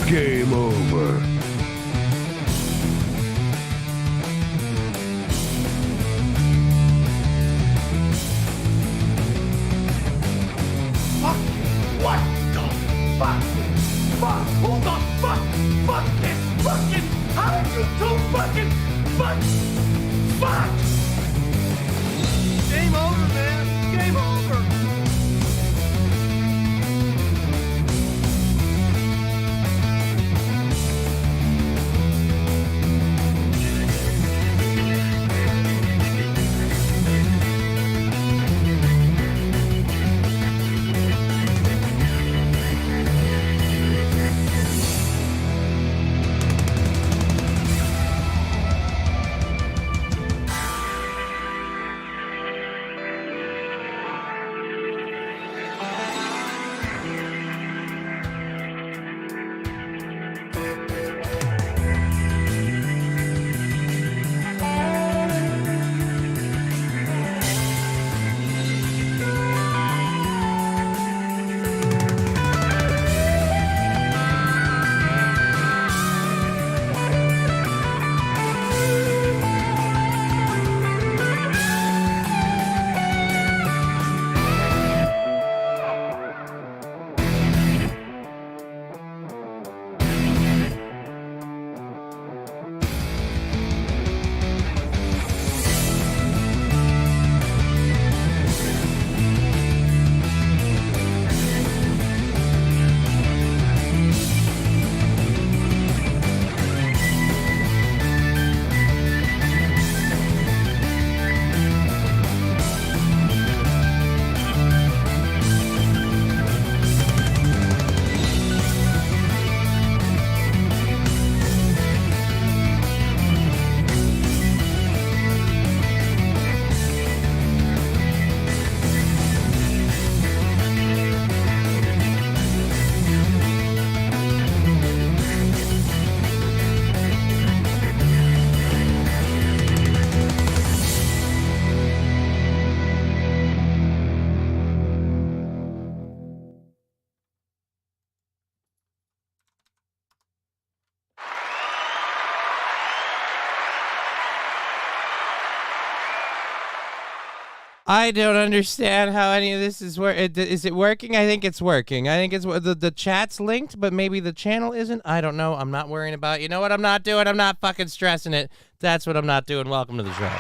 Game over. Fuck! What the fuck? Fuck! Who the fuck? Fuck this fucking! How did you do fucking fuck? Fuck! Game over, man. Game over. I don't understand how any of this is is it working? I think it's working. I think it's the chat's linked, but maybe the channel isn't. I don't know. I'm not worrying about. You know what I'm not doing? I'm not fucking stressing it. That's what I'm not doing. Welcome to the show.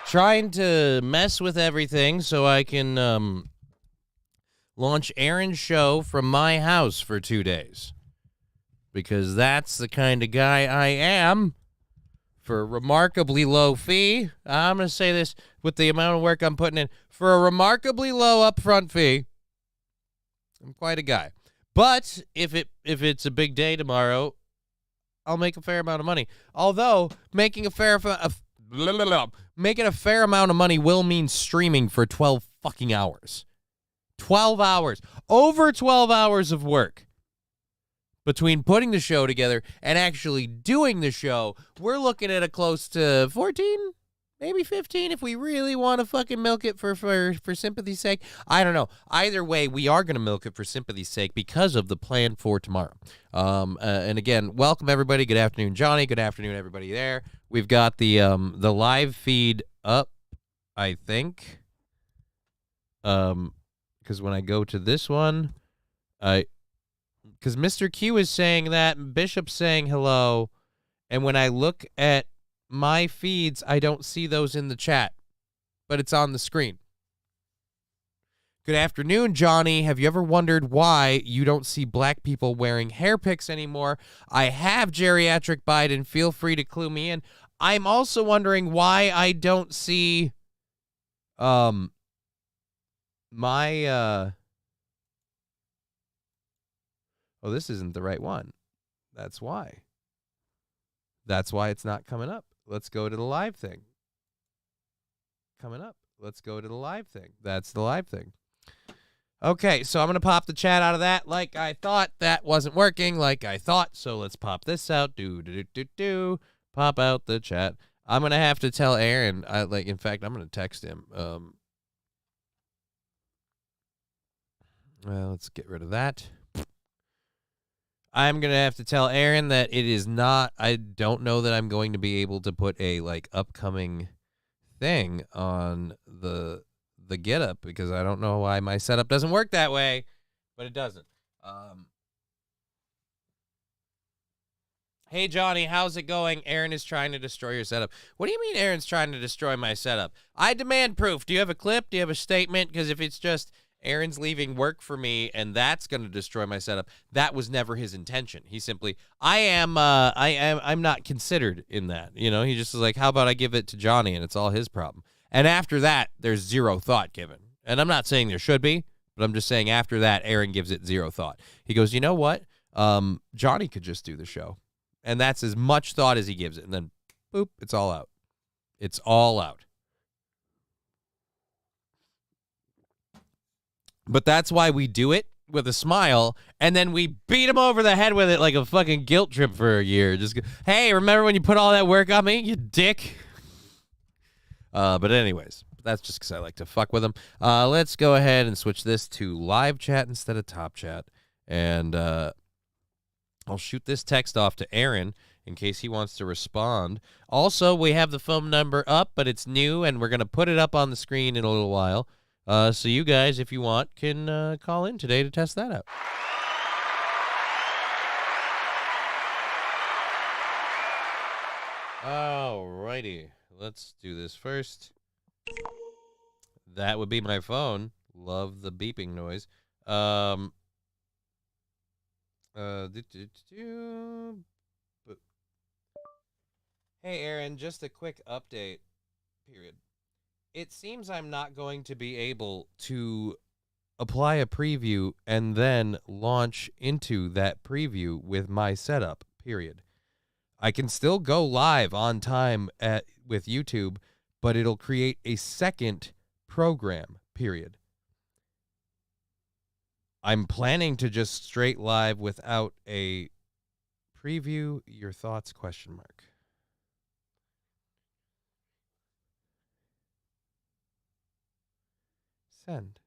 Trying to mess with everything so I can launch Aaron's show from my house for 2 days. Because that's the kind of guy I am for a remarkably low fee. I'm going to say this with the amount of work I'm putting in. For a remarkably low upfront fee, I'm quite a guy. But if it's a big day tomorrow, I'll make a fair amount of money. Although making a fair amount of money will mean streaming for 12 fucking hours. 12 hours. Over 12 hours of work. Between putting the show together and actually doing the show, we're looking at a close to 14, maybe 15 if we really want to fucking milk it for sympathy's sake. I don't know. Either way, we are going to milk it for sympathy's sake because of the plan for tomorrow. And again, welcome everybody. Good afternoon, Johnny. Good afternoon, everybody there. We've got the live feed up, I think. Because when I go to this one, because Mr. Q is saying that, Bishop's saying hello, and when I look at my feeds, I don't see those in the chat, but it's on the screen. Good afternoon, Johnny. Have you ever wondered why you don't see black people wearing hair picks anymore? I have geriatric Biden. Feel free to clue me in. I'm also wondering why I don't see my oh, this isn't the right one. That's why. That's why it's not coming up. Let's go to the live thing. Coming up. Let's go to the live thing. That's the live thing. Okay, so I'm going to pop the chat out of that like I thought. That wasn't working like I thought, so let's pop this out. Pop out the chat. I'm going to have to tell Aaron, in fact, I'm going to text him. Well, let's get rid of that. I'm going to have to tell Aaron that it is not, I don't know that I'm going to be able to put a, like, upcoming thing on the get up because I don't know why my setup doesn't work that way, but it doesn't. Hey, Johnny, how's it going? Aaron is trying to destroy your setup. What do you mean Aaron's trying to destroy my setup? I demand proof. Do you have a clip? Do you have a statement? Because if it's just Aaron's leaving work for me and that's going to destroy my setup, that was never his intention. He simply, I'm not considered in that. You know, he just is like, how about I give it to Johnny and it's all his problem. And after that, there's zero thought given. And I'm not saying there should be, but I'm just saying after that, Aaron gives it zero thought. He goes, you know what? Johnny could just do the show. And that's as much thought as he gives it. And then, boop, it's all out. It's all out. But that's why we do it with a smile, and then we beat him over the head with it like a fucking guilt trip for a year. Just, hey, remember when you put all that work on me, you dick? But anyways, that's just because I like to fuck with him. Let's go ahead and switch this to live chat instead of top chat. And I'll shoot this text off to Aaron in case he wants to respond. Also, we have the phone number up, but it's new, and we're going to put it up on the screen in a little while. So you guys, if you want, can call in today to test that out. Alrighty. Let's do this first. That would be my phone. Love the beeping noise. Hey, Aaron, just a quick update, period. It seems I'm not going to be able to apply a preview and then launch into that preview with my setup, period. I can still go live on time with YouTube, but it'll create a second program, period. I'm planning to just straight live without a preview. Your thoughts, question mark. Send.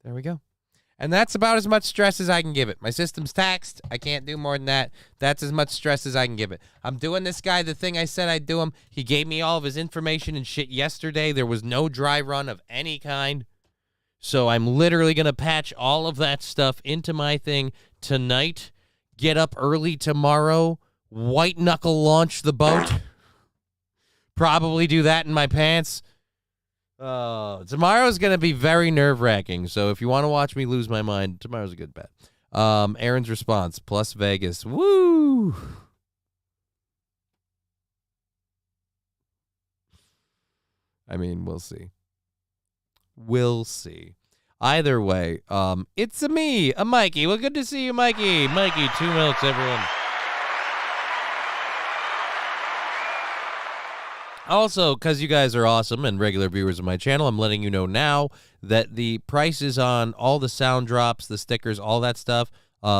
There we go. And that's about as much stress as I can give it. My system's taxed. I can't do more than that. That's as much stress as I can give it. I'm doing this guy the thing I said I'd do him. He gave me all of his information and shit yesterday. There was no dry run of any kind. So I'm literally going to patch all of that stuff into my thing tonight, get up early tomorrow, white knuckle launch the boat, probably do that in my pants. Tomorrow's going to be very nerve-wracking, so if you want to watch me lose my mind, tomorrow's a good bet. Aaron's response, plus Vegas. Woo! I mean, we'll see. We'll see. Either way, it's a Mikey. Well, good to see you, Mikey. Mikey, 2 minutes, everyone. Also, because you guys are awesome and regular viewers of my channel, I'm letting you know now that the prices on all the sound drops, the stickers, all that stuff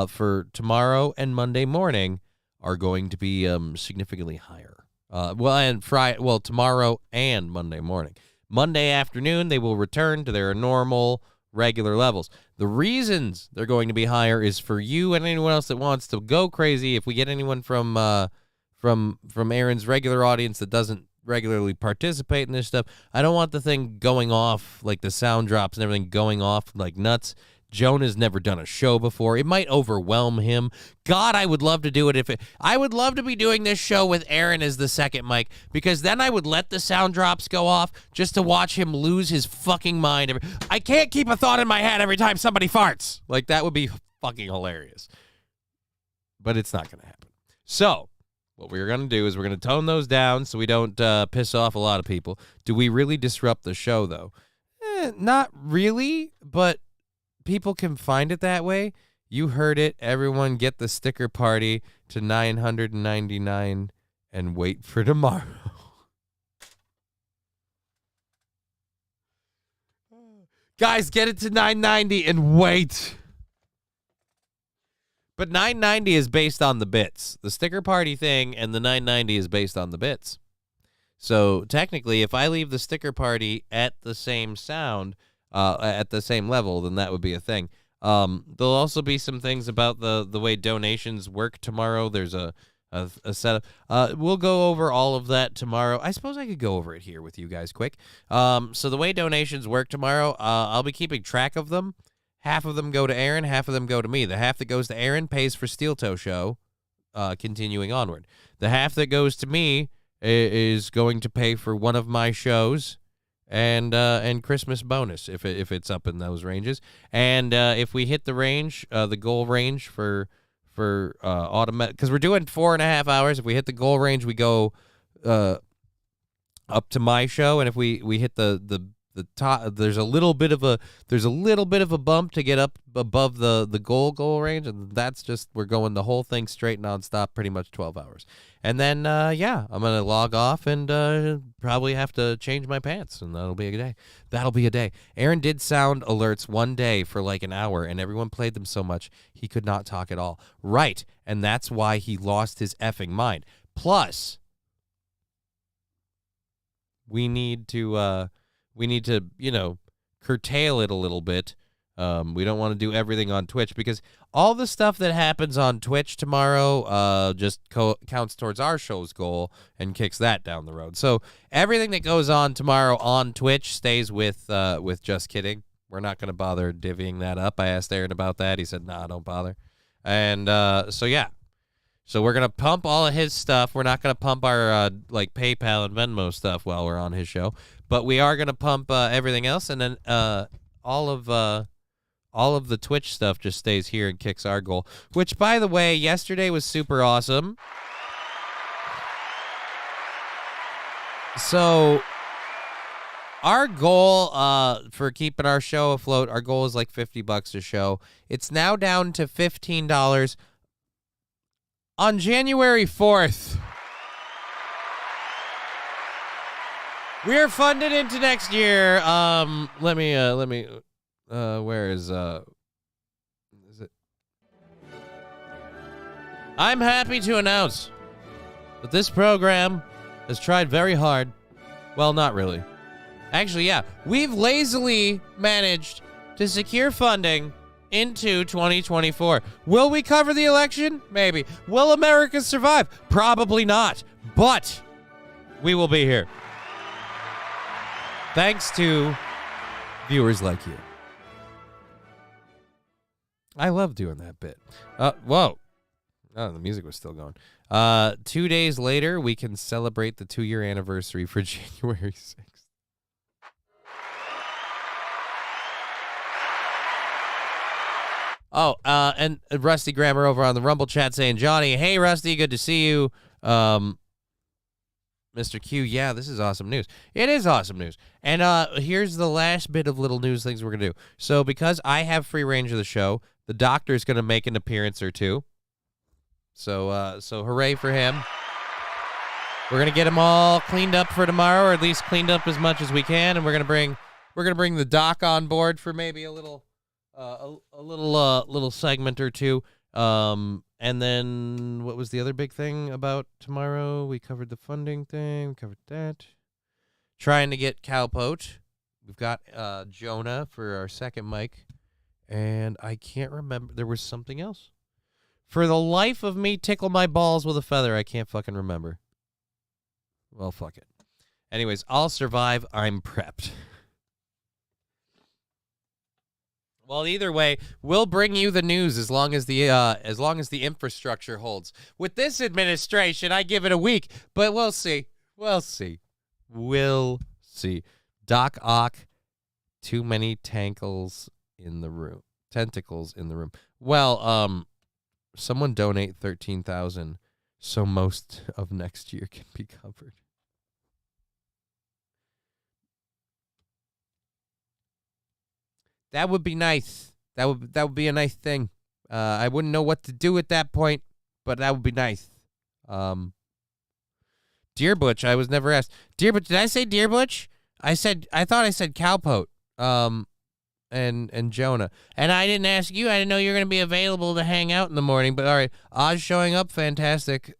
for tomorrow and Monday morning are going to be significantly higher. Tomorrow and Monday morning. Monday afternoon, they will return to their normal, regular levels. The reasons they're going to be higher is for you and anyone else that wants to go crazy. If we get anyone from Aaron's regular audience that doesn't regularly participate in this stuff, I don't want the thing going off, like the sound drops and everything going off like nuts. Jonah's never done a show before. It might overwhelm him. God, I would love to do it I would love to be doing this show with Aaron as the second mic, because then I would let the sound drops go off just to watch him lose his fucking mind. I can't keep a thought in my head every time somebody farts. Like, that would be fucking hilarious. But it's not going to happen. So, what we're going to do is we're going to tone those down so we don't piss off a lot of people. Do we really disrupt the show, though? Not really, but people can find it that way. You heard it. Everyone get the sticker party to 999 and wait for tomorrow. Guys, get it to 990 and wait. But 990 is based on the bits. The sticker party thing and the 990 is based on the bits. So technically, if I leave the sticker party at the same sound, at the same level, then that would be a thing. There'll also be some things about the way donations work tomorrow. There's a setup. We'll go over all of that tomorrow. I suppose I could go over it here with you guys quick. So the way donations work tomorrow, I'll be keeping track of them. Half of them go to Aaron, half of them go to me. The half that goes to Aaron pays for Steel Toe Show, continuing onward. The half that goes to me is going to pay for one of my shows and Christmas bonus if it's up in those ranges. And if we hit the range, the goal range for automatic, because we're doing 4.5 hours. If we hit the goal range, we go up to my show, and if we hit the top, there's a little bit of a bump to get up above the goal range, and that's just, we're going the whole thing straight nonstop, pretty much 12 hours. And then I'm gonna log off and probably have to change my pants, and that'll be a day. Aaron did sound alerts one day for like an hour, and everyone played them so much he could not talk at all. Right, and that's why he lost his effing mind. Plus, we need to curtail it a little bit. We don't want to do everything on Twitch, because all the stuff that happens on Twitch tomorrow just counts towards our show's goal and kicks that down the road. So everything that goes on tomorrow on Twitch stays with Just Kidding. We're not going to bother divvying that up. I asked Aaron about that. He said, nah, don't bother. And so we're going to pump all of his stuff. We're not going to pump our PayPal and Venmo stuff while we're on his show. But we are going to pump everything else, and then all of the Twitch stuff just stays here and kicks our goal, which, by the way, yesterday was super awesome. So our goal for keeping our show afloat, our goal is like $50 a show. It's now down to $15 on January 4th. We're funded into next year. Let me where is it? I'm happy to announce that this program has tried very hard. Well, not really. Actually, yeah. We've lazily managed to secure funding into 2024. Will we cover the election? Maybe. Will America survive? Probably not. But we will be here. Thanks to viewers like you. I love doing that bit. Whoa. Oh, the music was still going. 2 days later, we can celebrate the 2-year anniversary for January 6th. Oh, and Rusty Grammer over on the Rumble chat saying, Johnny, hey, Rusty, good to see you. Mr. Q, yeah, this is awesome news. It is awesome news. And here's the last bit of little news things we're going to do. So because I have free range of the show, the doctor's going to make an appearance or two. So hooray for him. We're going to get him all cleaned up for tomorrow, or at least cleaned up as much as we can, and we're going to bring the doc on board for maybe a little little segment or two. And then what was the other big thing about tomorrow? We covered the funding thing. We covered that. Trying to get Cowpote. We've got Jonah for our second mic. And I can't remember. There was something else. For the life of me, tickle my balls with a feather. I can't fucking remember. Well, fuck it. Anyways, I'll survive. I'm prepped. Well, either way, we'll bring you the news as long as the infrastructure holds. With this administration, I give it a week, but we'll see. We'll see. We'll see. Doc Ock, too many tentacles in the room. Well, someone donate 13,000 so most of next year can be covered. That would be nice. That would be a nice thing. I wouldn't know what to do at that point, but that would be nice. Dear Butch, I was never asked. Dear Butch, did I say Dear Butch? I thought I said Cowpote. And Jonah. And I didn't ask you. I didn't know you were going to be available to hang out in the morning. But all right, Oz showing up, fantastic.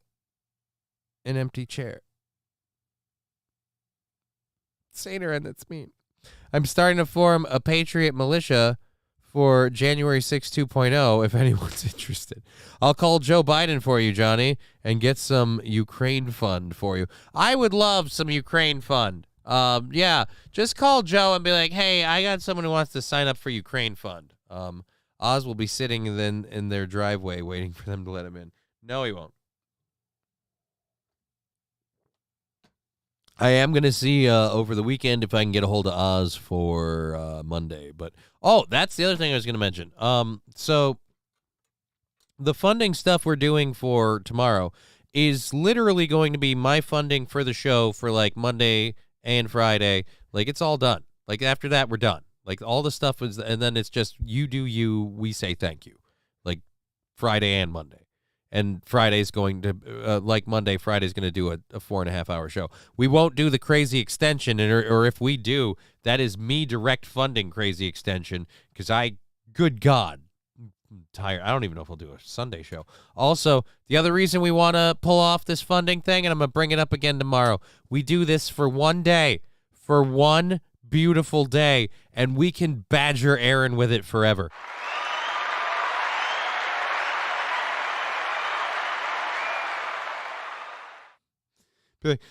An empty chair. Saner, and that's mean. I'm starting to form a Patriot militia for January 6 2.0 if anyone's interested. I'll call Joe Biden for you, Johnny, and get some Ukraine fund for you. I would love some Ukraine fund. Yeah, just call Joe and be like, hey, I got someone who wants to sign up for Ukraine fund. Oz will be sitting then in their driveway waiting for them to let him in. No, he won't. I am going to see over the weekend if I can get a hold of Oz for Monday. But, that's the other thing I was going to mention. So the funding stuff we're doing for tomorrow is literally going to be my funding for the show for, like, Monday and Friday. Like, it's all done. Like, after that, we're done. Like, all the stuff is, and then it's just you do you, we say thank you. Like, Friday and Monday. And Friday's going to, like Monday, Friday's going to do a 4.5-hour show. We won't do the crazy extension, or if we do, that is me direct funding crazy extension, because good God, I'm tired. I don't even know if I'll do a Sunday show. Also, the other reason we want to pull off this funding thing, and I'm going to bring it up again tomorrow, we do this for one day, for one beautiful day, and we can badger Aaron with it forever.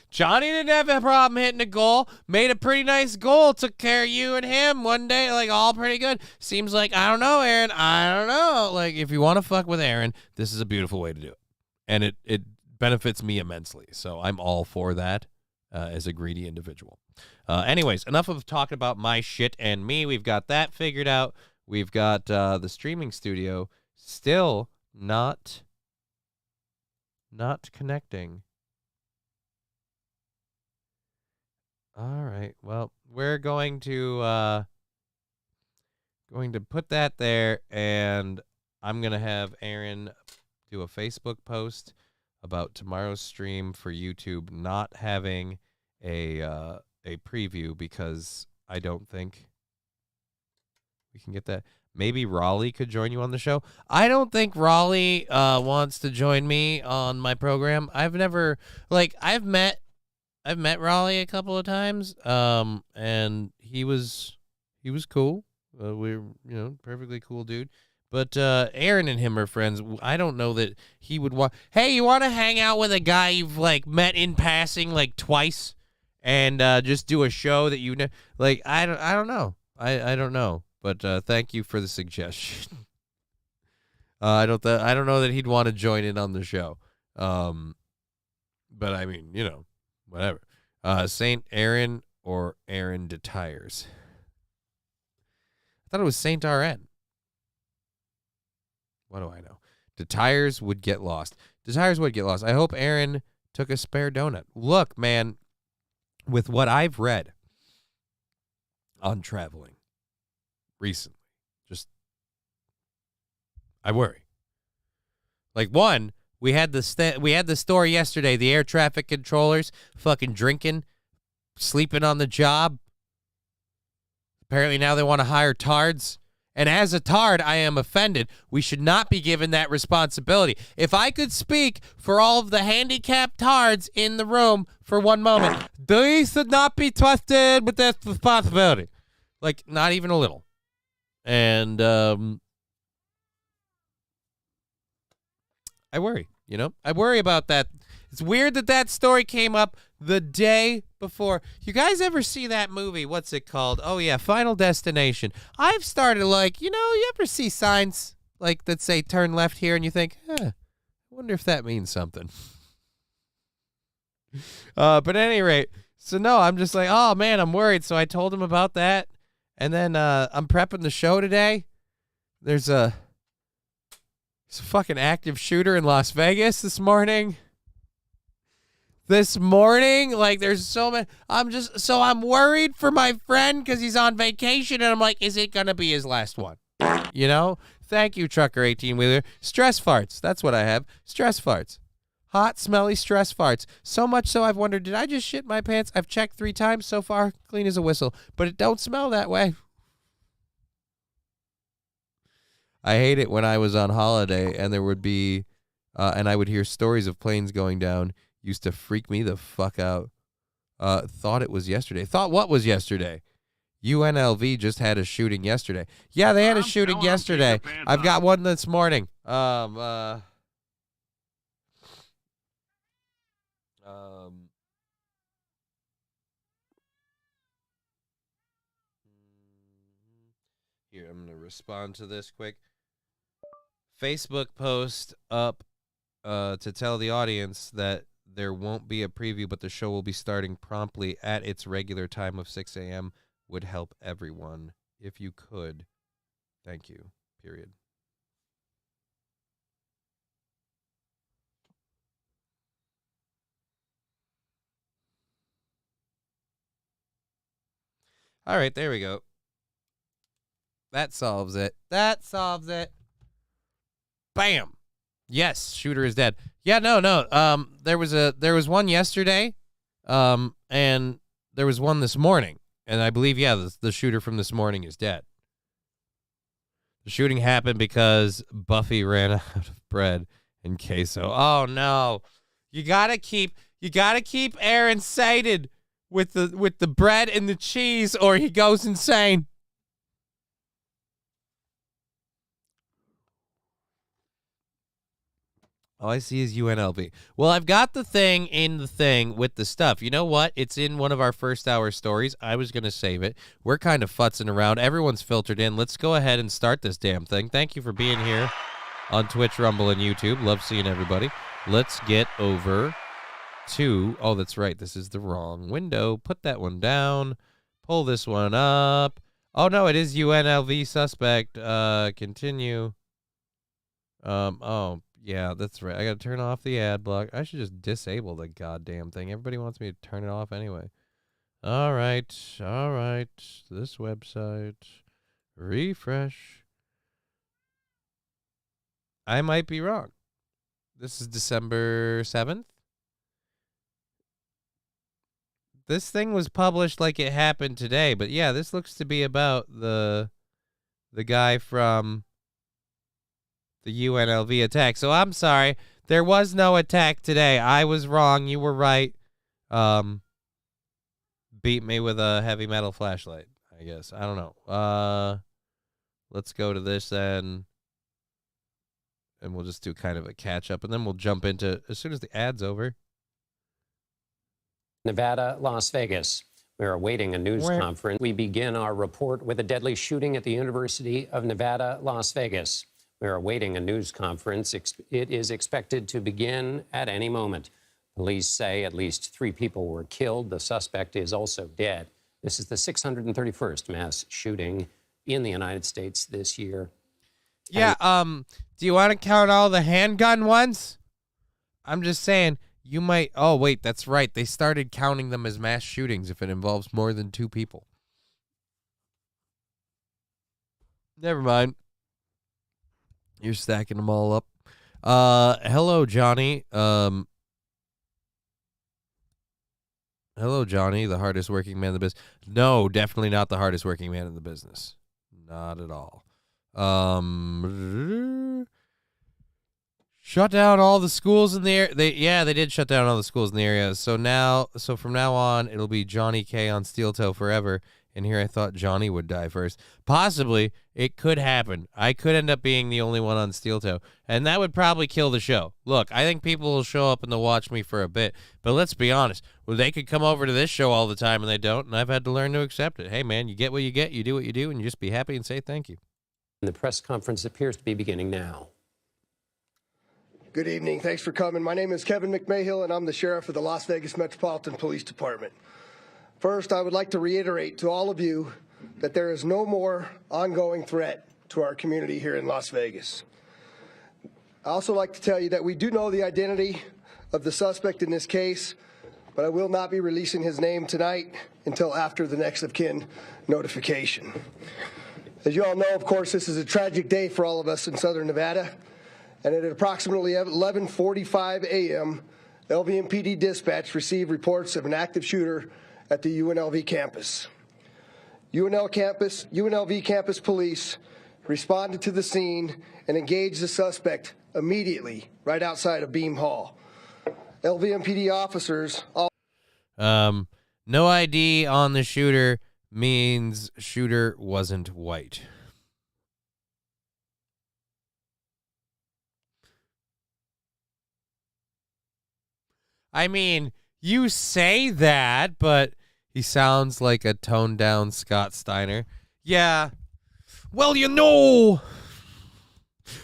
Johnny didn't have a problem hitting a goal, made a pretty nice goal, took care of you and him one day, like, all pretty good. Seems like, I don't know, Aaron, I don't know. Like, if you want to fuck with Aaron, this is a beautiful way to do it. And it benefits me immensely, so I'm all for that as a greedy individual. Anyways, enough of talking about my shit and me. We've got that figured out. We've got the streaming studio still not connecting. All right. Well, we're going to put that there, and I'm going to have Aaron do a Facebook post about tomorrow's stream for YouTube not having a preview, because I don't think we can get that. Maybe Raleigh could join you on the show. I don't think Raleigh wants to join me on my program. I've met Raleigh a couple of times, and he was cool. We're, perfectly cool dude. But Aaron and him are friends. I don't know that he would want. Hey, you want to hang out with a guy you've like met in passing like twice, and just do a show that you know? Like, I don't know. I don't know. But thank you for the suggestion. I don't know that he'd want to join in on the show. But I mean, whatever. Saint Aaron or Aaron de Tires? I thought it was Saint RN. What do I know? De Tires would get lost. De Tires would get lost. I hope Aaron took a spare donut. Look, man, with what I've read on traveling recently, just I worry. Like, one, we had the story yesterday, the air traffic controllers fucking drinking, sleeping on the job. Apparently now they want to hire tards. And as a tard, I am offended. We should not be given that responsibility. If I could speak for all of the handicapped tards in the room for one moment, they should not be trusted with that responsibility. Like, not even a little. And I worry, I worry about that. It's weird that story came up the day before. You guys ever see that movie? What's it called? Oh, yeah, Final Destination. I've started you ever see signs like that say turn left here and you think, I wonder if that means something. But at any rate, so no, I'm just like, oh, man, I'm worried. So I told him about that. And then I'm prepping the show today. There's a fucking active shooter in Las Vegas this morning. Like, there's so many. I'm worried for my friend because he's on vacation, and I'm like, is it going to be his last one? Thank you, Trucker 18-wheeler. Stress farts. That's what I have. Stress farts. Hot, smelly stress farts. So much so I've wondered, did I just shit my pants? I've checked 3 times so far. Clean as a whistle. But it don't smell that way. I hate it when I was on holiday and there would be, and I would hear stories of planes going down. Used to freak me the fuck out. Thought it was yesterday. Thought what was yesterday? UNLV just had a shooting yesterday. Yeah, they had a shooting yesterday. I've got one this morning. Here, I'm going to respond to this quick. Facebook post up to tell the audience that there won't be a preview, but the show will be starting promptly at its regular time of 6 a.m. Would help everyone if you could. Thank you. Period. All right, there we go. That solves it. That solves it. Bam. Yes, shooter is dead. Yeah, no. There was one yesterday, and there was one this morning, and I believe the shooter from this morning is dead. The shooting happened because Buffy ran out of bread and queso. Oh no, you gotta keep Aaron sated with the bread and the cheese, or he goes insane. All I see is UNLV. Well, I've got the thing in the thing with the stuff. You know what? It's in one of our first hour stories. I was going to save it. We're kind of futzing around. Everyone's filtered in. Let's go ahead and start this damn thing. Thank you for being here on Twitch, Rumble, and YouTube. Love seeing everybody. Let's get over to... Oh, that's right. This is the wrong window. Put that one down. Pull this one up. Oh, no, it is UNLV suspect. Continue. Oh, yeah, that's right. I got to turn off the ad block. I should just disable the goddamn thing. Everybody wants me to turn it off anyway. All right. This website. Refresh. I might be wrong. This is December 7th. This thing was published like it happened today, but yeah, this looks to be about the guy from the UNLV attack. So I'm sorry. There was no attack today. I was wrong. You were right. Beat me with a heavy metal flashlight, I guess. I don't know. Let's go to this then. And we'll just do kind of a catch up, and then we'll jump into as soon as the ad's over. Nevada, Las Vegas. We're awaiting a news conference. We begin our report with a deadly shooting at the University of Nevada, Las Vegas. We're awaiting a news conference. It is expected to begin at any moment. Police say at least 3 people were killed. The suspect is also dead. This is the 631st mass shooting in the United States this year. Yeah, do you want to count all the handgun ones? I'm just saying, you might... Oh, wait, that's right. They started counting them as mass shootings if it involves more than 2 people. Never mind. You're stacking them all up. Hello, Johnny. Hello, Johnny, the hardest working man in the business. No, definitely not the hardest working man in the business. Not at all. Shut down all the schools in the area. They did shut down all the schools in the area. So from now on, it'll be Johnny K on Steel Toe forever. And here I thought Johnny would die first. Possibly, it could happen. I could end up being the only one on Steel Toe, and that would probably kill the show. Look, I think people will show up and they'll watch me for a bit, but let's be honest. Well, they could come over to this show all the time, and they don't, and I've had to learn to accept it. Hey, man, you get what you get, you do what you do, and you just be happy and say thank you. The press conference appears to be beginning now. Good evening. Thanks for coming. My name is Kevin McMahill, and I'm the sheriff of the Las Vegas Metropolitan Police Department. First, I would like to reiterate to all of you that there is no more ongoing threat to our community here in Las Vegas. I also like to tell you that we do know the identity of the suspect in this case, but I will not be releasing his name tonight until after the next of kin notification. As you all know, of course, this is a tragic day for all of us in Southern Nevada, and at approximately 11:45 a.m., LVMPD dispatch received reports of an active shooter at the UNLV campus. UNLV campus police responded to the scene and engaged the suspect immediately right outside of Beam Hall. LVMPD officers... No ID on the shooter, means shooter wasn't white. I mean, you say that, but he sounds like a toned-down Scott Steiner. Yeah. Well,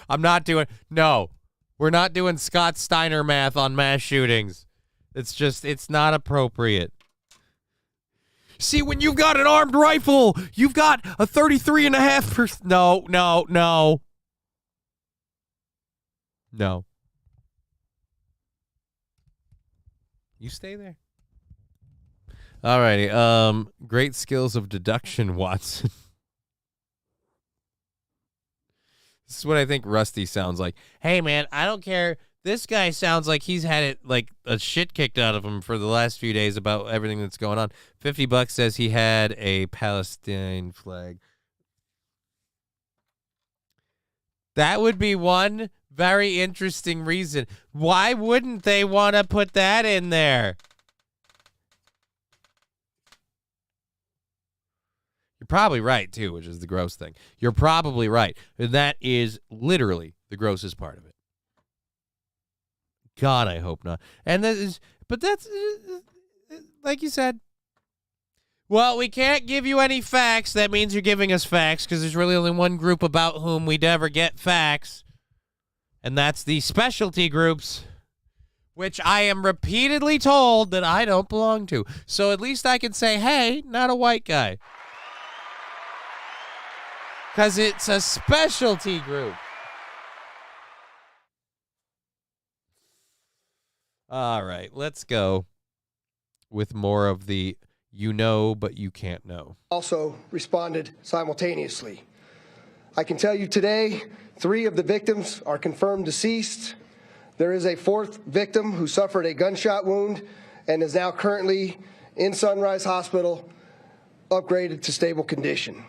I'm not doing... No, we're not doing Scott Steiner math on mass shootings. It's not appropriate. See, when you've got an armed rifle, you've got a 33.5%. No. You stay there. Alrighty. Great skills of deduction, Watson. This is what I think Rusty sounds like. Hey, man, I don't care. This guy sounds like he's had it like a shit kicked out of him for the last few days about everything that's going on. $50 says he had a Palestine flag. That would be one very interesting reason. Why wouldn't they want to put that in there? You're probably right, too, which is the gross thing. You're probably right. And that is literally the grossest part of it. God, I hope not. And that is, but that's, like you said. Well, we can't give you any facts. That means you're giving us facts because there's really only one group about whom we'd ever get facts. And that's the specialty groups, which I am repeatedly told that I don't belong to. So at least I can say, hey, not a white guy. Because it's a specialty group. All right, let's go with more of the you know, but you can't know. Also responded simultaneously. I can tell you today, 3 of the victims are confirmed deceased. There is a 4th victim who suffered a gunshot wound and is now currently in Sunrise Hospital, upgraded to stable condition.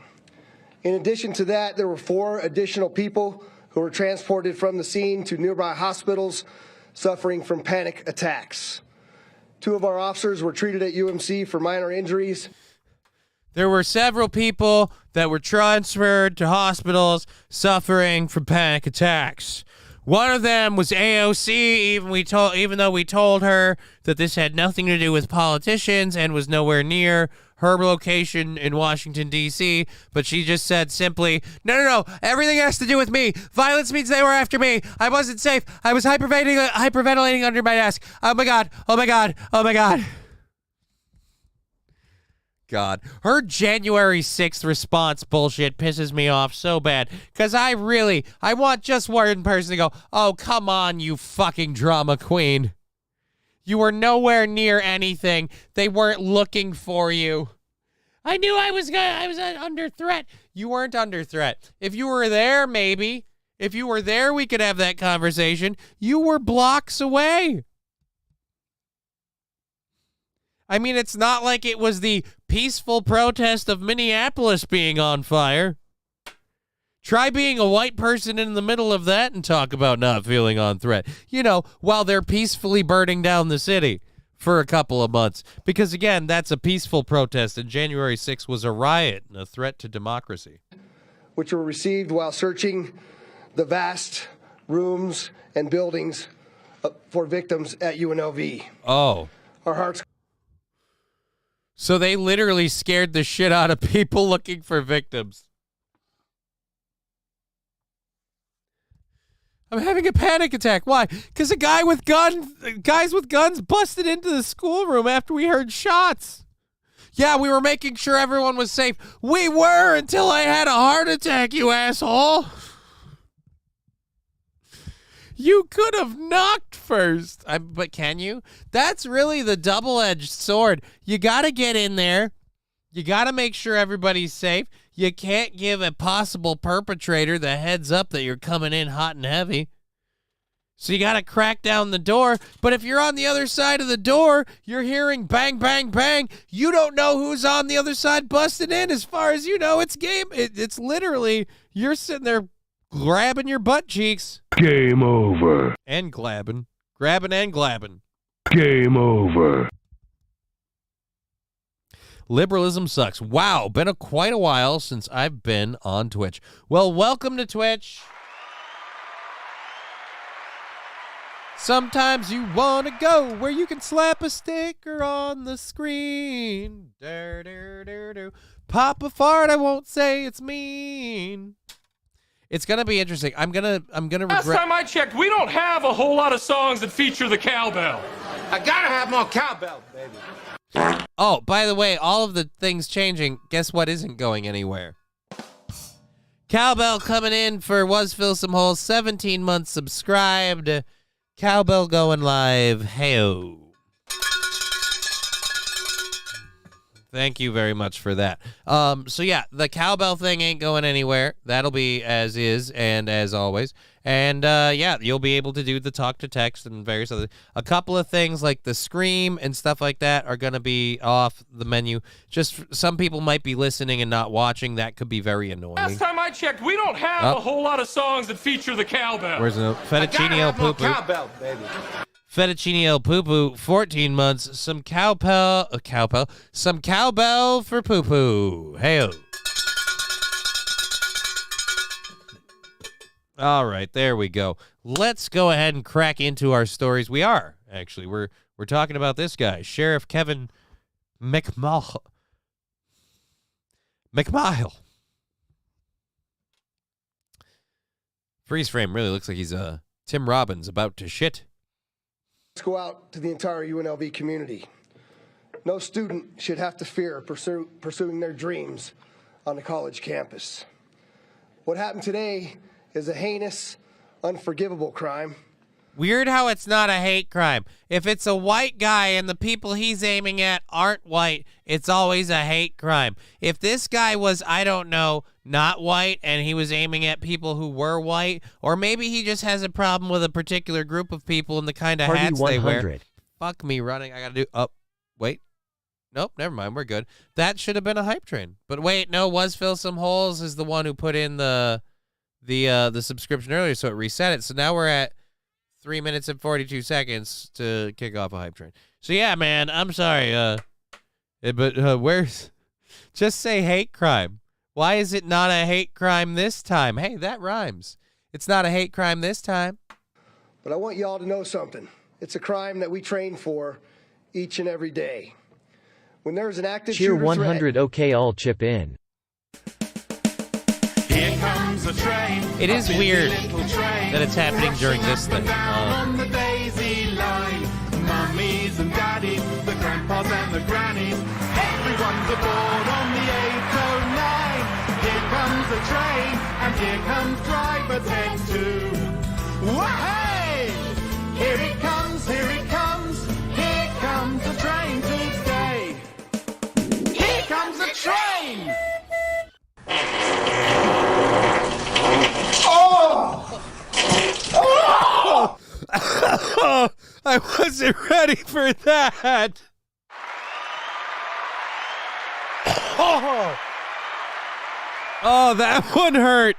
In addition to that, there were 4 additional people who were transported from the scene to nearby hospitals suffering from panic attacks. 2 of our officers were treated at UMC for minor injuries. There were several people that were transferred to hospitals suffering from panic attacks. One of them was AOC, even though we told her that this had nothing to do with politicians and was nowhere near her location in Washington, D.C., but she just said simply, no, everything has to do with me. Violence means they were after me. I wasn't safe. I was hyperventilating under my desk. Oh my God. God, her January 6th response bullshit pisses me off so bad, because I want just one person to go, oh, come on, you fucking drama queen. You were nowhere near anything. They weren't looking for you. I knew I was under threat. You weren't under threat. If you were there, maybe. If you were there, we could have that conversation. You were blocks away. I mean, it's not like it was the peaceful protest of Minneapolis being on fire. Try being a white person in the middle of that and talk about not feeling on threat. You know, while they're peacefully burning down the city for a couple of months. Because, again, that's a peaceful protest, and January 6th was a riot and a threat to democracy. Which were received while searching the vast rooms and buildings for victims at UNLV. Oh. Our hearts... So they literally scared the shit out of people looking for victims. I'm having a panic attack. Why? Because guys with guns busted into the schoolroom after we heard shots. Yeah, we were making sure everyone was safe. We were until I had a heart attack, you asshole. You could have knocked first. But can you? That's really the double-edged sword. You got to get in there. You got to make sure everybody's safe. You can't give a possible perpetrator the heads up that you're coming in hot and heavy. So you got to crack down the door. But if you're on the other side of the door, you're hearing bang, bang, bang. You don't know who's on the other side busting in. As far as you know, it's game. It's literally, you're sitting there grabbing your butt cheeks. Game over. And glabbing. Grabbing and glabbing. Game over. Liberalism sucks. Wow, been quite a while since I've been on Twitch. Well, welcome to Twitch. Sometimes you want to go where you can slap a sticker on the screen. Pop a fart, I won't say it's mean. It's gonna be interesting. I'm gonna regret. Last time I checked, we don't have a whole lot of songs that feature the cowbell. I gotta have more cowbell, baby. Oh, by the way, all of the things changing. Guess what isn't going anywhere? Cowbell coming in for Was Fill Some Holes, 17 months subscribed. Cowbell going live. Heyo. Thank you very much for that. So yeah, the cowbell thing ain't going anywhere. That'll be as is and as always. And yeah, you'll be able to do the talk to text and various other. A couple of things like the scream and stuff like that are going to be off the menu. Just some people might be listening and not watching. That could be very annoying. Last time I checked, we don't have a whole lot of songs that feature the cowbell. Where's the Fettuccine El Poo Poo? Cowbell, baby. Fettuccine El Poo Poo, 14 months. Some cowbell for poo poo. Heyo. All right, there we go. Let's go ahead and crack into our stories. We are actually we're talking about this guy, Sheriff Kevin McMahon. Freeze frame really looks like he's Tim Robbins about to shit. Let's go out to the entire UNLV community. No student should have to fear pursuing their dreams on the college campus. What happened today is a heinous, unforgivable crime. Weird how it's not a hate crime. If it's a white guy and the people he's aiming at aren't white, it's always a hate crime. If this guy was, I don't know, not white and he was aiming at people who were white, or maybe he just has a problem with a particular group of people and the kind of hats they wear. Fuck me running. I gotta do wait. Nope, never mind. We're good. That should have been a hype train. But wait, no, Was Fill Some Holes is the one who put in the subscription earlier, so it reset it. So now we're at 3 minutes and 42 seconds to kick off a hype train. So yeah, man, I'm sorry. But where's? Just say hate crime. Why is it not a hate crime this time? Hey, that rhymes. It's not a hate crime this time. But I want y'all to know something. It's a crime that we train for each and every day. When there's an active Cheer shooter 100 threat, okay, I'll chip in. Here comes a train. It is weird that it's happening during this thing. On the daisy line, mummies and daddies, the grandpas and the grannies, everyone's aboard on the 809. Here comes a train, and here comes driver 10 too. Wahey! Here it comes, here it comes, here comes the train today. Here comes a train! Oh, I wasn't ready for that. Oh, that one hurt.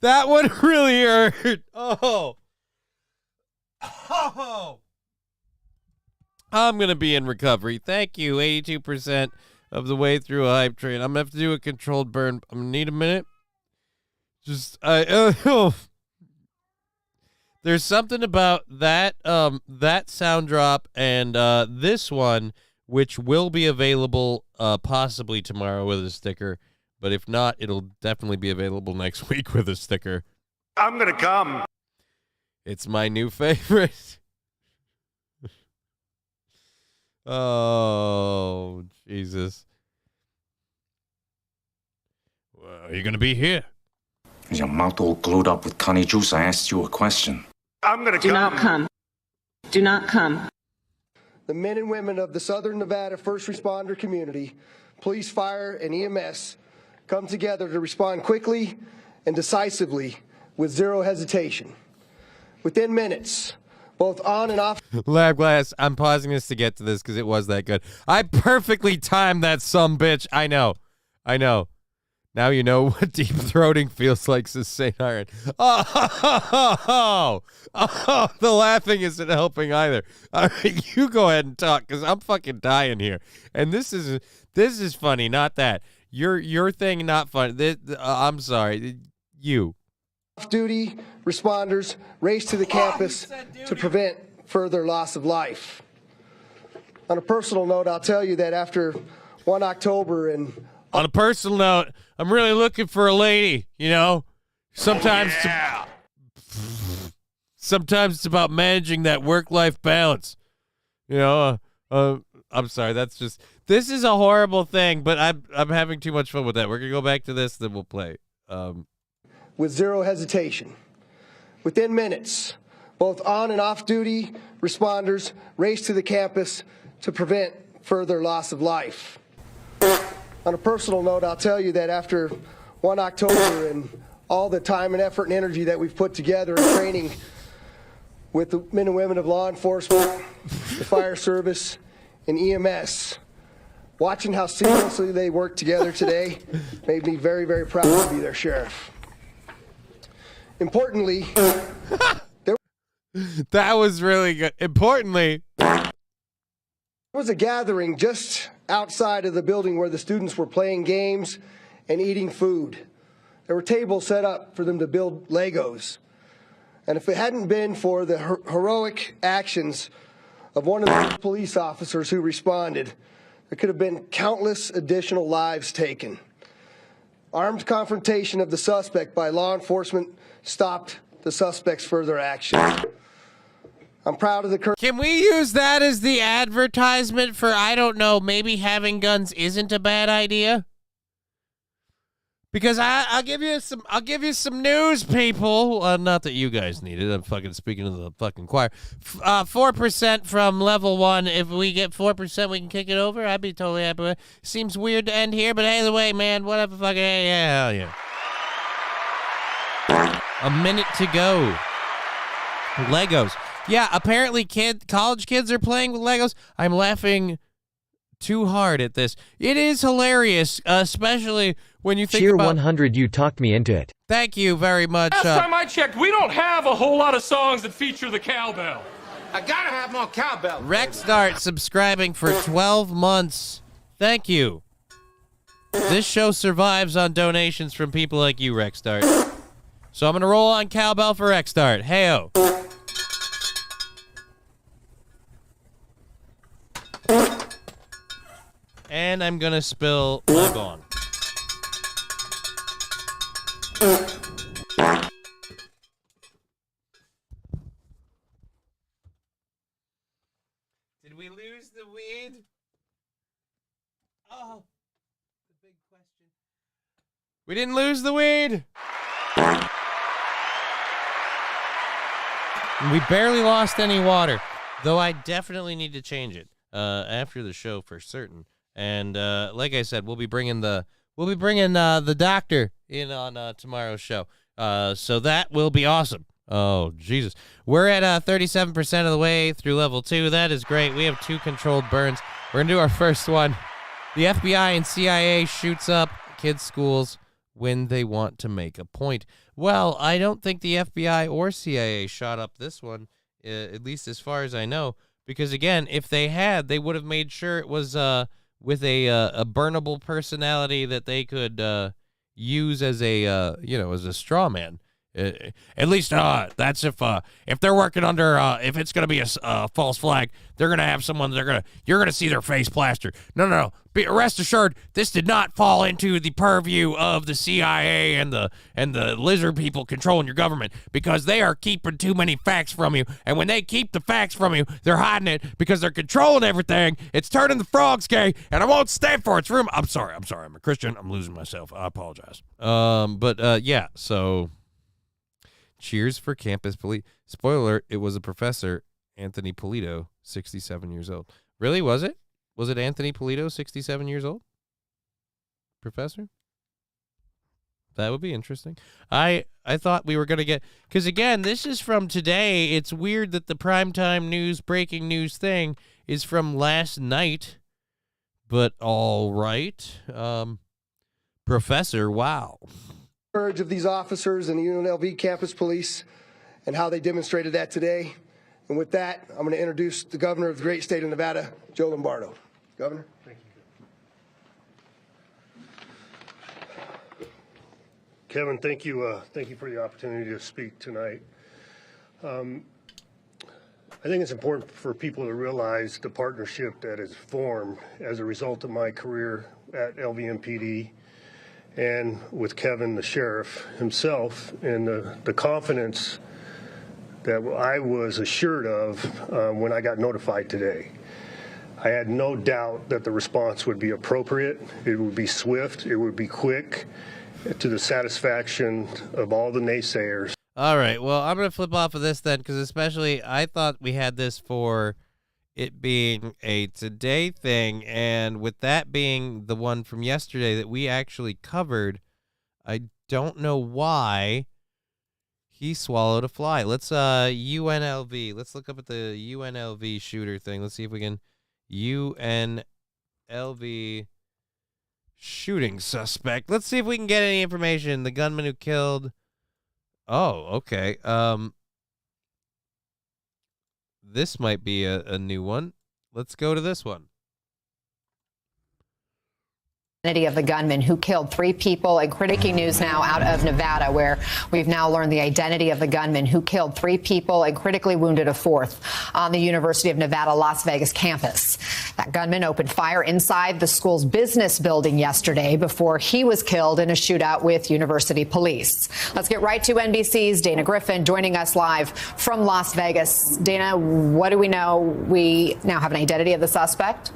That one really hurt. Oh. I'm going to be in recovery. Thank you. 82% of the way through a hype train. I'm going to have to do a controlled burn. I'm going to need a minute. There's something about that that sound drop and this one, which will be available possibly tomorrow with a sticker, but if not, it'll definitely be available next week with a sticker. I'm gonna come. It's my new favorite. Oh, Jesus. Well, are you going to be here? Is your mouth all glued up with Connie juice? I asked you a question. I'm gonna Do not come. Do not come. the men and women of the Southern Nevada first responder community, police, fire, and EMS come together to respond quickly and decisively with zero hesitation. Within minutes, both on and off. Lab glass, I'm pausing this to get to this because it was that good. I perfectly timed that sumbitch. I know. Now you know what deep throating feels like, says St. Iron. Oh, the laughing isn't helping either. All right, you go ahead and talk, because I'm fucking dying here. And this is funny, not that. Your thing, not funny. I'm sorry. You. Off-duty responders race to the campus to prevent further loss of life. On a personal note, I'll tell you that after 1 October and... On a personal note, I'm really looking for a lady, you know? Sometimes it's about managing that work-life balance. You know, I'm sorry, this is a horrible thing, but I'm having too much fun with that. We're going to go back to this, then we'll play. With zero hesitation. Within minutes, both on and off-duty responders race to the campus to prevent further loss of life. On a personal note, I'll tell you that after 1 October and all the time and effort and energy that we've put together in training with the men and women of law enforcement, the fire service, and EMS, watching how seamlessly they work together today made me very, very proud to be their sheriff. Importantly, that was really good. Importantly, there was a gathering just outside of the building where the students were playing games and eating food. There were tables set up for them to build Legos. And if it hadn't been for the heroic actions of one of the police officers who responded, there could have been countless additional lives taken. Armed confrontation of the suspect by law enforcement stopped the suspect's further actions. I'm proud of the courage. can we use that as the advertisement for, I don't know, maybe having guns isn't a bad idea? Because I'll give you some news, people. Not that you guys need it. I'm fucking speaking to the fucking choir. 4% from level 1. If we get 4%, we can kick it over. I'd be totally happy with it. Seems weird to end here, but either way, man, whatever. Fucking yeah, hell yeah. A minute to go. Legos. Yeah, apparently college kids are playing with Legos. I'm laughing too hard at this. It is hilarious, especially when you think Cheer about... 100, you talked me into it. Thank you very much. Last time I checked, we don't have a whole lot of songs that feature the cowbell. I gotta have more cowbell. Rexstart subscribing for 12 months. Thank you. This show survives on donations from people like you, Rexstart. So I'm going to roll on cowbell for Rexstart. Hey-o. And I'm going to spill my bong. Did we lose the weed? Oh, the big question. We didn't lose the weed. We barely lost any water, though I definitely need to change it after the show for certain. And like I said, we'll be bringing the doctor in on tomorrow's show. So that will be awesome. Oh, Jesus. We're at 37% of the way through level 2. That is great. We have 2 controlled burns. We're going to do our first one. The FBI and CIA shoots up kids' schools when they want to make a point. Well, I don't think the FBI or CIA shot up this one, at least as far as I know. Because, again, if they had, they would have made sure it was... with a burnable personality that they could use as a as a straw man. At least that's if they're working under if it's gonna be a false flag, they're gonna have someone you're gonna see their face plastered. No. Rest assured, this did not fall into the purview of the CIA and the lizard people controlling your government, because they are keeping too many facts from you. And when they keep the facts from you, they're hiding it because they're controlling everything. It's turning the frogs gay, and I won't stand for it. I'm sorry. I'm a Christian. I'm losing myself. I apologize. Yeah. So, cheers for campus police. Spoiler alert: it was a professor, Anthony Polito, 67 years old. Really? Was it? Was it Anthony Polito, 67 years old? Professor? That would be interesting. I thought we were going to get... Because, again, this is from today. It's weird that the primetime news, breaking news thing is from last night. But all right. Professor, wow. Courage of these officers and the UNLV campus police and how they demonstrated that today. And with that, I'm going to introduce the governor of the great state of Nevada, Joe Lombardo. Governor. Thank you. Kevin, thank you for the opportunity to speak tonight. I think it's important for people to realize the partnership that is formed as a result of my career at LVMPD and with Kevin, the sheriff himself, and the confidence that I was assured of when I got notified today. I had no doubt that the response would be appropriate, it would be swift, it would be quick, to the satisfaction of all the naysayers. All right, well, I'm going to flip off of this then, because especially I thought we had this for it being a today thing, and with that being the one from yesterday that we actually covered, I don't know why he swallowed a fly. Let's UNLV. Let's look up at the UNLV shooter thing. Let's see if we can UNLV shooting suspect. Let's see if we can get any information. The gunman who killed. Oh, okay. This might be a new one. Let's go to this one. Identity of the gunman who killed 3 people, and critiquing news now out of Nevada, where we've now learned the identity of the gunman who killed 3 people and critically wounded a 4th on the University of Nevada, Las Vegas campus. That gunman opened fire inside the school's business building yesterday before he was killed in a shootout with university police. Let's get right to NBC's Dana Griffin joining us live from Las Vegas. Dana, what do we know? We now have an identity of the suspect.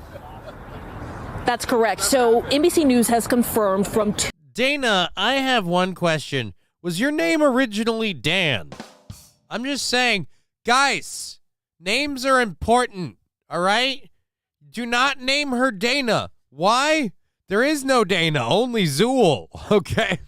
That's correct. So NBC News has confirmed from Dana, I have one question. Was your name originally Dan? I'm just saying, guys, names are important, all right? Do not name her Dana. Why? There is no Dana, only Zool, okay?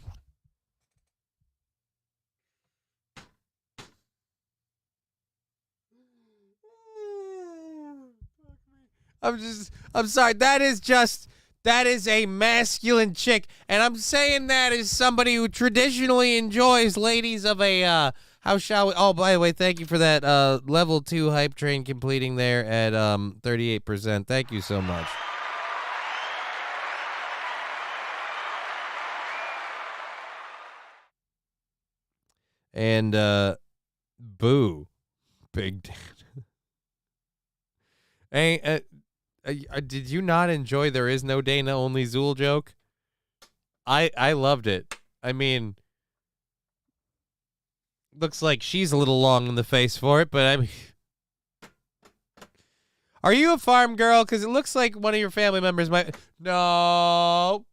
I'm sorry. That is a masculine chick. And I'm saying that as somebody who traditionally enjoys ladies of a, how shall we? Oh, by the way, thank you for that level 2 hype train completing there at 38%. Thank you so much. And, boo, Big Dan. Hey, did you not enjoy There Is No Dana, Only Zool joke? I loved it. I mean, looks like she's a little long in the face for it, but I mean, are you a farm girl? Because it looks like one of your family members might. No.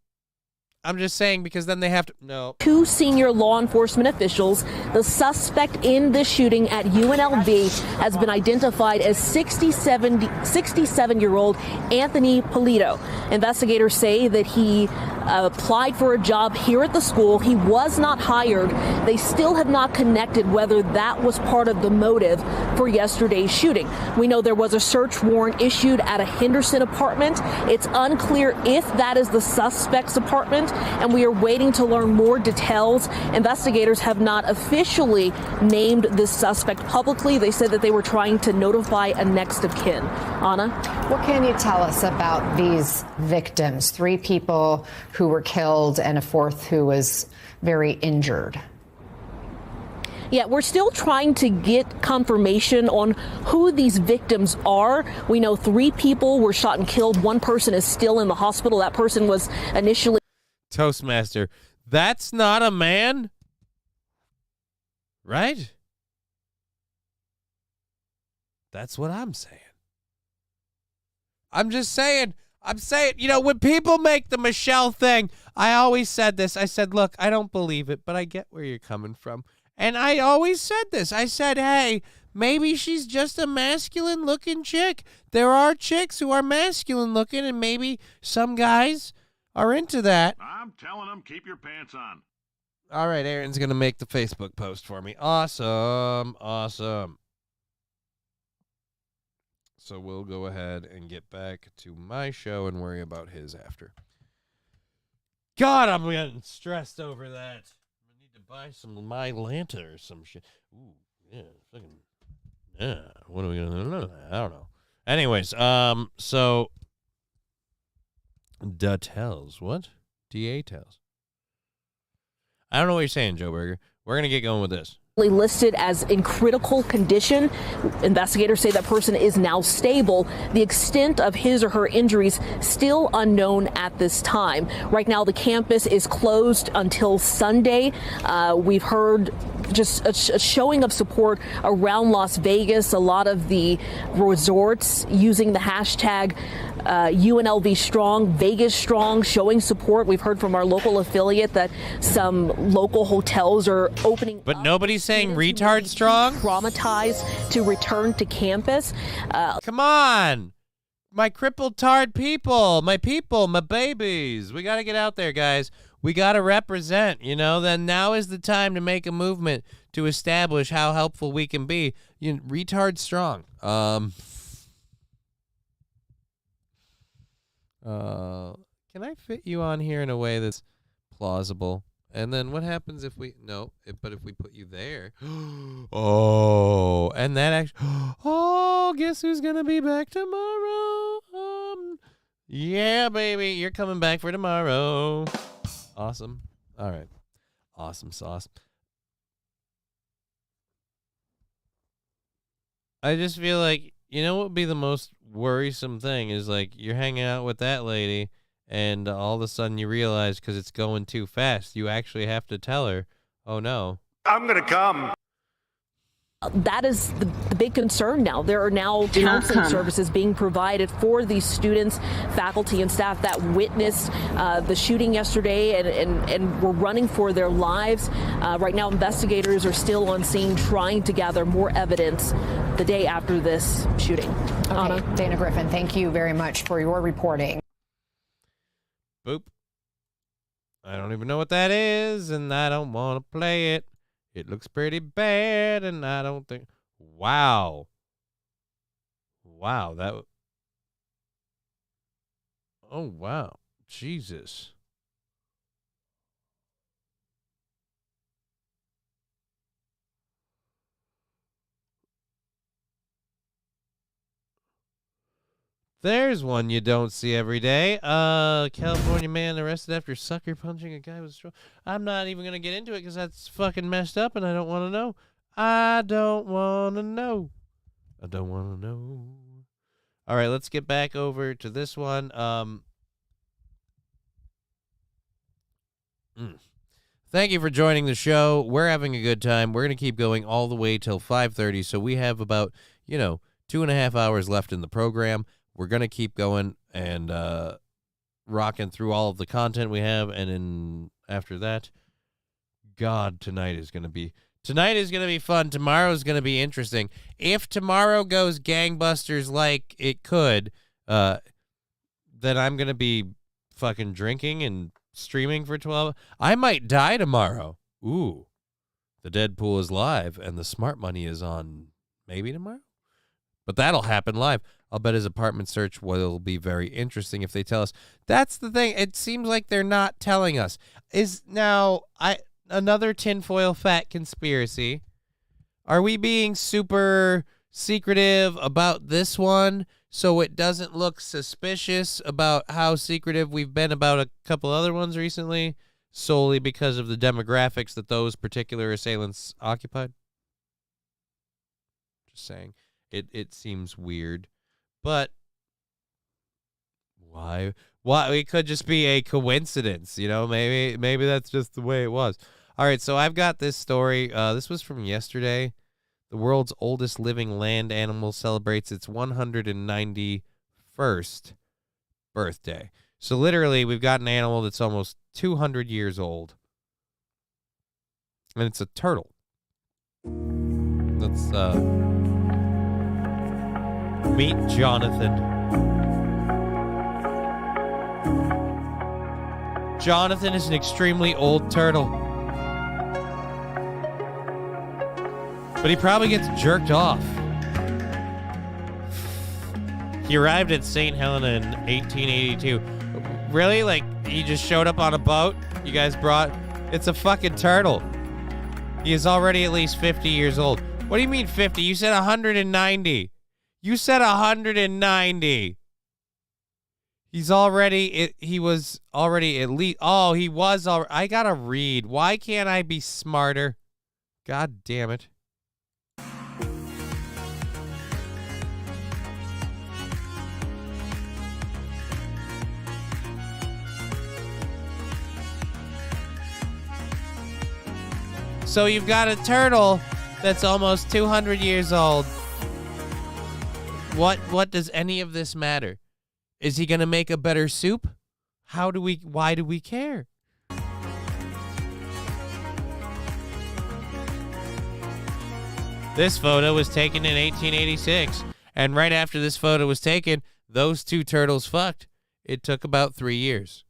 I'm just saying because then they have to. No. 2 senior law enforcement officials. The suspect in the shooting at UNLV has been identified as 67-year-old Anthony Polito. Investigators say that he applied for a job here at the school. He was not hired. They still have not connected whether that was part of the motive for yesterday's shooting. We know there was a search warrant issued at a Henderson apartment. It's unclear if that is the suspect's apartment, and we are waiting to learn more details. Investigators have not officially named this suspect publicly. They said that they were trying to notify a next of kin. Anna? What can you tell us about these victims? 3 people who were killed and a 4th who was very injured. Yeah, we're still trying to get confirmation on who these victims are. We know 3 people were shot and killed. 1 person is still in the hospital. That person was initially... Toastmaster, that's not a man? Right? That's what I'm saying. I'm just saying, you know, when people make the Michelle thing, I always said this. I said, look, I don't believe it, but I get where you're coming from. And I always said this. I said, hey, maybe she's just a masculine-looking chick. There are chicks who are masculine-looking, and maybe some guys are into that. I'm telling them, keep your pants on. All right, Aaron's going to make the Facebook post for me. Awesome, awesome. So we'll go ahead and get back to my show and worry about his after. God, I'm getting stressed over that. I need to buy some Mylanta or some shit. Ooh, yeah, fucking, yeah. What are we gonna do? I don't know. Anyways, so Tells. What? DA Tells. I don't know what you're saying, Joe Berger. We're gonna get going with this. Listed as in critical condition. Investigators say that person is now stable. The extent of his or her injuries still unknown at this time. Right now, the campus is closed until Sunday. We've heard just a showing of support around Las Vegas. A lot of the resorts using the hashtag UNLV Strong, Vegas Strong, showing support. We've heard from our local affiliate that some local hotels are opening. But nobody's saying retard strong? Traumatized to return to campus. Come on. My crippled tard people, my babies. We got to get out there, guys. We got to represent, then now is the time to make a movement to establish how helpful we can be. Retard strong. Can I fit you on here in a way that's plausible? And then what happens if we but if we put you there? Oh, and that actually guess who's gonna be back tomorrow? Yeah, baby, you're coming back for tomorrow. Awesome. All right. Awesome sauce. I just feel like, what would be the most worrisome thing is like you're hanging out with that lady and all of a sudden you realize because it's going too fast, you actually have to tell her, oh no, I'm going to come. That is the big concern now. There are now counseling services being provided for these students, faculty, and staff that witnessed the shooting yesterday and were running for their lives. Right now, investigators are still on scene trying to gather more evidence the day after this shooting. Okay, Dana Griffin, thank you very much for your reporting. Boop. I don't even know what that is, and I don't want to play it. It looks pretty bad, and I don't think... Wow. Wow, that... Oh, wow. Jesus. There's one you don't see every day. California man arrested after sucker punching a guy with a straw. I'm not even going to get into it because that's fucking messed up and I don't want to know. I don't want to know. All right, let's get back over to this one. Thank you for joining the show. We're having a good time. We're going to keep going all the way till 5:30, so we have about, 2.5 hours left in the program. We're going to keep going and rocking through all of the content we have. And then after that, God, tonight is going to be fun. Tomorrow is going to be interesting. If tomorrow goes gangbusters like it could, then I'm going to be fucking drinking and streaming for 12. I might die tomorrow. Ooh, the Deadpool is live and the Smart Money is on maybe tomorrow. But that'll happen live. I'll bet his apartment search will be very interesting if they tell us. That's the thing. It seems like they're not telling us. Another tinfoil fat conspiracy. Are we being super secretive about this one so it doesn't look suspicious about how secretive we've been about a couple other ones recently, solely because of the demographics that those particular assailants occupied? Just saying. It seems weird. But why? It could just be a coincidence, maybe that's just the way it was. All right, so I've got this story. This was from yesterday. The world's oldest living land animal celebrates its 191st birthday. So literally, we've got an animal that's almost 200 years old. And it's a turtle. Let's meet Jonathan. Jonathan is an extremely old turtle. But he probably gets jerked off. He arrived at St. Helena in 1882. Really? Like, he just showed up on a boat. You guys brought... It's a fucking turtle. He is already at least 50 years old. What do you mean 50? You said 190. You said 190. He's already... He was already at least... Oh, he was already... I gotta read. Why can't I be smarter? God damn it. So you've got a turtle that's almost 200 years old. What does any of this matter? Is he going to make a better soup? Why do we care? This photo was taken in 1886. And right after this photo was taken, those two turtles fucked. It took about 3 years.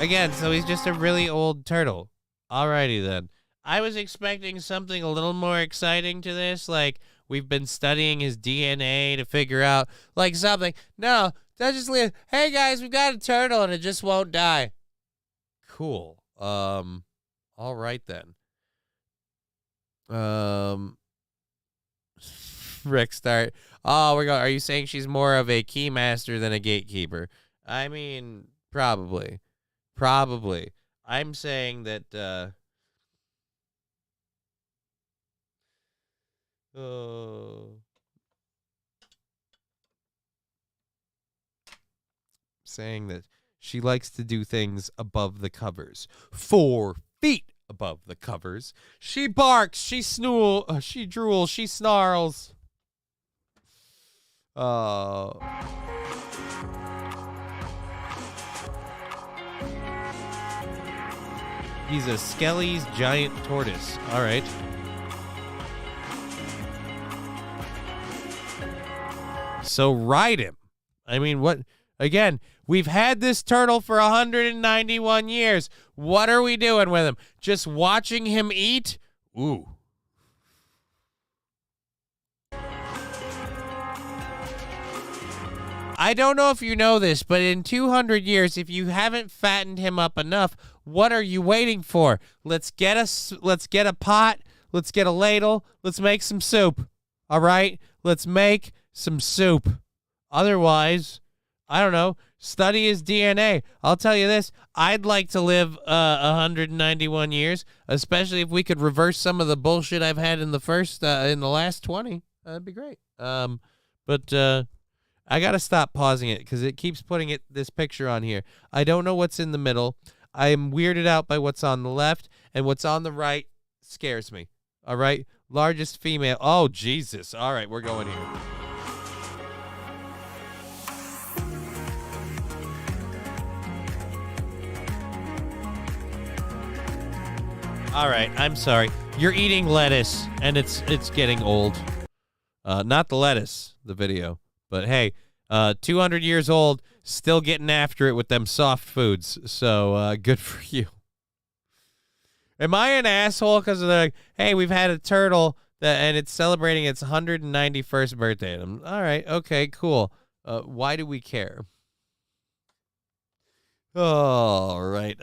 Again, so he's just a really old turtle. Alrighty then. I was expecting something a little more exciting to this, like we've been studying his DNA to figure out, like something. No, that's just like, hey guys, we've got a turtle and it just won't die. Cool. Alright then. Rick start. Oh, are you saying she's more of a keymaster than a gatekeeper? I mean, probably. Probably. I'm saying that, saying that she likes to do things above the covers. 4 feet above the covers. She barks, she she drools, she snarls. He's a Skelly's giant tortoise. All right. So ride him. I mean, what? Again, we've had this turtle for 191 years. What are we doing with him? Just watching him eat? Ooh. I don't know if you know this, but in 200 years, if you haven't fattened him up enough, what are you waiting for? Let's get a pot. Let's get a ladle. Let's make some soup. All right? Let's make some soup. Otherwise, I don't know, study his DNA. I'll tell you this, I'd like to live 191 years, especially if we could reverse some of the bullshit I've had in the last 20. That'd be great. But I got to stop pausing it because it keeps putting this picture on here. I don't know what's in the middle. I am weirded out by what's on the left, and what's on the right scares me. All right? Largest female. Oh, Jesus. All right, we're going here. All right, I'm sorry. You're eating lettuce, and it's getting old. Not the lettuce, the video. But hey, 200 years old, still getting after it with them soft foods. So good for you. Am I an asshole because they're like, hey, we've had a turtle and it's celebrating its 191st birthday? And all right, okay, cool. Why do we care? All right,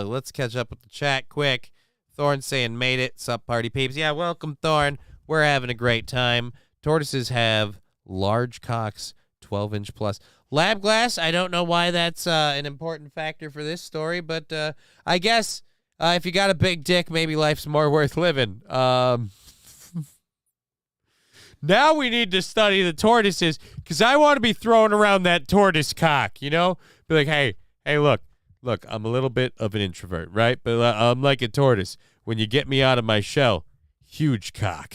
let's catch up with the chat quick. Thorn saying made it. Sup, party peeps? Yeah, welcome, Thorn. We're having a great time. Tortoises have large cocks, 12-inch plus. Lab glass, I don't know why that's an important factor for this story, but I guess if you got a big dick, maybe life's more worth living. Now we need to study the tortoises, because I want to be throwing around that tortoise cock, you know? Be like, hey, look, I'm a little bit of an introvert, right? But I'm like a tortoise. When you get me out of my shell, huge cock.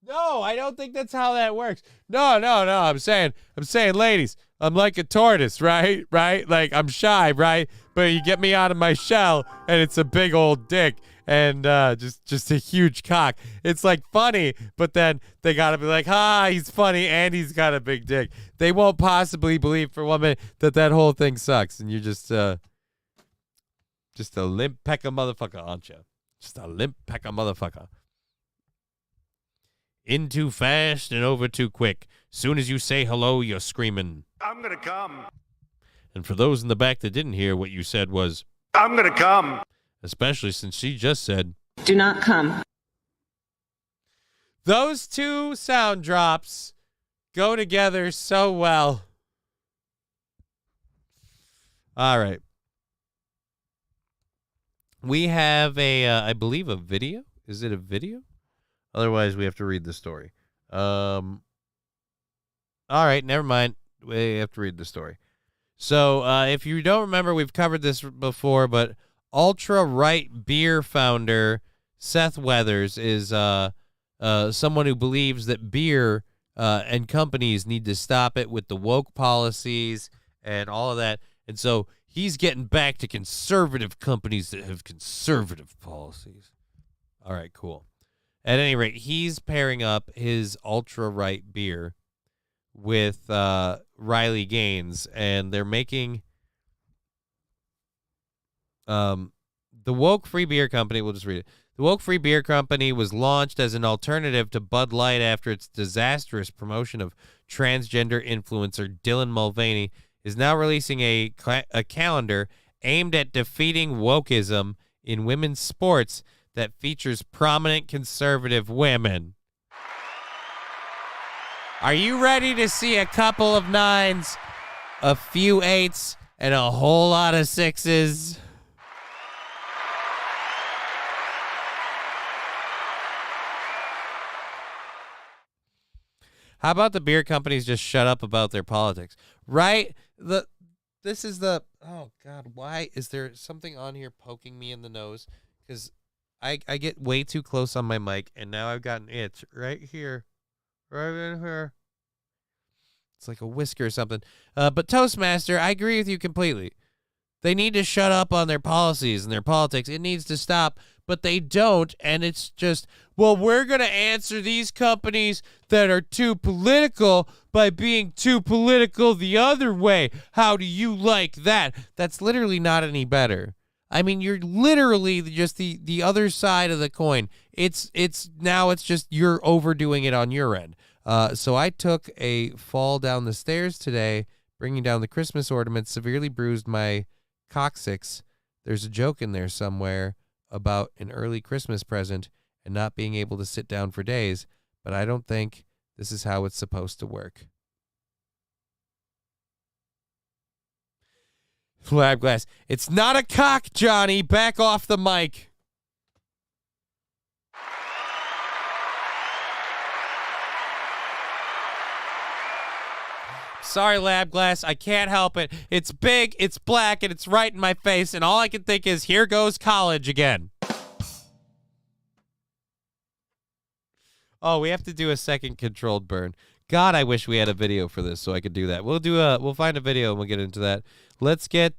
No, I don't think that's how that works. No. I'm saying, ladies, I'm like a tortoise, right? Like, I'm shy, right? But you get me out of my shell, and it's a big old dick. and just a huge cock. It's like funny, but then they gotta be like, he's funny and he's got a big dick. They won't possibly believe for 1 minute that whole thing sucks, and you're just a limp pecker motherfucker, aren't you? Just a limp pecker motherfucker. In too fast and over too quick. Soon as you say hello, you're screaming, I'm gonna come. And for those in the back that didn't hear, what you said was, I'm gonna come. Especially since she just said, Do not come. Those two sound drops go together so well. All right. We have I believe a video. Is it a video? Otherwise, we have to read the story. All right, never mind. We have to read the story. So, if you don't remember, we've covered this before, but ultra-right beer founder Seth Weathers is someone who believes that beer and companies need to stop it with the woke policies and all of that. And so he's getting back to conservative companies that have conservative policies. All right, cool. At any rate, he's pairing up his ultra-right beer with Riley Gaines, and they're making the Woke Free Beer Company. We'll just read it. The Woke Free Beer Company was launched as an alternative to Bud Light after its disastrous promotion of transgender influencer Dylan Mulvaney is now releasing a calendar aimed at defeating wokeism in women's sports that features prominent conservative women. Are you ready to see a couple of 9s, a few 8s, and a whole lot of 6s? How about the beer companies just shut up about their politics? Right? Oh God, why is there something on here poking me in the nose? Because I get way too close on my mic, and now I've got an itch right here. Right in here. It's like a whisker or something. But Toastmaster, I agree with you completely. They need to shut up on their policies and their politics. It needs to stop, but they don't, and it's just, well, we're going to answer these companies that are too political by being too political the other way. How do you like that? That's literally not any better. I mean, you're literally just the other side of the coin. It's just you're overdoing it on your end. So I took a fall down the stairs today, bringing down the Christmas ornaments, severely bruised my coccyx. There's a joke in there somewhere about an early Christmas present and not being able to sit down for days, but I don't think this is how it's supposed to work. Lab glass. It's not a cock, Johnny. Back off the mic. Sorry, Lab Glass. I can't help it. It's big, it's black, and it's right in my face, and all I can think is, here goes college again. Oh, we have to do a second controlled burn. God, I wish we had a video for this so I could do that. We'll find a video and we'll get into that. Let's get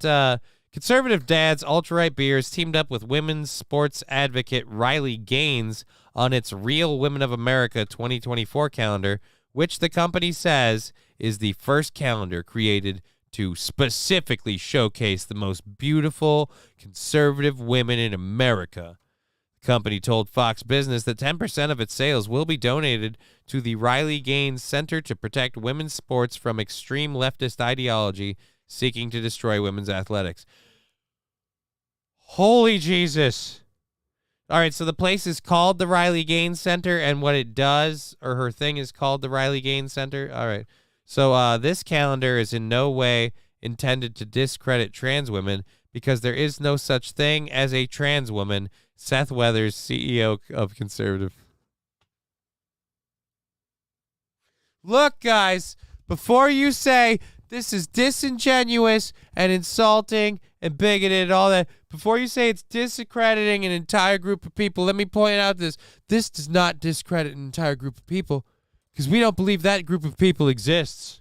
conservative dads, ultra-right beers teamed up with women's sports advocate Riley Gaines on its Real Women of America 2024 calendar, which the company says is the first calendar created to specifically showcase the most beautiful conservative women in America. The company told Fox Business that 10% of its sales will be donated to the Riley Gaines Center to Protect Women's Sports from Extreme Leftist Ideology seeking to destroy women's athletics. Holy Jesus. All right, so the place is called the Riley Gaines Center, and what it does, or her thing is called the Riley Gaines Center. All right. So this calendar is in no way intended to discredit trans women because there is no such thing as a trans woman, Seth Weathers, CEO of Conservative. Look, guys, before you say this is disingenuous and insulting and bigoted and all that, before you say it's discrediting an entire group of people, let me point out this. This does not discredit an entire group of people because we don't believe that group of people exists.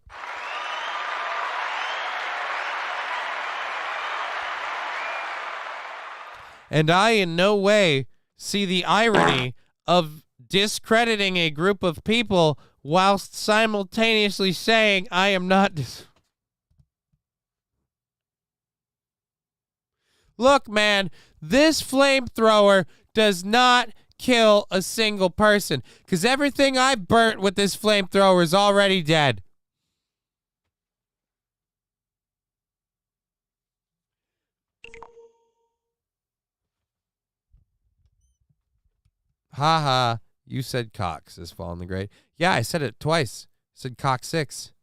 And I in no way See the irony of discrediting a group of people whilst simultaneously saying, I am not... Look, man, this flamethrower does not kill a single person because everything I burnt with this flamethrower is already dead. Haha, you said cock, says Fall in the Grave. Yeah, I said it twice. I said cock 6.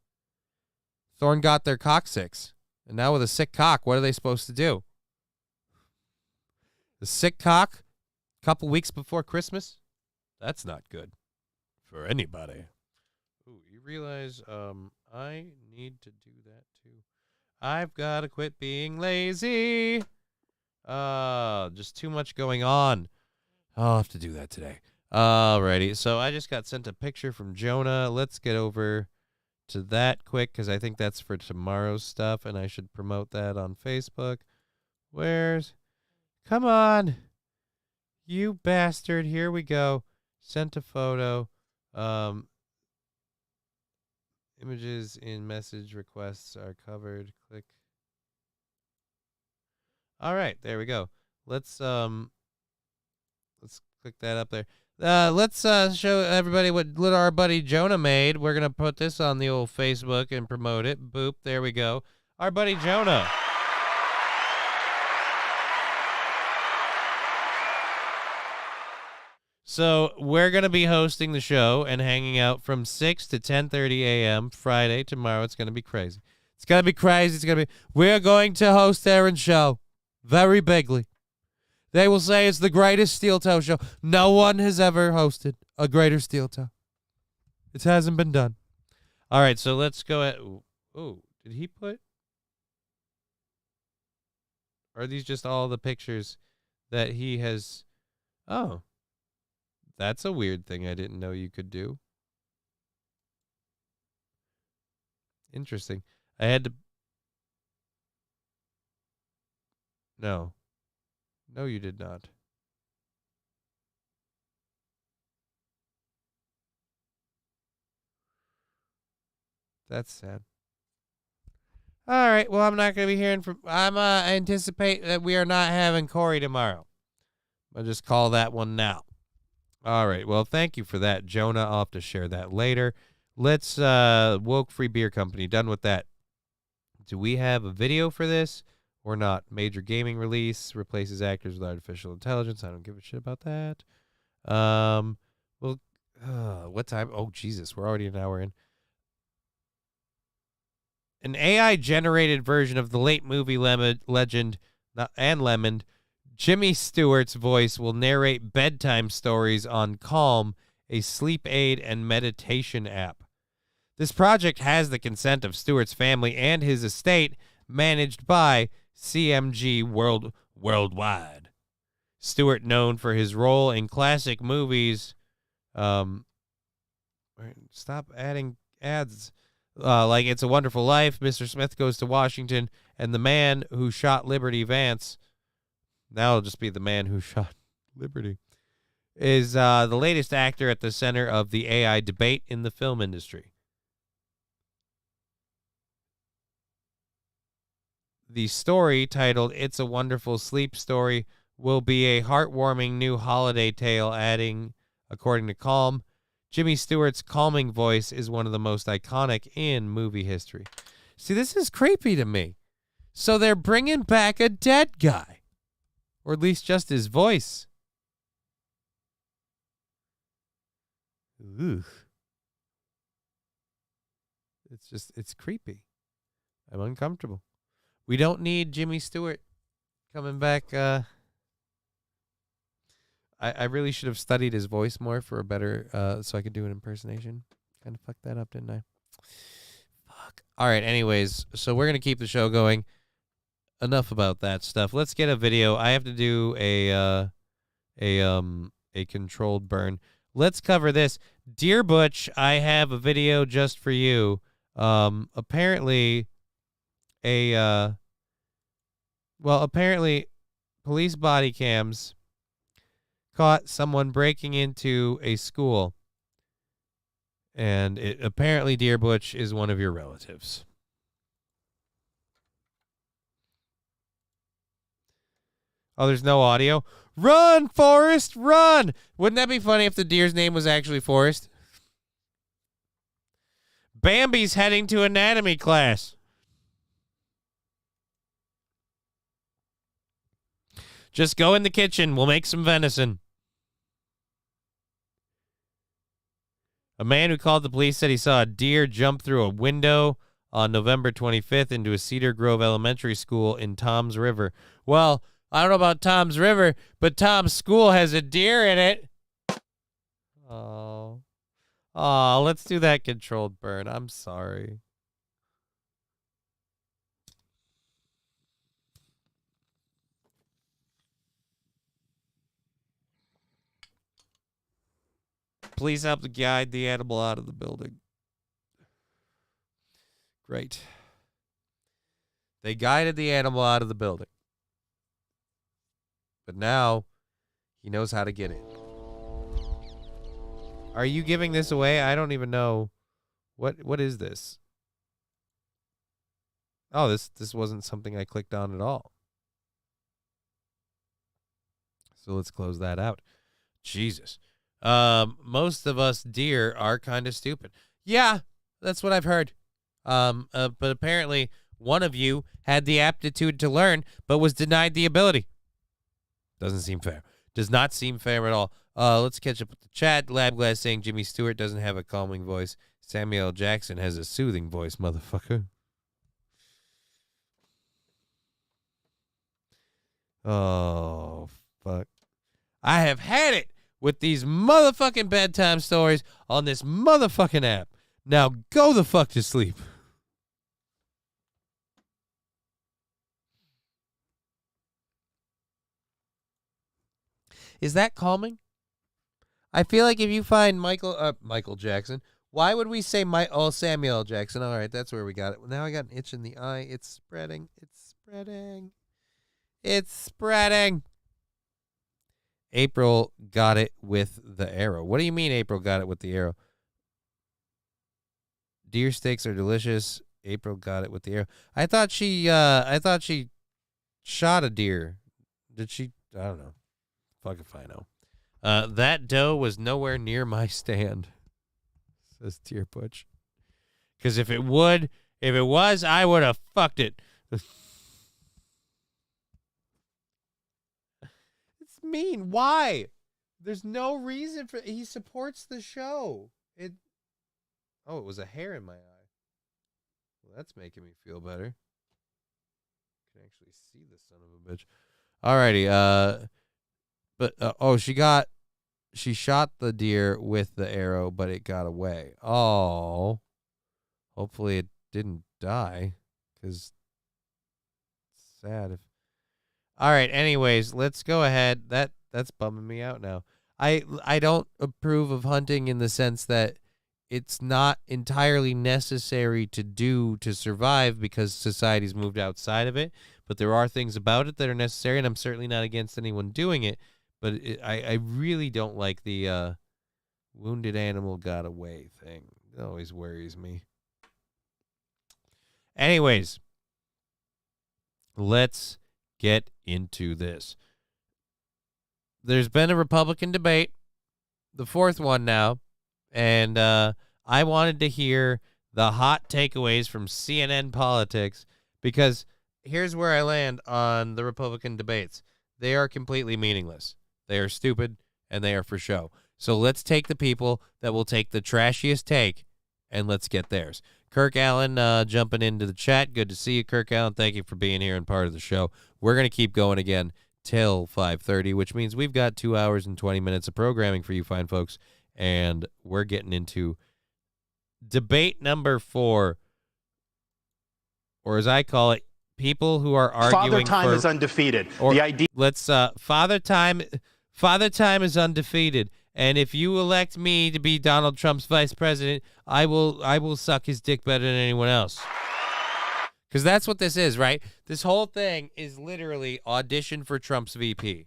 Thorn got their cock 6. And now with a sick cock, what are they supposed to do? The sick cock a couple weeks before Christmas? That's not good for anybody. Ooh, you realize I need to do that too. I've got to quit being lazy. Just too much going on. I'll have to do that today. Alrighty, so I just got sent a picture from Jonah. Let's get over to that quick because I think that's for tomorrow's stuff, and I should promote that on Facebook. Come on, you bastard. Here we go. Sent a photo. Images in message requests are covered. Click. All right, there we go. Let's click that up there. Let's show everybody what our buddy Jonah made. We're going to put this on the old Facebook and promote it. Boop, there we go. Our buddy Jonah. So we're going to be hosting the show and hanging out from 6 to 10:30 a.m. Friday. Tomorrow it's going to be crazy. It's going to be crazy. We're going to host Aaron's show very bigly. They will say it's the greatest steel toe show. No one has ever hosted a greater steel toe. It hasn't been done. All right, so let's go at... Oh, did he put... Are these just all the pictures that he has... Oh. That's a weird thing I didn't know you could do. Interesting. I had to... No. No, you did not. That's sad. All right. Well, I'm not going to be hearing from... I anticipate that we are not having Corey tomorrow. I'll just call that one now. All right. Well, thank you for that, Jonah. I'll have to share that later. Let's... Woke Free Beer Company. Done with that. Do we have a video for this? Or not. Major gaming release replaces actors with artificial intelligence. I don't give a shit about that. Well, what time? Oh, Jesus. We're already an hour in. An AI-generated version of the late movie legend and Lemon, Jimmy Stewart's voice will narrate bedtime stories on Calm, a sleep aid and meditation app. This project has the consent of Stewart's family and his estate, managed by CMG Worldwide. Stewart, known for his role in classic movies, stop adding ads, like It's a Wonderful Life, Mr. Smith Goes to Washington, and The Man Who Shot Liberty Vance, now it'll just be The Man Who Shot Liberty, is the latest actor at the center of the AI debate in the film industry. The story, titled It's a Wonderful Sleep Story, will be a heartwarming new holiday tale, adding, according to Calm, Jimmy Stewart's calming voice is one of the most iconic in movie history. See, this is creepy to me. So they're bringing back a dead guy. Or at least just his voice. Ugh. It's creepy. I'm uncomfortable. We don't need Jimmy Stewart coming back. I really should have studied his voice more for a better, so I could do an impersonation. Kind of fucked that up, didn't I? Fuck. All right. Anyways, so we're gonna keep the show going. Enough about that stuff. Let's get a video. I have to do a controlled burn. Let's cover this. Dear Butch, I have a video just for you. Apparently police body cams caught someone breaking into a school, and apparently Dear Butch is one of your relatives. Oh, there's no audio? Run, Forrest, run! Wouldn't that be funny if the deer's name was actually Forrest? Bambi's heading to anatomy class. Just go in the kitchen. We'll make some venison. A man who called the police said he saw a deer jump through a window on November 25th into a Cedar Grove Elementary School in Toms River. Well, I don't know about Toms River, but Tom's school has a deer in it. Oh, let's do that controlled burn. I'm sorry. Please help to guide the animal out of the building. Great. They guided the animal out of the building. But now he knows how to get in. Are you giving this away? I don't even know. What is this? Oh, this wasn't something I clicked on at all. So let's close that out. Jesus. Most of us deer are kind of stupid. Yeah, that's what I've heard. But apparently one of you had the aptitude to learn, but was denied the ability. Doesn't seem fair. Does not seem fair at all. Let's catch up with the chat. Labglass saying Jimmy Stewart doesn't have a calming voice. Samuel L. Jackson has a soothing voice, motherfucker. Oh, fuck. I have had it with these motherfucking bedtime stories on this motherfucking app. Now go the fuck to sleep. Is that calming? I feel like if you find Michael Jackson, why would we say Samuel L. Jackson? All right, that's where we got it. Now I got an itch in the eye. It's spreading. It's spreading. It's spreading. April got it with the arrow. What do you mean April got it with the arrow? Deer steaks are delicious. April got it with the arrow. I thought she shot a deer. Did she? I don't know. Fuck if I know. That doe was nowhere near my stand, says Dear Butch. Because if it was, I would have fucked it. It's mean. Why? There's no reason for. He supports the show. Oh, it was a hair in my eye. Well, that's making me feel better. I can actually see the son of a bitch. Alrighty. But she shot the deer with the arrow, but it got away. Oh, hopefully it didn't die, because it's sad. All right. Anyways, let's go ahead. That's bumming me out now. I don't approve of hunting in the sense that it's not entirely necessary to do to survive because society's moved outside of it. But there are things about it that are necessary, and I'm certainly not against anyone doing it. But I really don't like the wounded animal got away thing. It always worries me. Anyways, let's get into this. There's been a Republican debate, the fourth one now, and I wanted to hear the hot takeaways from CNN Politics, because here's where I land on the Republican debates. They are completely meaningless. They are stupid, and they are for show. So let's take the people that will take the trashiest take, and let's get theirs. Kirk Allen jumping into the chat. Good to see you, Kirk Allen. Thank you for being here and part of the show. We're going to keep going again till 5:30, which means we've got 2 hours and 20 minutes of programming for you fine folks, and we're getting into debate number 4, or as I call it, people who are arguing Father Time is undefeated. Or the idea. Let's Father Time is undefeated, and if you elect me to be Donald Trump's vice president, I will suck his dick better than anyone else. Because that's what this is, right? This whole thing is literally audition for Trump's VP.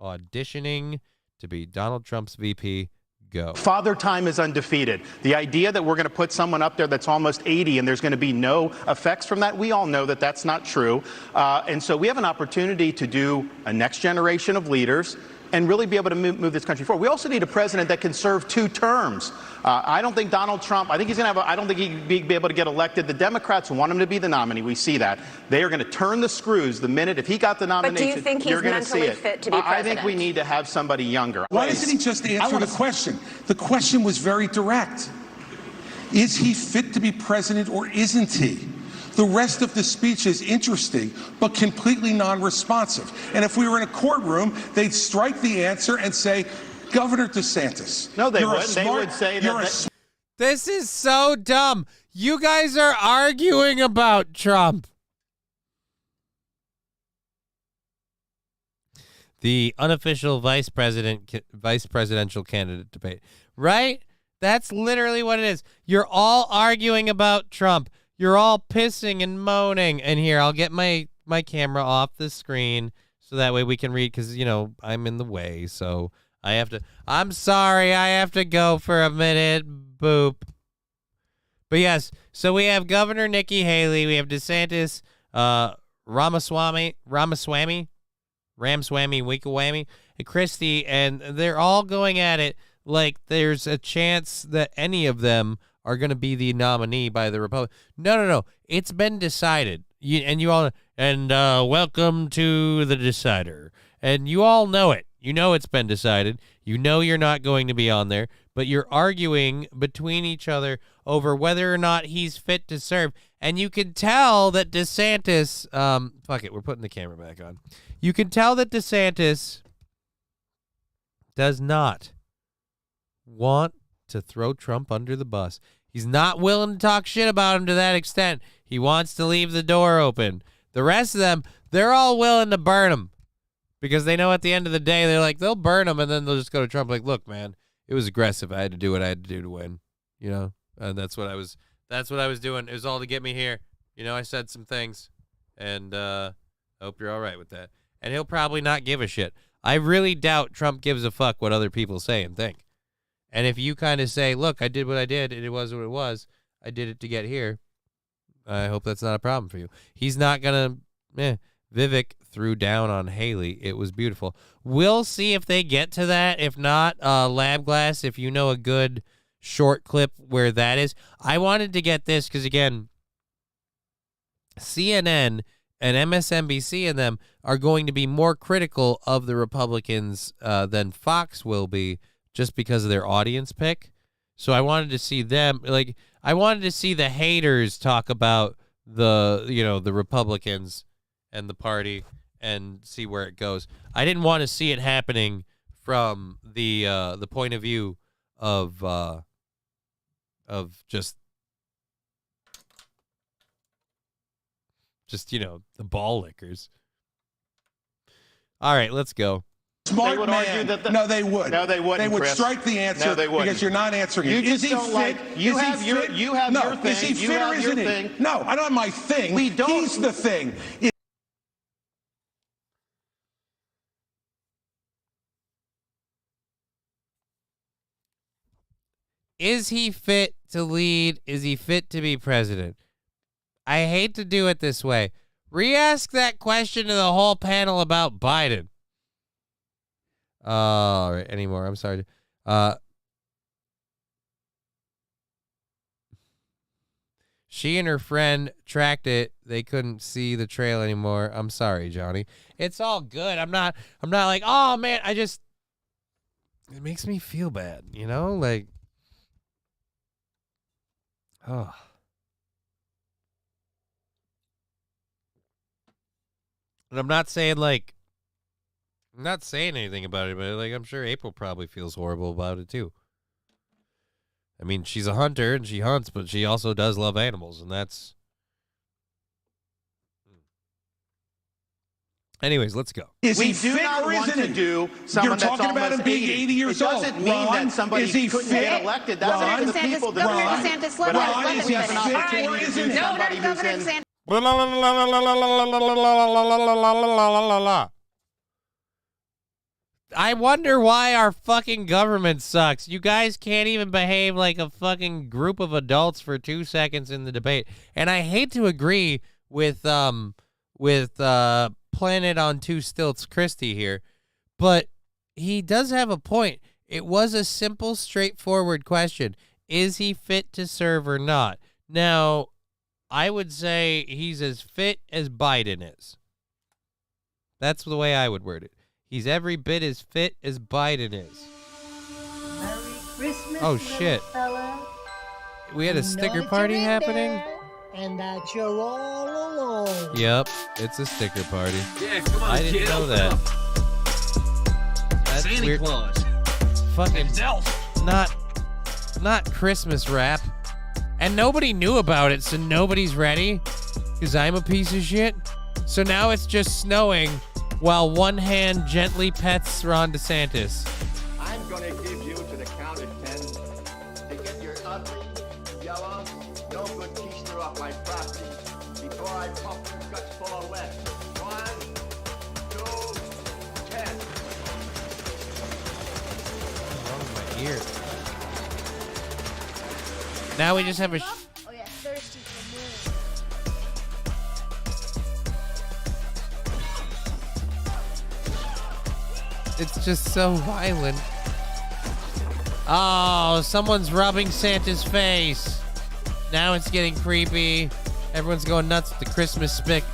auditioning to be Donald Trump's VP. Go. Father Time is undefeated. The idea that we're going to put someone up there that's almost 80 and there's going to be no effects from that, we all know that that's not true. And so we have an opportunity to do a next generation of leaders and really be able to move this country forward. We also need a president that can serve 2 terms. I don't think Donald Trump, I think he's going to have, I don't think he'd be able to get elected. The Democrats want him to be the nominee. We see that. They are going to turn the screws the minute, if he got the nomination, but do you think he's mentally fit to be president? I think we need to have somebody younger. Why doesn't he just answer the question? The question was very direct. Is he fit to be president or isn't he? The rest of the speech is interesting, but completely non-responsive. And if we were in a courtroom, they'd strike the answer and say, Governor DeSantis. No, they wouldn't. They would say that. This is so dumb. You guys are arguing about Trump. The unofficial vice presidential candidate debate. Right? That's literally what it is. You're all arguing about Trump. You're all pissing and moaning. And here, I'll get my camera off the screen so that way we can read, because, you know, I'm in the way. So I have to. I'm sorry. I have to go for a minute. Boop. But yes, so we have Governor Nikki Haley. We have DeSantis, Ramaswamy, Winkawammy, and Christie, and they're all going at it like there's a chance that any of them are going to be the nominee by the Republic. No. It's been decided. Welcome to the decider. And you all know it. You know it's been decided. You know you're not going to be on there, but you're arguing between each other over whether or not he's fit to serve. And you can tell that DeSantis, fuck it, we're putting the camera back on. You can tell that DeSantis does not want to throw Trump under the bus. He's not willing to talk shit about him to that extent. He wants to leave the door open. The rest of them, they're all willing to burn him because they know at the end of the day, they're like, they'll burn him and then they'll just go to Trump like, look, man, it was aggressive. I had to do what I had to do to win, you know? And that's what I was doing. It was all to get me here. You know, I said some things and I hope you're all right with that. And he'll probably not give a shit. I really doubt Trump gives a fuck what other people say and think. And if you kind of say, look, I did what I did, and it was what it was, I did it to get here, I hope that's not a problem for you. He's not going to, Vivek threw down on Haley. It was beautiful. We'll see if they get to that. If not, Lab Glass, if you know a good short clip where that is. I wanted to get this because, again, CNN and MSNBC and them are going to be more critical of the Republicans than Fox will be, just because of their audience pick. So I wanted to see them, like, I wanted to see the haters talk about the Republicans and the party and see where it goes. I didn't want to see it happening from the point of view of just the ball lickers. All right, let's go. Smart they would man. Argue that No, they would. No, they wouldn't. They would Chris. strike the answer no, they wouldn't. because you're not answering it. You just don't like. You have your. You have your thing. Is he fit or isn't he? Thing. No, I don't have my thing. We don't. He's the thing. Is he fit to lead? Is he fit to be president? I hate to do it this way. Re-ask that question to the whole panel about Biden. All right, anymore. I'm sorry. She and her friend tracked it. They couldn't see the trail anymore. I'm sorry, Johnny. It's all good. I'm not like, oh man, it makes me feel bad, you know? Like, oh. And I'm not saying anything about it, but like I'm sure April probably feels horrible about it too. I mean, she's a hunter and she hunts, but she also does love animals, and that's. Anyways, let's go. Is he we do fit not or want isn't to do someone You're talking about him being 80 years old. It doesn't mean that somebody is he couldn't fit? get elected. That's up to the people to decide. But I think we have an opportunity to do somebody who's in. I wonder why our fucking government sucks. You guys can't even behave like a fucking group of adults for 2 seconds in the debate. And I hate to agree with Planet on Two Stilts Christie here, but he does have a point. It was a simple, straightforward question. Is he fit to serve or not? Now, I would say he's as fit as Biden is. That's the way I would word it. He's every bit as fit as Biden is. Merry Christmas, oh, shit. Fella. We had a sticker party happening? And that you're all alone. Yep, it's a sticker party. Yeah, come on, I didn't know that. That's Santa weird. Claus. Fucking Elf. not Christmas wrap. And nobody knew about it, so nobody's ready. Because I'm a piece of shit. So now it's just snowing while one hand gently pets Ron DeSantis. I'm gonna give you to the count of 10 to get your ugly, yellow, no good keister off my property before I pump your guts full of lead. 1, 2, 10. What's wrong with my ear? Now we just have a... Oh yeah, thirsty for more. It's just so violent. Oh, someone's rubbing Santa's face. Now it's getting creepy. Everyone's going nuts with the Christmas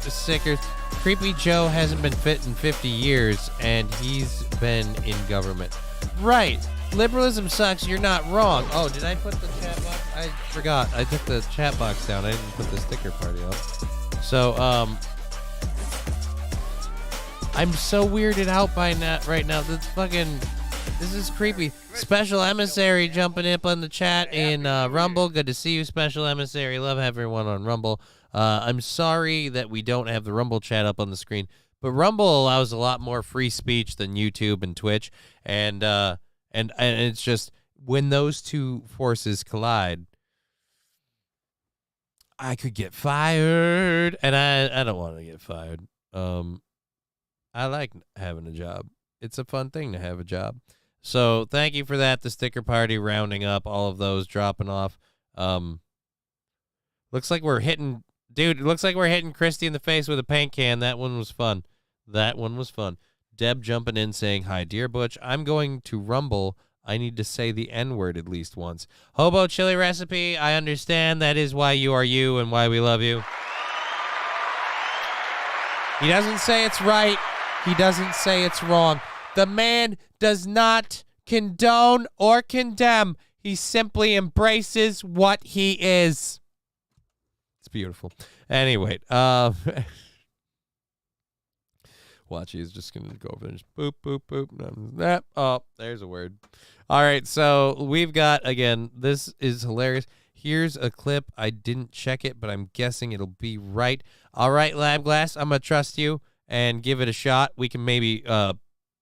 stickers. Creepy Joe hasn't been fit in 50 years, and he's been in government. Right. Liberalism sucks. You're not wrong. Oh, did I put the chat box? I forgot. I took the chat box down. I didn't put the sticker party up. So, I'm so weirded out by that right now. This is creepy. Special Emissary jumping up on the chat in Rumble. Good to see you, Special Emissary. Love everyone on Rumble. I'm sorry that we don't have the Rumble chat up on the screen, but Rumble allows a lot more free speech than YouTube and Twitch, and it's just when those two forces collide, I could get fired, and I don't want to get fired. I like having a job. It's a fun thing to have a job. So thank you for that. The sticker party rounding up, all of those dropping off. Looks like we're hitting, dude. It looks like we're hitting Christy in the face with a paint can. That one was fun. Deb jumping in saying, "Hi, dear Butch. I'm going to Rumble. I need to say the N-word at least once. Hobo chili recipe. I understand. That is why you are you and why we love you." He doesn't say it's right. He doesn't say it's wrong. The man does not condone or condemn. He simply embraces what he is. It's beautiful. Anyway, watch, he's just going to go over there and just boop, boop, boop. Oh, there's a word. All right, so we've got, again, this is hilarious. Here's a clip. I didn't check it, but I'm guessing it'll be right. All right, Lab Glass, I'm going to trust you and give it a shot. We can maybe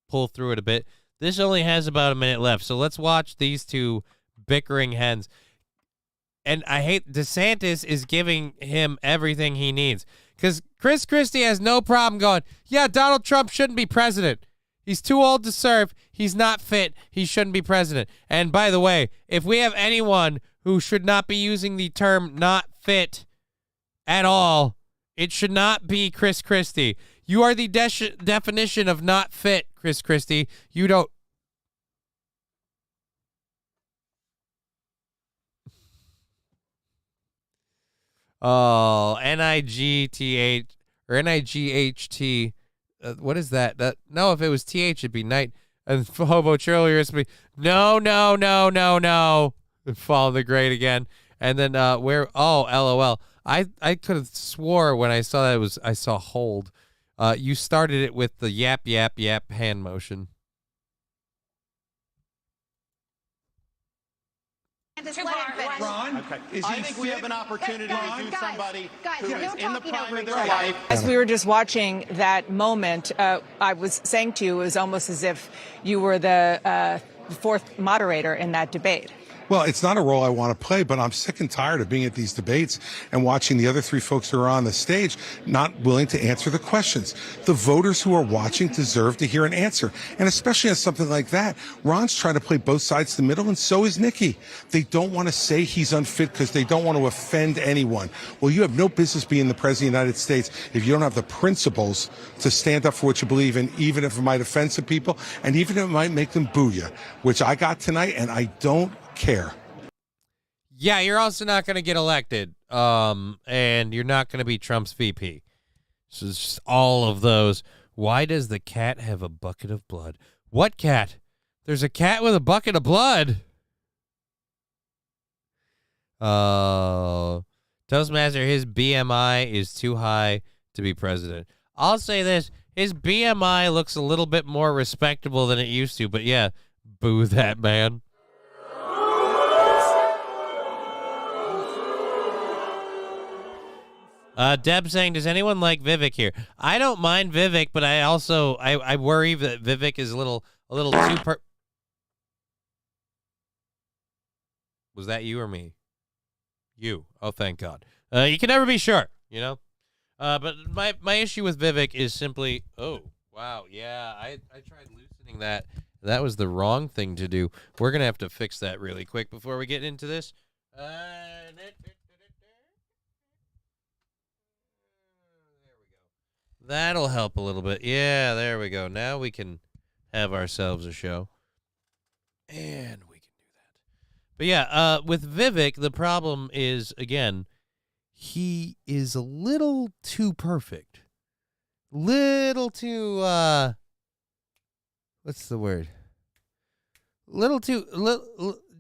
pull through it a bit. This only has about a minute left, so let's watch these two bickering hens. And I hate DeSantis is giving him everything he needs. Because Chris Christie has no problem going, yeah, Donald Trump shouldn't be president. He's too old to serve. He's not fit. He shouldn't be president. And by the way, if we have anyone who should not be using the term not fit at all, it should not be Chris Christie. You are the definition of not fit, Chris Christie. You don't. Oh, N-I-G-T-H or N-I-G-H-T. What is that? No, if it was T-H, it'd be night. And Hobo Cheerleader is be no. Fall in the grade again. And then where? Oh, LOL. I could have swore when I saw that I saw hold. You started it with the yap hand motion. Ron, okay. I think we have an opportunity to do somebody who is in the prime of their life. As we were just watching that moment, I was saying to you, it was almost as if you were the fourth moderator in that debate. Well, it's not a role I want to play, but I'm sick and tired of being at these debates and watching the other three folks who are on the stage not willing to answer the questions. The voters who are watching deserve to hear an answer. And especially on something like that, Ron's trying to play both sides of the middle, and so is Nikki. They don't want to say he's unfit because they don't want to offend anyone. Well, you have no business being the president of the United States if you don't have the principles to stand up for what you believe in, even if it might offend some people, and even if it might make them boo you, which I got tonight, and I don't care. Yeah, you're also not going to get elected, and you're not going to be Trump's VP. So it's just all of those. Why does the cat have a bucket of blood? What cat? There's a cat with a bucket of blood. Toastmaster, his BMI is too high to be president. I'll say this. His BMI looks a little bit more respectable than it used to, but yeah, boo that man. Deb saying, does anyone like Vivek here? I don't mind Vivek, but I also I worry that Vivek is a little too Was that you or me? You. Oh, thank God. You can never be sure, you know? But my issue with Vivek is simply, oh, wow, yeah, I tried loosening that. That was the wrong thing to do. We're going to have to fix that really quick before we get into this. That'll help a little bit. Yeah, there we go. Now we can have ourselves a show. And we can do that. But yeah, with Vivek, the problem is, again, he is a little too perfect. Little too, what's the word? Little too,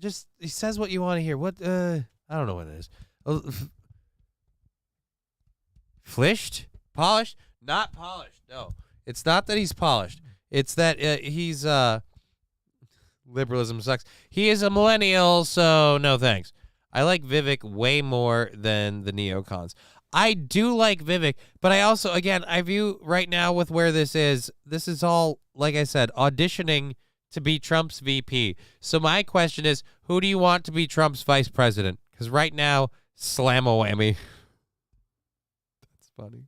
just, he says what you want to hear. What, I don't know what it is. Flished? Polished? Not polished. No, it's not that he's polished. It's that he's liberalism sucks. He is a millennial, so no thanks. I like Vivek way more than the neocons. I do like Vivek, but I also, again, I view right now with where this is all, like I said, auditioning to be Trump's VP. So my question is, who do you want to be Trump's vice president? Because right now, slam-a-whammy. That's funny.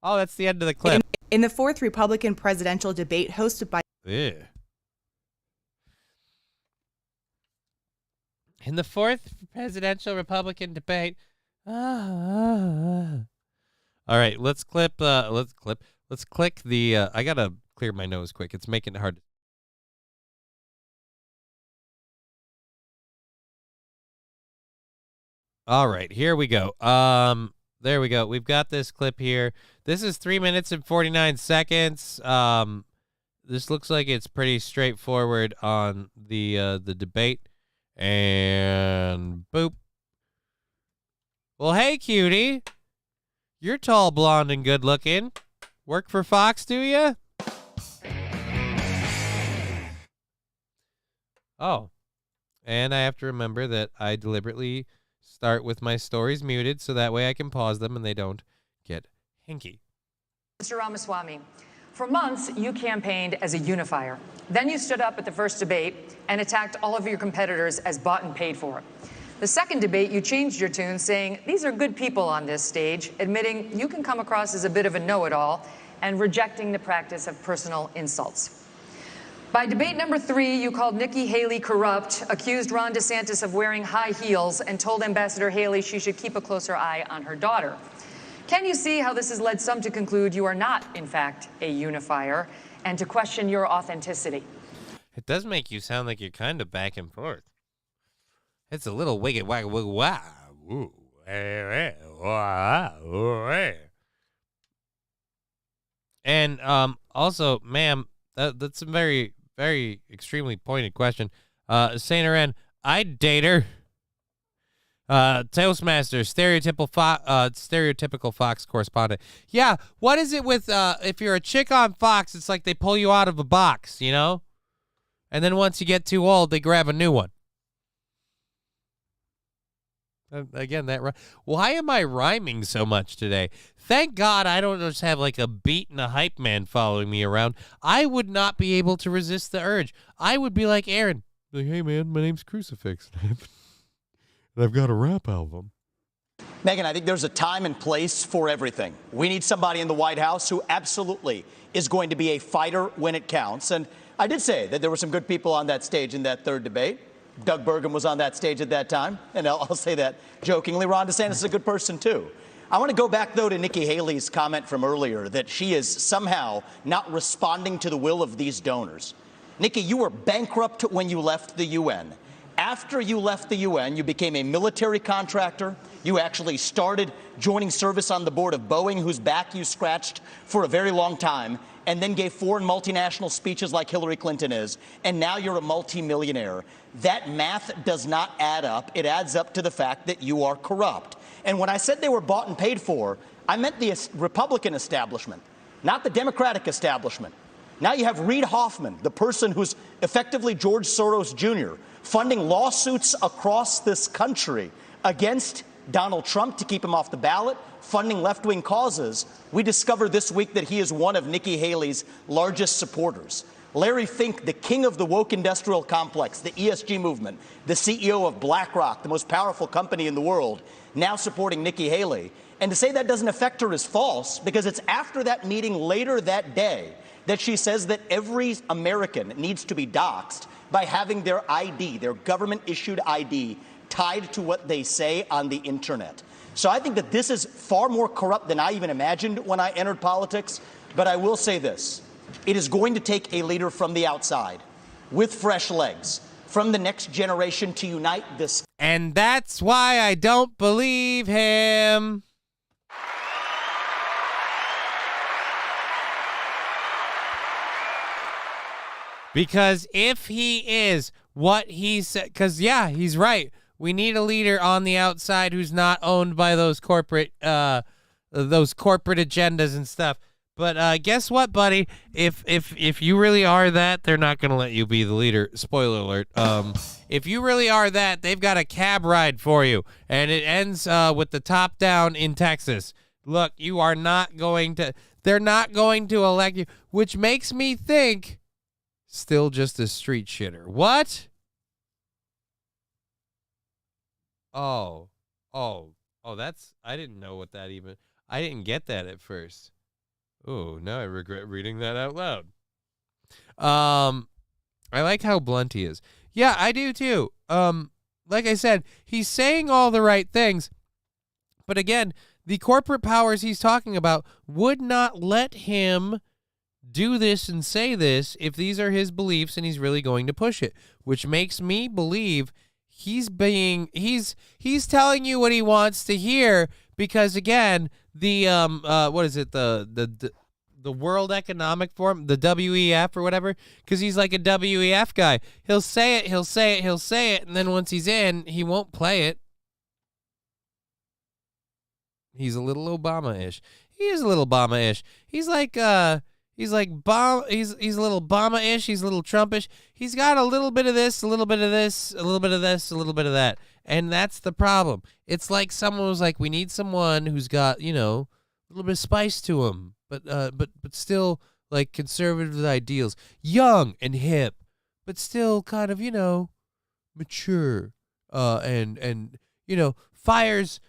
Oh, that's the end of the clip. In the fourth Republican presidential debate hosted by... Yeah. In the fourth presidential Republican debate... All right, let's click the... I got to clear my nose quick. It's making it hard. All right, here we go. There we go. We've got this clip here. This is 3 minutes and 49 seconds. This looks like it's pretty straightforward on the debate. And boop. Well, hey, cutie. You're tall, blonde, and good looking. Work for Fox, do you? Oh. And I have to remember that I deliberately start with my stories muted so that way I can pause them and they don't get hinky. Mr. Ramaswamy, for months you campaigned as a unifier. Then you stood up at the first debate and attacked all of your competitors as bought and paid for. The second debate, you changed your tune, saying these are good people on this stage, admitting you can come across as a bit of a know-it-all and rejecting the practice of personal insults. By debate number 3, you called Nikki Haley corrupt, accused Ron DeSantis of wearing high heels, and told Ambassador Haley she should keep a closer eye on her daughter. Can you see how this has led some to conclude you are not, in fact, a unifier, and to question your authenticity? It does make you sound like you're kind of back and forth. It's a little wicked wag wig wow. And also, ma'am, that's a very, very extremely pointed question. Saint Aren, I'd date her. Toastmaster, stereotypical Fox correspondent. Yeah, what is it with if you're a chick on Fox, it's like they pull you out of a box, you know? And then once you get too old, they grab a new one. Again, why am I rhyming so much today? Thank God I don't just have like a beat and a hype man following me around. I would not be able to resist the urge. I would be like, Aaron, Like, hey, man, my name's Crucifix, and I've got a rap album. Megyn, I think there's a time and place for everything. We need somebody in the White House who absolutely is going to be a fighter when it counts. And I did say that there were some good people on that stage in that third debate. Doug Burgum was on that stage at that time, and I'll say that jokingly. Ron DeSantis is a good person, too. I want to go back, though, to Nikki Haley's comment from earlier that she is somehow not responding to the will of these donors. Nikki, you were bankrupt when you left the UN. After you left the UN, you became a military contractor. You actually started joining service on the board of Boeing, whose back you scratched for a very long time, and then gave foreign multinational speeches like Hillary Clinton is, and now you're a multimillionaire. That math does not add up. It adds up to the fact that you are corrupt. And when I said they were bought and paid for, I meant the Republican establishment, not the Democratic establishment. Now you have Reid Hoffman, the person who's effectively George Soros Jr., funding lawsuits across this country against Donald Trump to keep him off the ballot, funding left-wing causes. We discovered this week that he is one of Nikki Haley's largest supporters. Larry Fink, the king of the woke industrial complex, the ESG movement, the CEO of BlackRock, the most powerful company in the world, now supporting Nikki Haley. And to say that doesn't affect her is false, because it's after that meeting later that day that she says that every American needs to be doxxed by having their ID, their government-issued ID, tied to what they say on the internet. So I think that this is far more corrupt than I even imagined when I entered politics. But I will say this. It is going to take a leader from the outside, with fresh legs, from the next generation to unite this. And that's why I don't believe him. Because if he is what he said, because, yeah, he's right. We need a leader on the outside who's not owned by those corporate agendas and stuff. But guess what, buddy? If you really are that, they're not going to let you be the leader. Spoiler alert. If you really are that, they've got a cab ride for you, and it ends with the top down in Texas. Look, you are not going to. They're not going to elect you, which makes me think. Still just a street shitter. What? Oh, that's, I didn't know what that even, I didn't get that at first. Oh, now I regret reading that out loud. I like how blunt he is. Yeah, I do too. Like I said, he's saying all the right things, but again, the corporate powers he's talking about would not let him do this and say this if these are his beliefs and he's really going to push it, which makes me believe he's telling you what he wants to hear, because again, the what is it, the World Economic Forum, the WEF or whatever, because he's like a WEF guy. He'll say it, and then once he's in, he won't play it. He's a little Obama-ish. He is a little Obama-ish. He's like he's a little Obama-ish, he's a little Trump-ish. He's got a little bit of this, a little bit of this, a little bit of this, a little bit of that. And that's the problem. It's like someone was like, we need someone who's got, a little bit of spice to him, but still like conservative ideals, young and hip, but still kind of, mature, and fires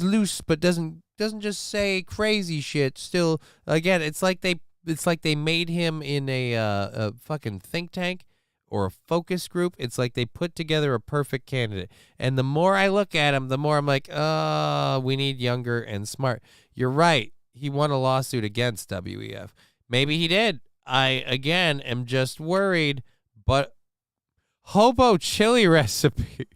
loose, but doesn't just say crazy shit. Still, again, it's like they made him in a fucking think tank or a focus group. It's like they put together a perfect candidate. And the more I look at him, the more I'm like, we need younger and smart. You're right. He won a lawsuit against WEF. Maybe he did. I, again, am just worried. But hobo chili recipe.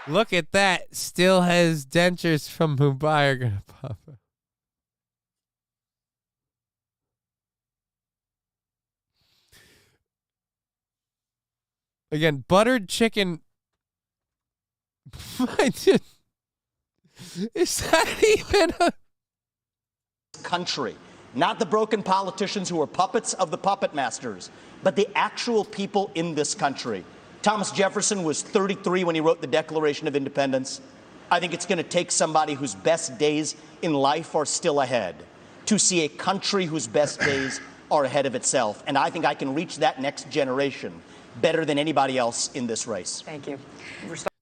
Look at that. Still has dentures from Mumbai are going to pop up. Again, buttered chicken. Is that even a country? Not the broken politicians who are puppets of the puppet masters, but the actual people in this country. Thomas Jefferson was 33 when he wrote the Declaration of Independence. I think it's going to take somebody whose best days in life are still ahead to see a country whose best days are ahead of itself. And I think I can reach that next generation better than anybody else in this race. Thank you.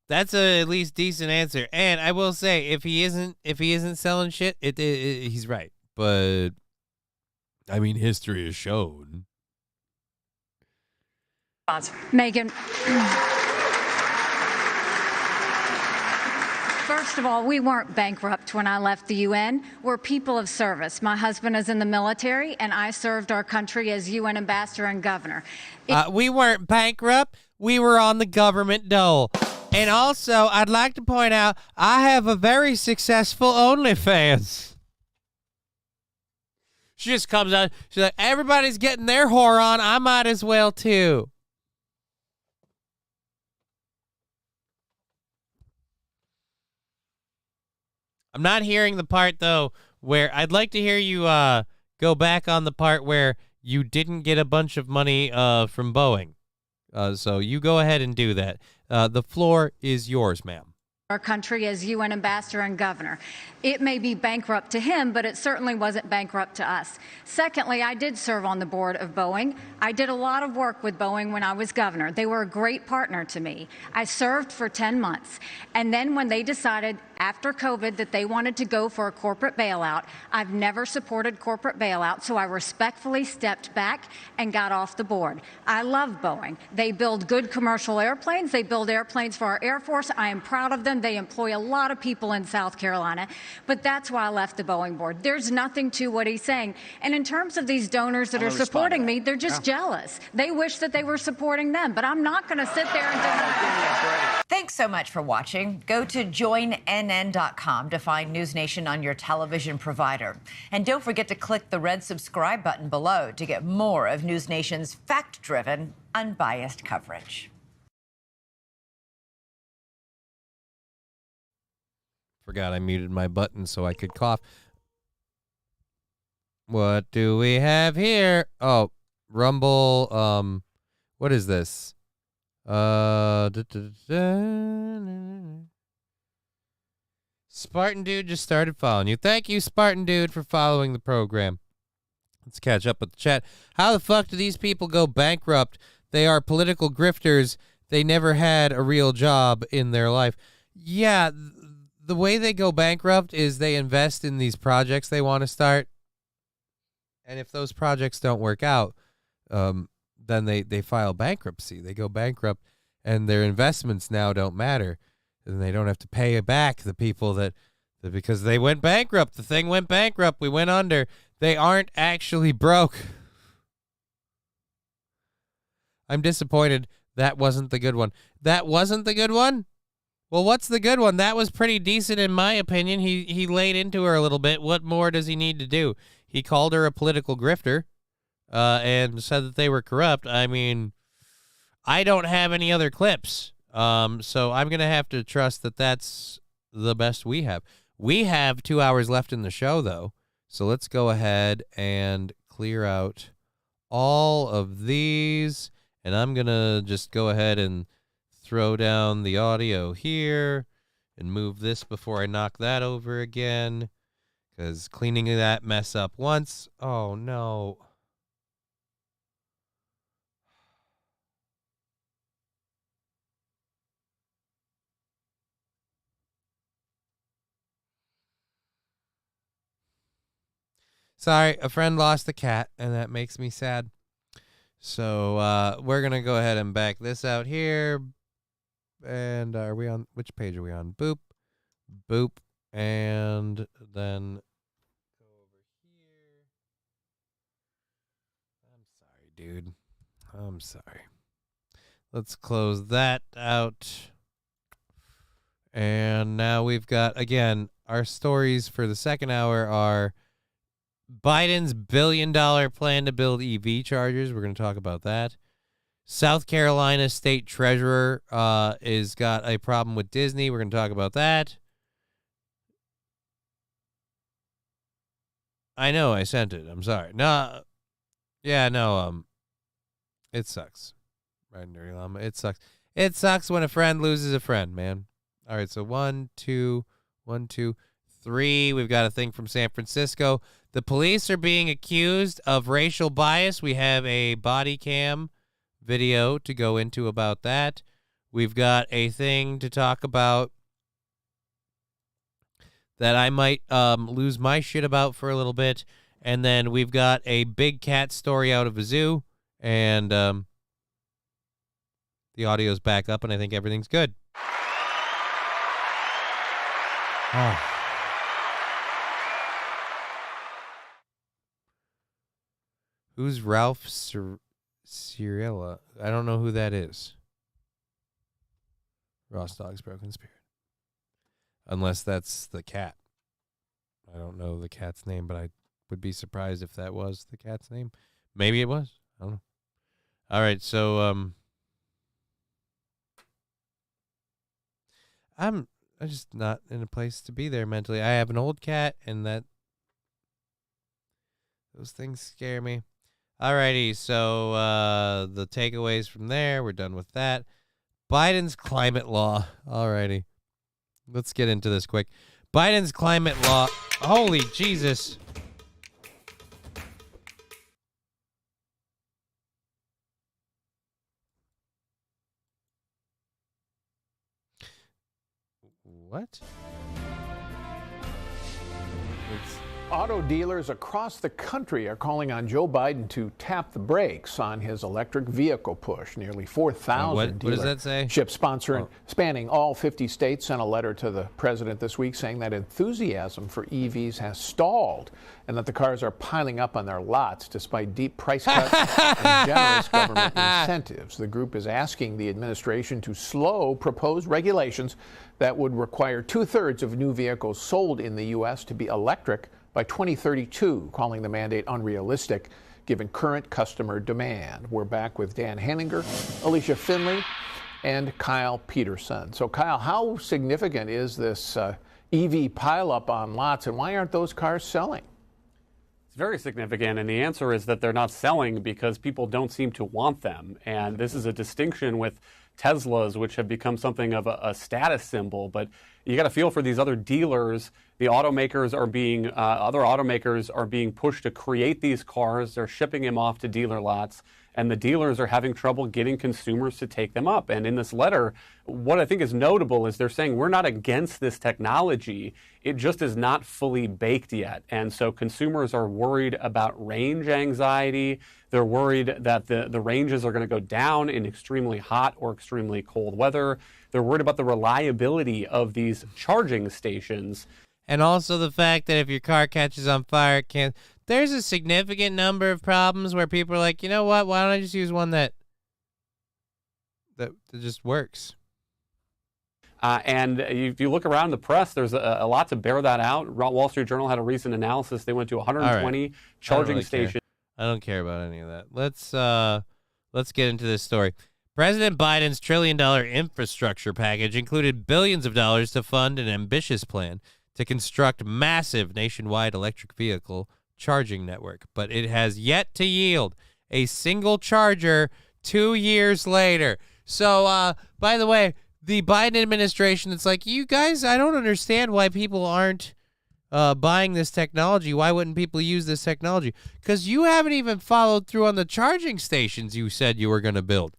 That's a at least decent answer. And I will say, if he isn't selling shit, he's right. But I mean, history has shown. Megan. First of all, we weren't bankrupt when I left the UN. We're people of service. My husband is in the military, and I served our country as UN ambassador and governor. We weren't bankrupt. We were on the government dole. And also, I'd like to point out, I have a very successful OnlyFans. She just comes out. She's like, everybody's getting their whore on. I might as well, too. I'm not hearing the part, though, where I'd like to hear you go back on the part where you didn't get a bunch of money from Boeing. So you go ahead and do that. The floor is yours, ma'am. Our country as UN ambassador and governor. It may be bankrupt to him, but it certainly wasn't bankrupt to us. Secondly, I did serve on the board of Boeing. I did a lot of work with Boeing when I was governor. They were a great partner to me. I served for 10 months. And then when they decided after COVID that they wanted to go for a corporate bailout, I've never supported corporate bailout, so I respectfully stepped back and got off the board. I love Boeing. They build good commercial airplanes. They build airplanes for our Air Force. I am proud of them. They employ a lot of people in South Carolina, but that's why I left the Boeing board. There's nothing to what he's saying. And in terms of these donors that are supporting me, they're just jealous. They wish that they were supporting them, but I'm not going to sit there and deny. Thanks so much for watching. Go to joinnn.com to find News Nation on your television provider. And don't forget to click the red subscribe button below to get more of News Nation's fact-driven, unbiased coverage. Forgot I muted my button so I could cough. What do we have here? Oh, Rumble. What is this? Spartan Dude just started following you. Thank you, Spartan Dude, for following the program. Let's catch up with the chat. How the fuck do these people go bankrupt? They are political grifters. They never had a real job in their life. Yeah, the way they go bankrupt is they invest in these projects they want to start. And if those projects don't work out, then they file bankruptcy. They go bankrupt, and their investments now don't matter. And they don't have to pay back the people that because they went bankrupt. The thing went bankrupt. We went under. They aren't actually broke. I'm disappointed that wasn't the good one. That wasn't the good one? Well, what's the good one? That was pretty decent in my opinion. He laid into her a little bit. What more does he need to do? He called her a political grifter and said that they were corrupt. I mean, I don't have any other clips. So I'm going to have to trust that that's the best we have. We have 2 hours left in the show, though. So let's go ahead and clear out all of these. And I'm going to just go ahead and throw down the audio here and move this before I knock that over again. Because cleaning that mess up once, oh no. Sorry, a friend lost a cat, and that makes me sad. So we're going to go ahead and back this out here. And are we on, which page are we on? Boop, boop, and then go over here. I'm sorry, dude. I'm sorry. Let's close that out. And now we've got, again, our stories for the second hour are Biden's $1 billion plan to build EV chargers. We're going to talk about that. South Carolina State Treasurer is got a problem with Disney. We're going to talk about that. I know I sent it. I'm sorry. No. Yeah, no. It sucks. Right, Nerdy Llama. It sucks. It sucks when a friend loses a friend, man. All right, so 1, 2, 1, 2, 3. We've got a thing from San Francisco. The police are being accused of racial bias. We have a body cam video to go into about that. We've got a thing to talk about that I might lose my shit about for a little bit. And then we've got a big cat story out of a zoo. And the audio's back up, and I think everything's good. Oh. Who's Ralph Cirella? I don't know who that is. Ross Dog's Broken Spirit. Unless that's the cat. I don't know the cat's name, but I would be surprised if that was the cat's name. Maybe it was. I don't know. All right, so I'm just not in a place to be there mentally. I have an old cat, and those things scare me. Alrighty, so the takeaways from there, we're done with that. Biden's climate law. Alrighty. Let's get into this quick. Biden's climate law. Holy Jesus. What? Auto dealers across the country are calling on Joe Biden to tap the brakes on his electric vehicle push. Nearly 4,000 what does that say? dealerships spanning all 50 states sent a letter to the president this week saying that enthusiasm for EVs has stalled and that the cars are piling up on their lots despite deep price cuts and generous government incentives. The group is asking the administration to slow proposed regulations that would require 2/3 of new vehicles sold in the U.S. to be electric by 2032, calling the mandate unrealistic given current customer demand. We're back with Dan Henninger, Alicia Finley, and Kyle Peterson. So, Kyle, how significant is this EV pileup on lots, and why aren't those cars selling? It's very significant, and the answer is that they're not selling because people don't seem to want them. And this is a distinction with Teslas, which have become something of a status symbol. But you got to feel for these other dealers. The automakers are being, other automakers are being pushed to create these cars. They're shipping them off to dealer lots, and the dealers are having trouble getting consumers to take them up. And in this letter, what I think is notable is they're saying we're not against this technology. It just is not fully baked yet. And so consumers are worried about range anxiety. They're worried that the ranges are going to go down in extremely hot or extremely cold weather. They're worried about the reliability of these charging stations. And also the fact that if your car catches on fire, it can't. There's a significant number of problems where people are like, you know what? Why don't I just use one that just works? And if you look around the press, there's a lot to bear that out. Wall Street Journal had a recent analysis. They went to 120 charging stations. I don't care about any of that. Let's get into this story. President Biden's $1 trillion infrastructure package included billions of dollars to fund an ambitious plan to construct massive nationwide electric vehicle charging network, but it has yet to yield a single charger 2 years later. So, by the way, the Biden administration, it's like, you guys, I don't understand why people aren't buying this technology. Why wouldn't people use this technology? Because you haven't even followed through on the charging stations you said you were going to build.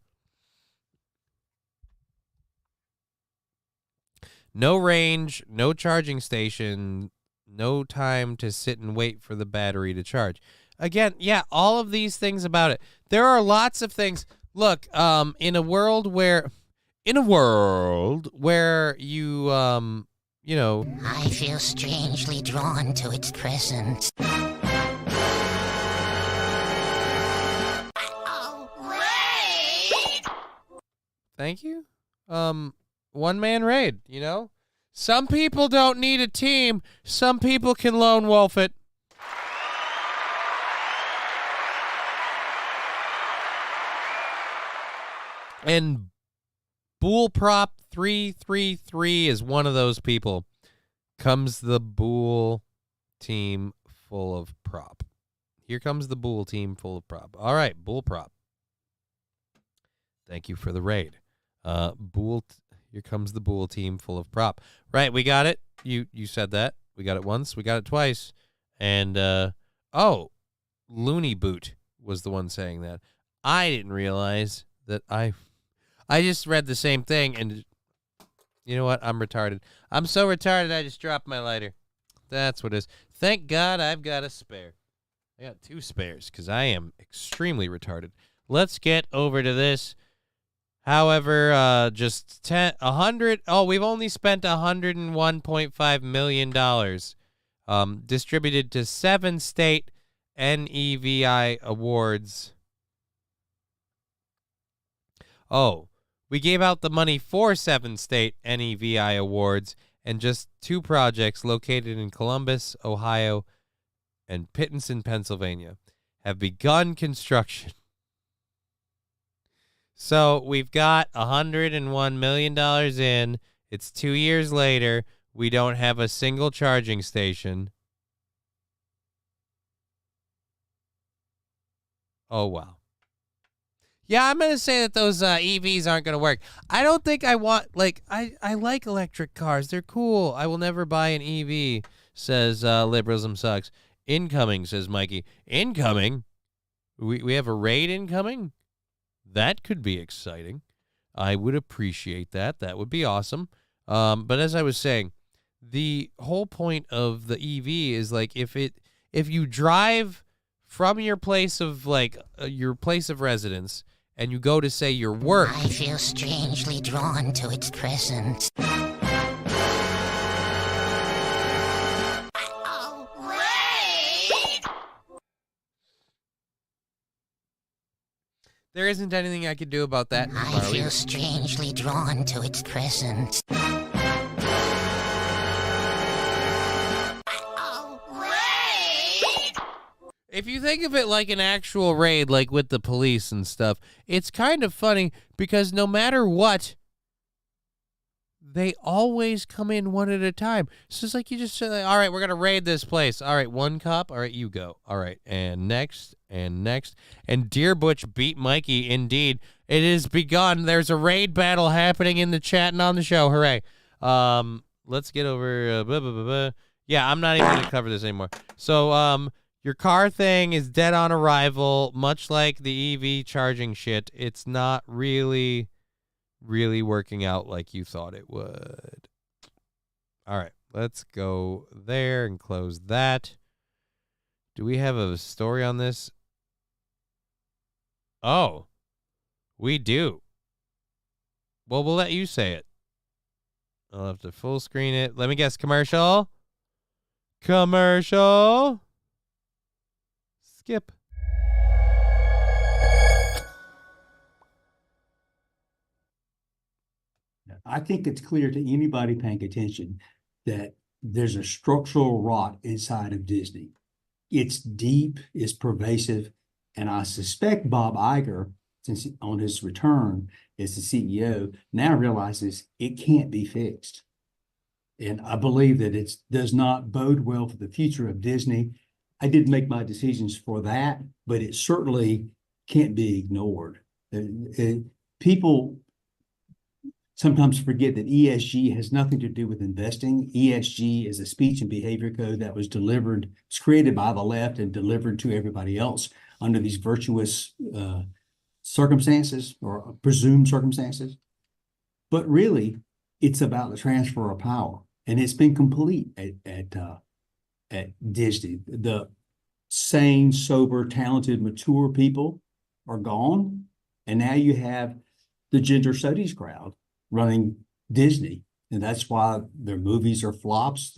No range, no charging station, no time to sit and wait for the battery to charge. Again, yeah, all of these things about it. There are lots of things. Look, in a world where you, you know. I feel strangely drawn to its presence. Thank you. One-man raid, you know? Some people don't need a team. Some people can lone wolf it. And Bullprop 333 is one of those people. Comes the Bull team full of prop. Here comes the Bull team full of prop. All right, Bullprop. Thank you for the raid. Here comes the Bull team full of prop. Right, we got it. You said that. We got it once. We got it twice. And Oh, Looney Boot was the one saying that. I didn't realize that I just read the same thing, and you know what? I'm retarded. I'm so retarded I just dropped my lighter. That's what it is. Thank God I've got a spare. I got 2 spares because I am extremely retarded. Let's get over to this. However, just 100. Oh, we've only spent $101.5 million, distributed to 7 state NEVI awards. Oh, we gave out the money for 7 state NEVI awards, and just 2 projects located in Columbus, Ohio, and Pittston, Pennsylvania, have begun construction. So we've got $101 million in. It's 2 years later. We don't have a single charging station. Oh, wow. Yeah, I'm going to say that those EVs aren't going to work. I don't think I want, I like electric cars. They're cool. I will never buy an EV, says Liberalism Sucks. Incoming, says Mikey. Incoming? We have a raid incoming? That could be exciting. I would appreciate that. That would be awesome. But as I was saying, the whole point of the EV is if you drive from your place of residence and you go to say your work. I feel strangely drawn to its presence. There isn't anything I could do about that. I feel strangely drawn to its presence. If you think of it like an actual raid, like with the police and stuff, it's kind of funny because no matter what, they always come in one at a time. So it's like you just say, all right, we're going to raid this place. All right, 1 cop. All right, you go. All right, and next, and next. And Dear Butch beat Mikey, indeed. It has begun. There's a raid battle happening in the chat and on the show. Hooray. Let's get over. Yeah, I'm not even going to cover this anymore. So, your car thing is dead on arrival, much like the EV charging shit. It's not really working out like you thought it would. All right, let's go there and close that. Do we have a story on this? Oh, we do. Well, we'll let you say it. I'll have to full screen it. Let me guess, commercial? Commercial? Skip. I think it's clear to anybody paying attention that there's a structural rot inside of Disney. It's deep, it's pervasive, and I suspect Bob Iger, since on his return as the CEO, now realizes it can't be fixed. And I believe that it does not bode well for the future of Disney. I did make my decisions for that, but it certainly can't be ignored. People sometimes forget that ESG has nothing to do with investing. ESG is a speech and behavior code that was created by the left and delivered to everybody else under these virtuous circumstances or presumed circumstances. But really, it's about the transfer of power, and it's been complete at Disney. The sane, sober, talented, mature people are gone, and now you have the gender studies crowd running Disney, and that's why their movies are flops.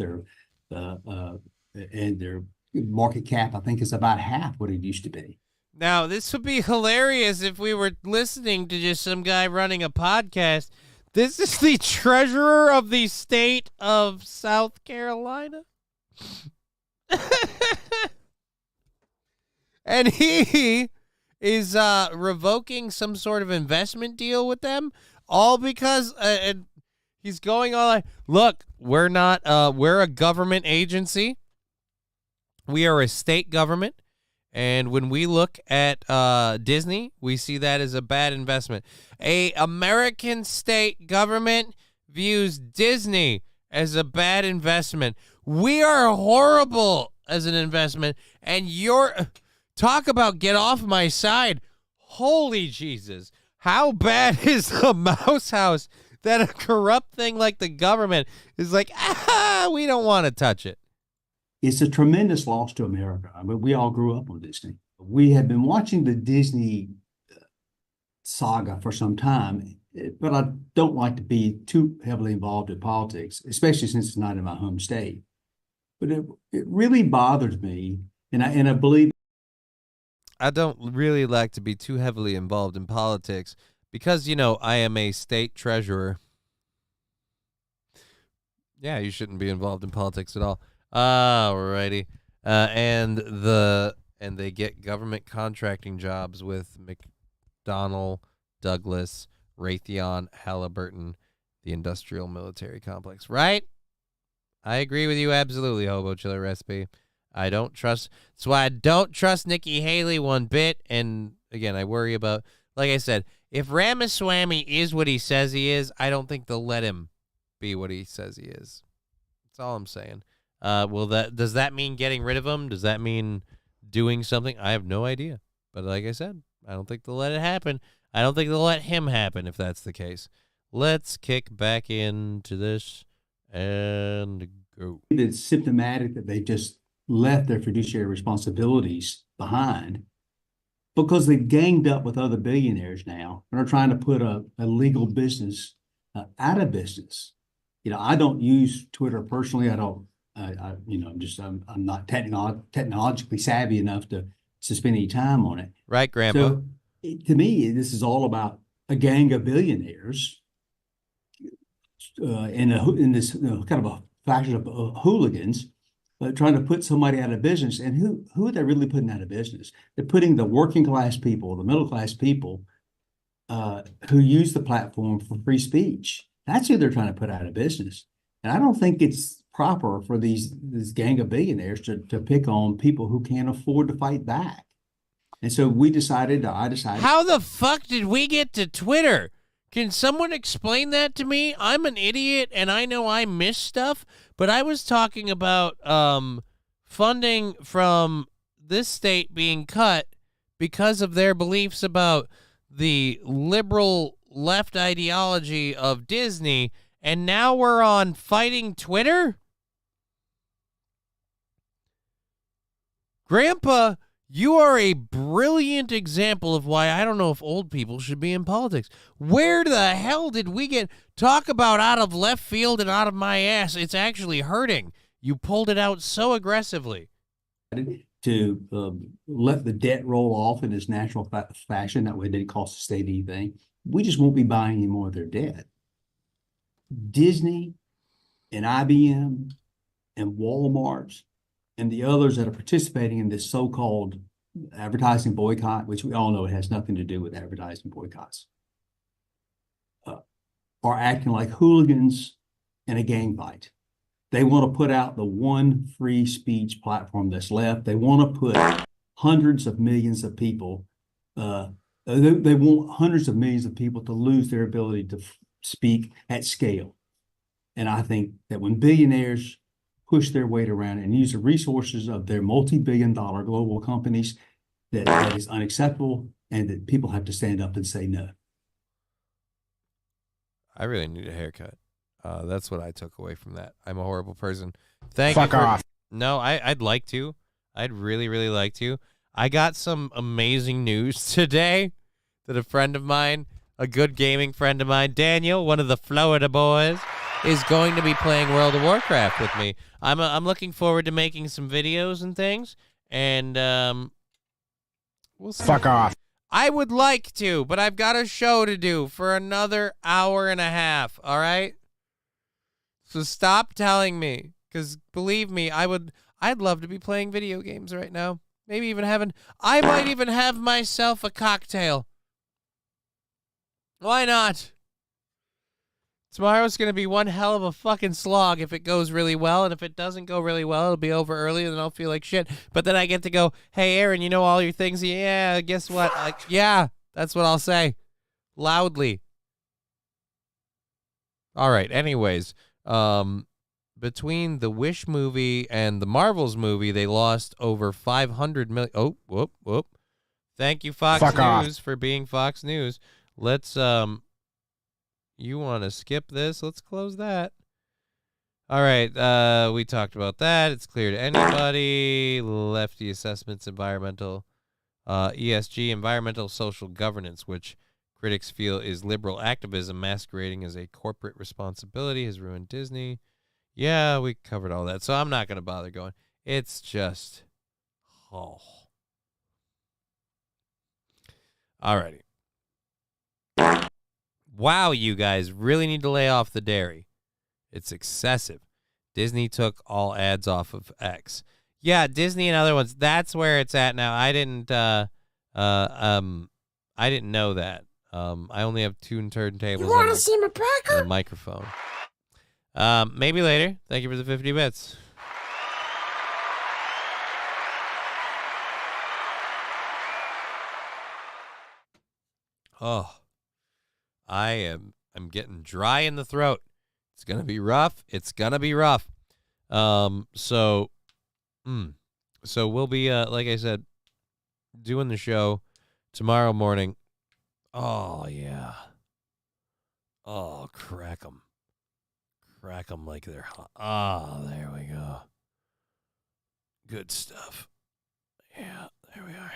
And their market cap, I think, is about half what it used to be. Now, this would be hilarious if we were listening to just some guy running a podcast. This is the treasurer of the state of South Carolina. And he is revoking some sort of investment deal with them, all because he's going on like, look, we're not, we're a government agency. We are a state government. And when we look at Disney, we see that as a bad investment. A American state government views Disney as a bad investment. We are horrible as an investment, and you're talk about get off my side. Holy Jesus. How bad is the mouse house that a corrupt thing like the government is like, we don't want to touch it? It's a tremendous loss to America. I mean, we all grew up on Disney. We have been watching the Disney saga for some time, but I don't like to be too heavily involved in politics, especially since it's not in my home state. But it really bothers me, and I believe I don't really like to be too heavily involved in politics because, I am a state treasurer. Yeah, you shouldn't be involved in politics at all. Alrighty. And they get government contracting jobs with McDonnell, Douglas, Raytheon, Halliburton, the industrial military complex. Right? I agree with you absolutely, Hobo Chiller Recipe. I don't trust. That's why I don't trust Nikki Haley one bit. And again, I worry about, like I said, if Ramaswamy is what he says he is, I don't think they'll let him be what he says he is. That's all I'm saying. Does that mean getting rid of him? Does that mean doing something? I have no idea. But like I said, I don't think they'll let it happen. I don't think they'll let him happen if that's the case. Let's kick back into this and go. it's symptomatic that they just left their fiduciary responsibilities behind because they ganged up with other billionaires now and are trying to put a legal business out of business. I don't use Twitter personally. I'm not technologically savvy enough to spend any time on it. Right, Grandpa. So to me, this is all about a gang of billionaires in this kind of a fashion of hooligans trying to put somebody out of business. And who are they really putting out of business? They're putting the working class people, the middle class people who use the platform for free speech. That's who they're trying to put out of business. And I don't think it's proper for this gang of billionaires to pick on people who can't afford to fight back. And so I decided. How the fuck did we get to Twitter? Can someone explain that to me? I'm an idiot and I know I miss stuff, but I was talking about funding from this state being cut because of their beliefs about the liberal left ideology of Disney, and now we're on fighting Twitter? Grandpa, you are a brilliant example of why I don't know if old people should be in politics. Where the hell did we get... Talk about out of left field and out of my ass. It's actually hurting. You pulled it out so aggressively. To let the debt roll off in its natural fashion. That way it didn't cost the state anything. We just won't be buying any more of their debt. Disney and IBM and Walmart and the others that are participating in this so-called advertising boycott, which we all know it has nothing to do with advertising boycotts, are acting like hooligans in a gang fight. They want to put out the one free speech platform that's left. They want to put hundreds of millions of people, they want hundreds of millions of people to lose their ability to speak at scale. And I think that when billionaires push their weight around and use the resources of their multi-billion-dollar global companies, that is unacceptable, and that people have to stand up and say no. I really need a haircut. That's what I took away from that. I'm a horrible person. Fuck off. No, I'd like to. I'd really, really like to. I got some amazing news today that a friend of mine, a good gaming friend of mine, Daniel, one of the Florida boys, is going to be playing World of Warcraft with me. I'm looking forward to making some videos and things, and we'll see. Fuck off. I would like to, but I've got a show to do for another hour and a half, all right? So stop telling me, because believe me, I'd love to be playing video games right now. Maybe even I might even have myself a cocktail. Why not? Tomorrow's going to be one hell of a fucking slog if it goes really well, and if it doesn't go really well, it'll be over early, and then I'll feel like shit. But then I get to go, hey, Aaron, you know all your things? Yeah, guess what? Yeah, that's what I'll say. Loudly. All right, anyways, between the Wish movie and the Marvels movie, they lost over 500 million. Oh, whoop. Thank you, Fox News, for being Fox News. Let's, you want to skip this? Let's close that. All right, we talked about that. It's clear to anybody. Lefty assessments, environmental, ESG, environmental social governance, which critics feel is liberal activism masquerading as a corporate responsibility, has ruined Disney. Yeah, we covered all that, so I'm not going to bother going. It's just, oh. All righty. Wow, you guys really need to lay off the dairy. It's excessive. Disney took all ads off of X. Yeah, Disney and other ones. That's where it's at now. I didn't know that. I only have 2 turntables. You want to see my burger? And a microphone. Maybe later. Thank you for the 50 bits. Oh, I'm getting dry in the throat. It's gonna be rough. So we'll be like I said, doing the show tomorrow morning. Oh yeah. Oh, crack them like they're hot. Oh, there we go. Good stuff. Yeah, there we are.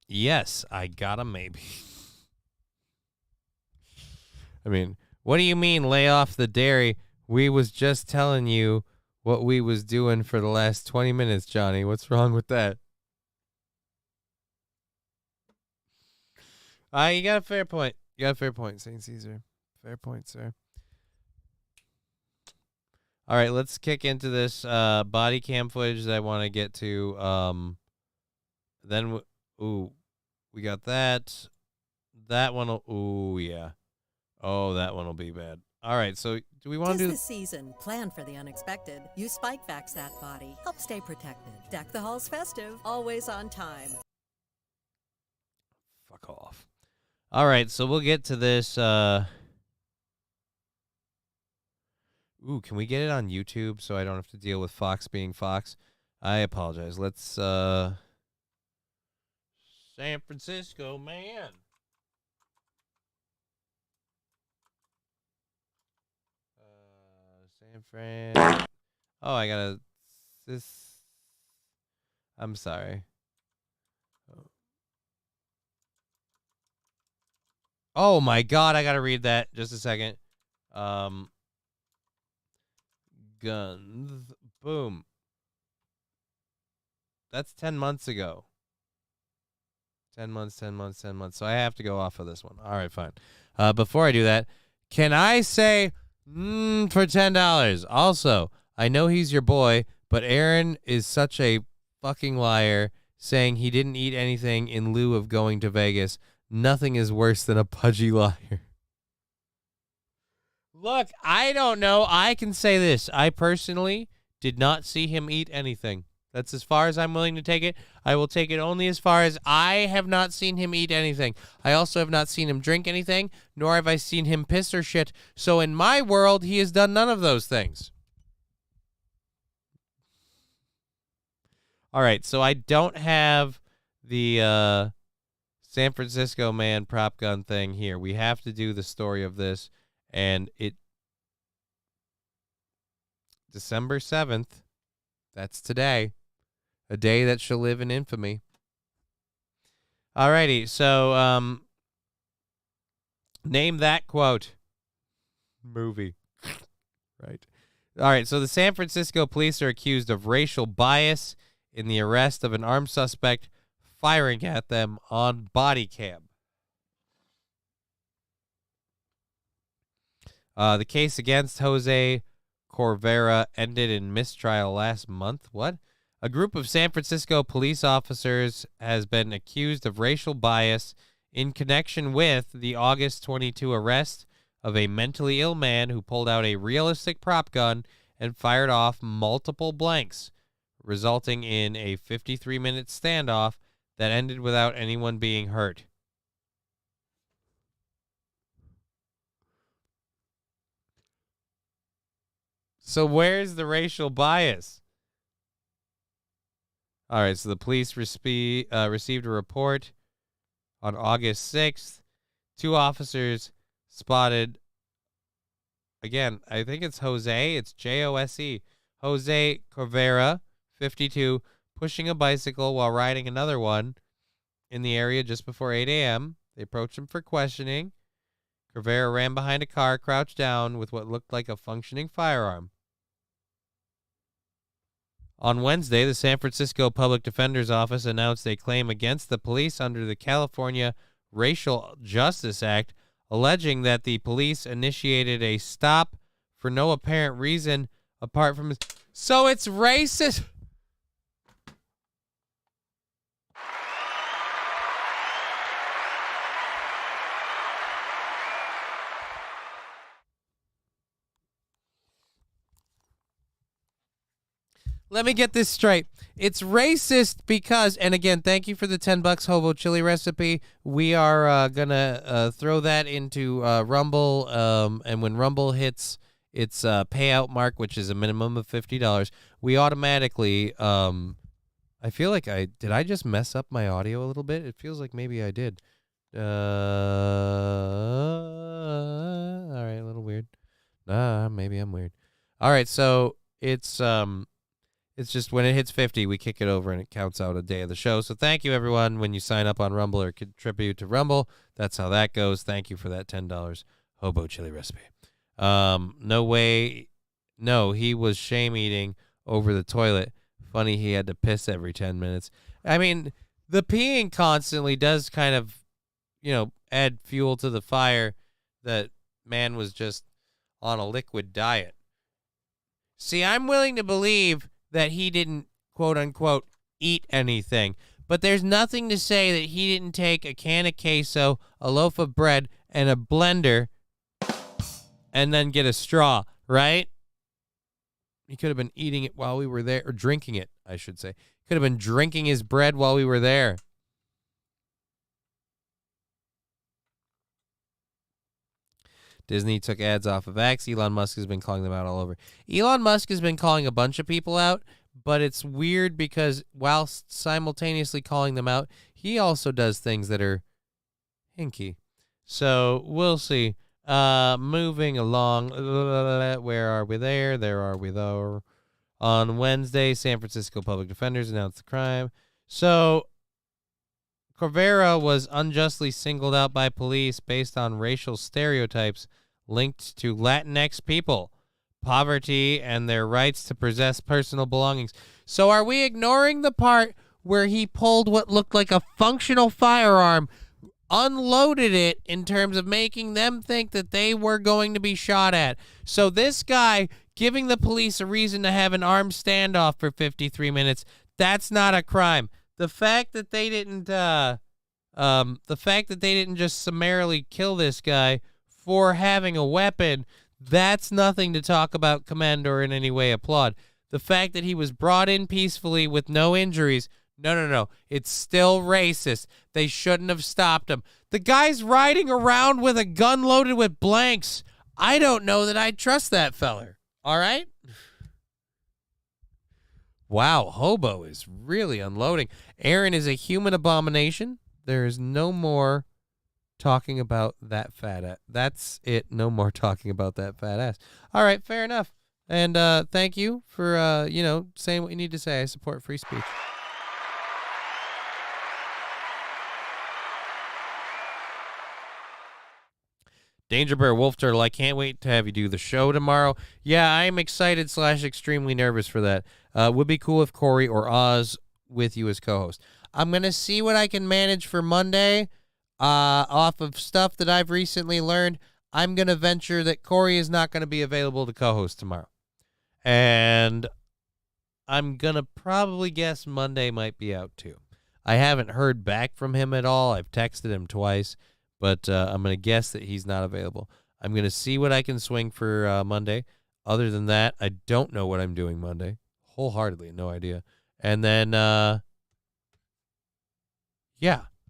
Yes, I got a maybe. I mean, what do you mean lay off the dairy? We was just telling you what we was doing for the last 20 minutes, Johnny. What's wrong with that? You got a fair point. St. Caesar. Fair point, sir. All right, let's kick into this body cam footage that I want to get to. Then, we got that. That one will, yeah. Oh, that one will be bad. All right, so do we want to do this season? Plan for the unexpected. Use Spike Vax that body. Help stay protected. Deck the halls festive. Always on time. Fuck off. All right, so we'll get to this. Can we get it on YouTube so I don't have to deal with Fox being Fox? I apologize. Let's, San Francisco, man. San Fran. Oh, I gotta. I'm sorry. Oh my God, I gotta read that. Just a second. Guns. Boom. That's 10 months ago. 10 months. So I have to go off of this one. All right, fine. Before I do that, can I say for $10? Also, I know he's your boy, but Aaron is such a fucking liar saying he didn't eat anything in lieu of going to Vegas. Nothing is worse than a pudgy liar. Look, I don't know. I can say this. I personally did not see him eat anything. That's as far as I'm willing to take it. I will take it only as far as I have not seen him eat anything. I also have not seen him drink anything, nor have I seen him piss or shit. So in my world, he has done none of those things. All right, so I don't have the San Francisco man prop gun thing here. We have to do the story of this, and it December 7th, that's today. A day that shall live in infamy. Alrighty, so name that quote. Movie. Right. All right, so the San Francisco police are accused of racial bias in the arrest of an armed suspect firing at them on body cam. The case against Jose Corvera ended in mistrial last month. What? A group of San Francisco police officers has been accused of racial bias in connection with the August 22 arrest of a mentally ill man who pulled out a realistic prop gun and fired off multiple blanks, resulting in a 53-minute standoff that ended without anyone being hurt. So where's the racial bias? All right, so the police received a report on August 6th. 2 officers spotted, again, I think it's Jose. It's Jose. Jose Corvera, 52, pushing a bicycle while riding another one in the area just before 8 a.m. They approached him for questioning. Corvera ran behind a car, crouched down with what looked like a functioning firearm. On Wednesday, the San Francisco Public Defender's Office announced a claim against the police under the California Racial Justice Act, alleging that the police initiated a stop for no apparent reason apart from... So it's racist. Let me get this straight. It's racist because, and again, thank you for the $10 hobo chili recipe. We are gonna throw that into Rumble, and when Rumble hits its payout mark, which is a minimum of $50, we automatically. I feel like did I just mess up my audio a little bit? It feels like maybe I did. All right, a little weird. Maybe I'm weird. All right, so it's just when it hits 50, we kick it over and it counts out a day of the show. So thank you, everyone, when you sign up on Rumble or contribute to Rumble. That's how that goes. Thank you for that $10 hobo chili recipe. No way. No, he was shame eating over the toilet. Funny he had to piss every 10 minutes. I mean, the peeing constantly does kind of, add fuel to the fire that man was just on a liquid diet. See, I'm willing to believe that he didn't, quote unquote, eat anything. But there's nothing to say that he didn't take a can of queso, a loaf of bread, and a blender and then get a straw, right? He could have been eating it while we were there, or drinking it, I should say. Could have been drinking his bread while we were there. Disney took ads off of X. Elon Musk has been calling them out all over. Elon Musk has been calling a bunch of people out, but it's weird because while simultaneously calling them out, he also does things that are hinky. So we'll see. Moving along. Where are we there? There are we there. On Wednesday, San Francisco Public Defenders announced the crime. So Corvera was unjustly singled out by police based on racial stereotypes linked to Latinx people, poverty, and their rights to possess personal belongings. So are we ignoring the part where he pulled what looked like a functional firearm, unloaded it in terms of making them think that they were going to be shot at? So this guy giving the police a reason to have an armed standoff for 53 minutes, that's not a crime. The fact that they didn't just summarily kill this guy for having a weapon, that's nothing to talk about, commend, or in any way applaud. The fact that he was brought in peacefully with no injuries, no. It's still racist. They shouldn't have stopped him. The guy's riding around with a gun loaded with blanks. I don't know that I'd trust that feller. All right? Wow, Hobo is really unloading. Aaron is a human abomination. There is no more talking about that fat ass. That's it. No more talking about that fat ass. All right, fair enough. And thank you for, saying what you need to say. I support free speech. Danger Bear Wolf Turtle, I can't wait to have you do the show tomorrow. Yeah, I'm excited / extremely nervous for that. Would be cool if Corey or Oz with you as co-host. I'm going to see what I can manage for Monday. Off of stuff that I've recently learned, I'm going to venture that Corey is not going to be available to co-host tomorrow. And I'm going to probably guess Monday might be out too. I haven't heard back from him at all. I've texted him twice, but I'm going to guess that he's not available. I'm going to see what I can swing for Monday. Other than that, I don't know what I'm doing Monday. Wholeheartedly, no idea. And then, yeah,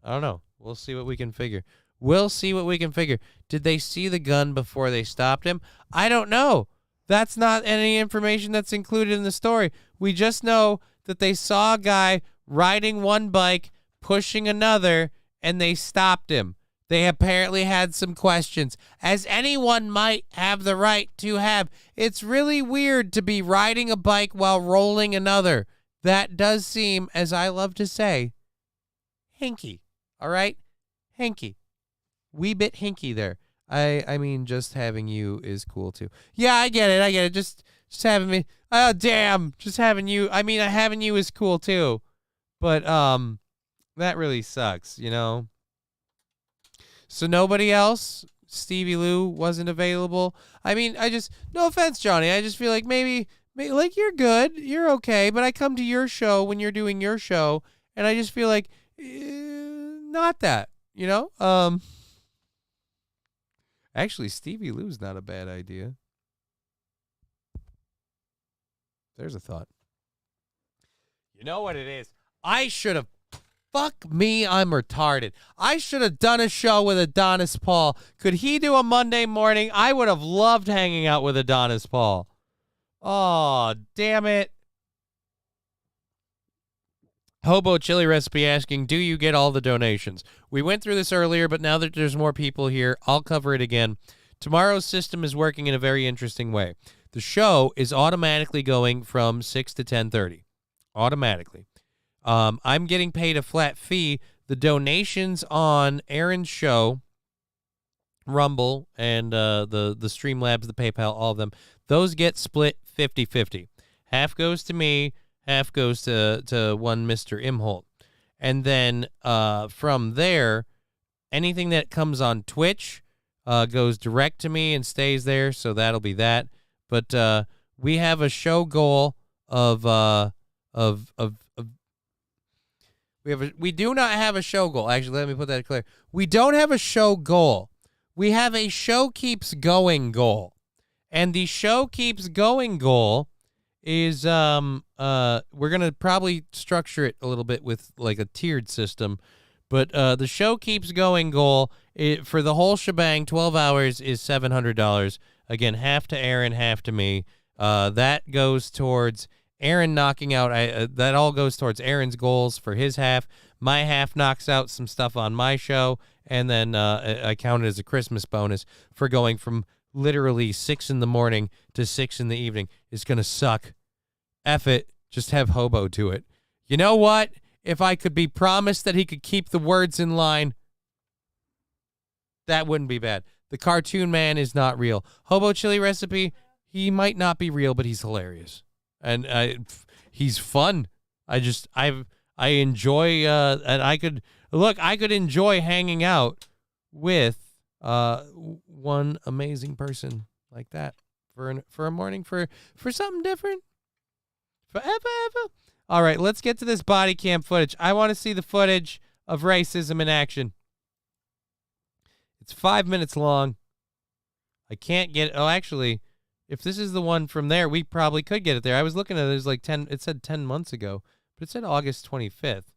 I don't know. We'll see what we can figure. Did they see the gun before they stopped him? I don't know. That's not any information that's included in the story. We just know that they saw a guy riding one bike, pushing another, and they stopped him. They apparently had some questions, as anyone might have the right to have. It's really weird to be riding a bike while rolling another. That does seem, as I love to say, hinky. All right? Hinky. Wee bit hinky there. I mean, just having you is cool too. Yeah, I get it. Just having me. Oh, damn. Just having you. I mean, having you is cool too. But, that really sucks, you know? So nobody else? Stevie Lou wasn't available? I mean, no offense, Johnny. I just feel like maybe like, you're good. You're okay. But I come to your show when you're doing your show, and I just feel like, not that, you know? Actually, Stevie Lou's not a bad idea. There's a thought. You know what it is? I should have... Fuck me, I'm retarded. I should have done a show with Adonis Paul. Could he do a Monday morning? I would have loved hanging out with Adonis Paul. Oh, damn it. Hobo Chili Recipe asking, do you get all the donations? We went through this earlier, but now that there's more people here, I'll cover it again. Tomorrow's system is working in a very interesting way. The show is automatically going from 6 to 10:30. Automatically. I'm getting paid a flat fee. The donations on Aaron's show, Rumble, and the Streamlabs, the PayPal, all of them, those get split 50-50. Half goes to me, half goes to one Mr. Imholt. And then from there, anything that comes on Twitch goes direct to me and stays there, so that'll be that. But we have a show goal we do not have a show goal. Actually, let me put that clear. We don't have a show goal. We have a show keeps going goal. And the show keeps going goal is we're going to probably structure it a little bit with like a tiered system. But the show keeps going goal for the whole shebang, 12 hours, is $700. Again, half to Aaron, half to me. That goes towards Aaron knocking out, that all goes towards Aaron's goals for his half. My half knocks out some stuff on my show, and then I count it as a Christmas bonus for going from literally 6 in the morning to 6 in the evening. It's going to suck. F it. Just have Hobo do it. You know what? If I could be promised that he could keep the words in line, that wouldn't be bad. The cartoon man is not real. Hobo Chili Recipe, he might not be real, but he's hilarious. And he's fun. I enjoy, and I could enjoy hanging out with one amazing person like that for a morning, for something different. Forever. All right, let's get to this body cam footage. I want to see the footage of racism in action. It's 5 minutes long. I can't get it. Oh, actually, if this is the one from there, we probably could get it there. I was looking at it. It was like 10. It said 10 months ago, but it said August 25th.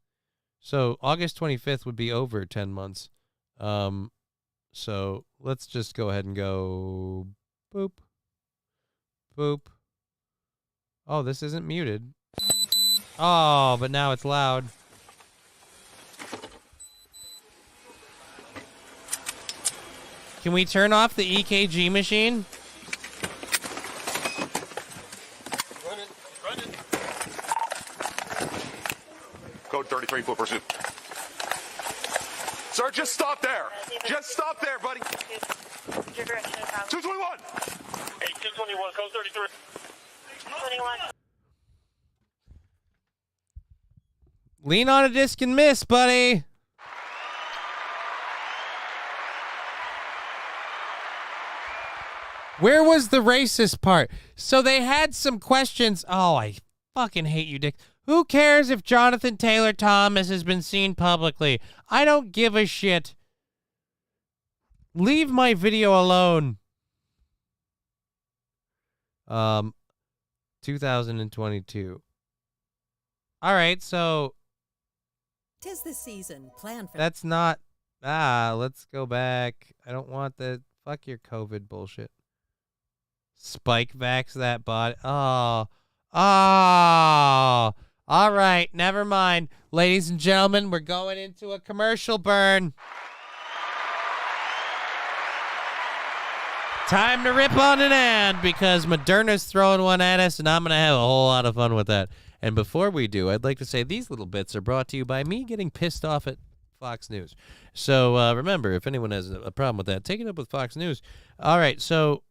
So August 25th would be over 10 months. So let's just go ahead and go boop, boop. Oh, this isn't muted. Oh, but now it's loud. Can we turn off the EKG machine? Code 33 for pursuit. Sir, just stop there. Just stop there, buddy. 221. Hey, 221, code 33. 221. Lean on a disc and miss, buddy. Where was the racist part? So they had some questions. Oh, I fucking hate you, Dick. Who cares if Jonathan Taylor Thomas has been seen publicly? I don't give a shit. Leave my video alone. 2022. All right, so 'Tis the season. Plan for that's not. Let's go back. I don't want the fuck your COVID bullshit. Spike vax that body. Oh. All right, never mind. Ladies and gentlemen, we're going into a commercial burn. Time to rip on an ad because Moderna's throwing one at us, and I'm going to have a whole lot of fun with that. And before we do, I'd like to say these little bits are brought to you by me getting pissed off at Fox News. So remember, if anyone has a problem with that, take it up with Fox News. All right, so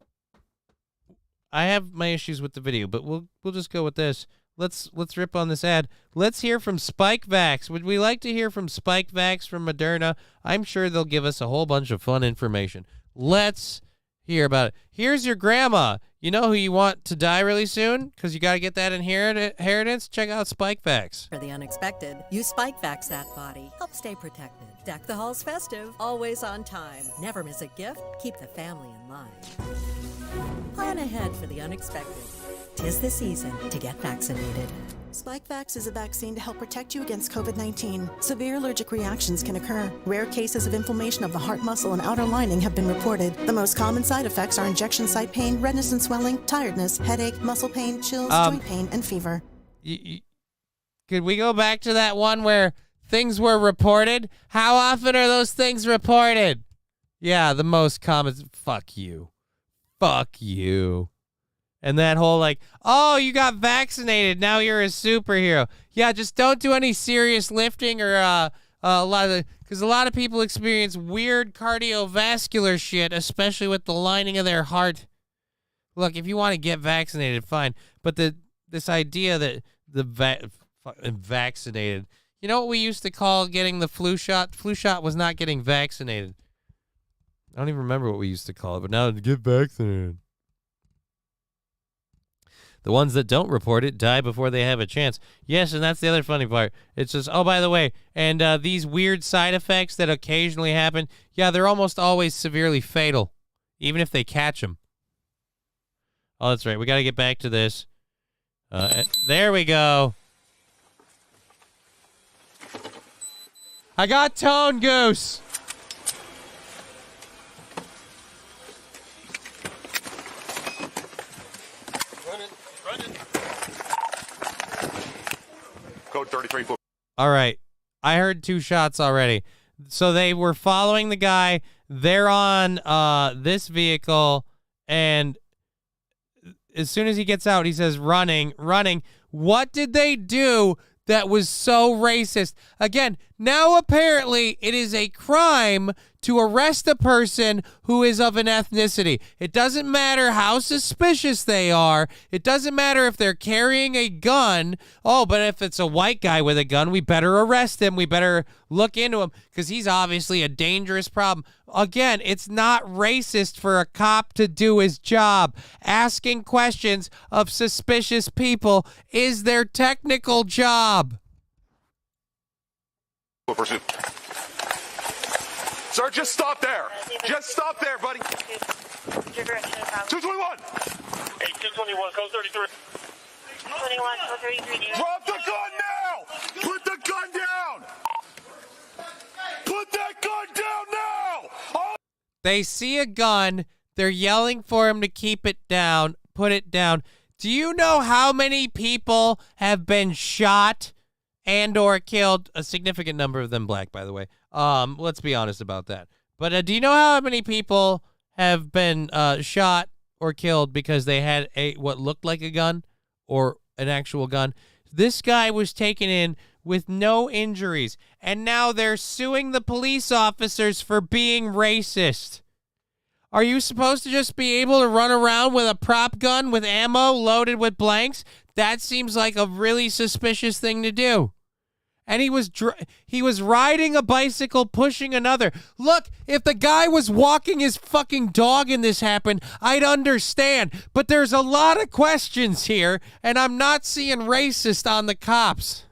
I have my issues with the video, but we'll just go with this. Let's rip on this ad. Let's hear from Spike Vax. Would we like to hear from Spike Vax from Moderna? I'm sure they'll give us a whole bunch of fun information. Let's hear about it. Here's your grandma. You know who you want to die really soon? Because you got to get that inheritance? Check out Spike Vax. For the unexpected, use Spike Vax that body. Help stay protected. Deck the halls festive. Always on time. Never miss a gift. Keep the family in line. Plan ahead for the unexpected. 'Tis the season to get vaccinated. SpikeVax is a vaccine to help protect you against COVID-19. Severe allergic reactions can occur. Rare cases of inflammation of the heart muscle and outer lining have been reported. The most common side effects are injection site pain, redness and swelling, tiredness, headache, muscle pain, chills, joint pain, and fever. Could we go back to that one where things were reported? How often are those things reported? Yeah, the most common. Fuck you. Fuck you. And that whole like, oh, you got vaccinated, now you're a superhero. Yeah, just don't do any serious lifting or a lot of because a lot of people experience weird cardiovascular shit, especially with the lining of their heart. Look, if you want to get vaccinated, fine. But this idea that vaccinated, you know what we used to call getting the flu shot? Flu shot was not getting vaccinated. I don't even remember what we used to call it, but now to get vaccinated. The ones that don't report it die before they have a chance. Yes, and that's the other funny part. It's just, oh, by the way, and these weird side effects that occasionally happen, yeah, they're almost always severely fatal, even if they catch them. Oh, that's right. We got to get back to this. There we go. I got Tone Goose. Code 33. All right. I heard 2 shots already. So they were following the guy. They're on this vehicle, and as soon as he gets out, he says, running. What did they do that was so racist? Again, now apparently it is a crime to arrest a person who is of an ethnicity. It doesn't matter how suspicious they are. It doesn't matter if they're carrying a gun. Oh, but if it's a white guy with a gun, we better arrest him. We better look into him because he's obviously a dangerous problem. Again, it's not racist for a cop to do his job. Asking questions of suspicious people is their technical job. Pursuit. Sir, just stop there. Just stop there, buddy. 221. Hey, 221, code 33. 21, code 33. Drop the gun now! Put the gun down! Put that gun down now! Oh. They see a gun. They're yelling for him to keep it down. Put it down. Do you know how many people have been shot and or killed? A significant number of them black, by the way. Let's be honest about that. But do you know how many people have been shot or killed because they had what looked like a gun or an actual gun? This guy was taken in with no injuries, and now they're suing the police officers for being racist. Are you supposed to just be able to run around with a prop gun with ammo loaded with blanks? That seems like a really suspicious thing to do. And he was riding a bicycle, pushing another. Look, if the guy was walking his fucking dog and this happened, I'd understand. But there's a lot of questions here, and I'm not seeing racist on the cops.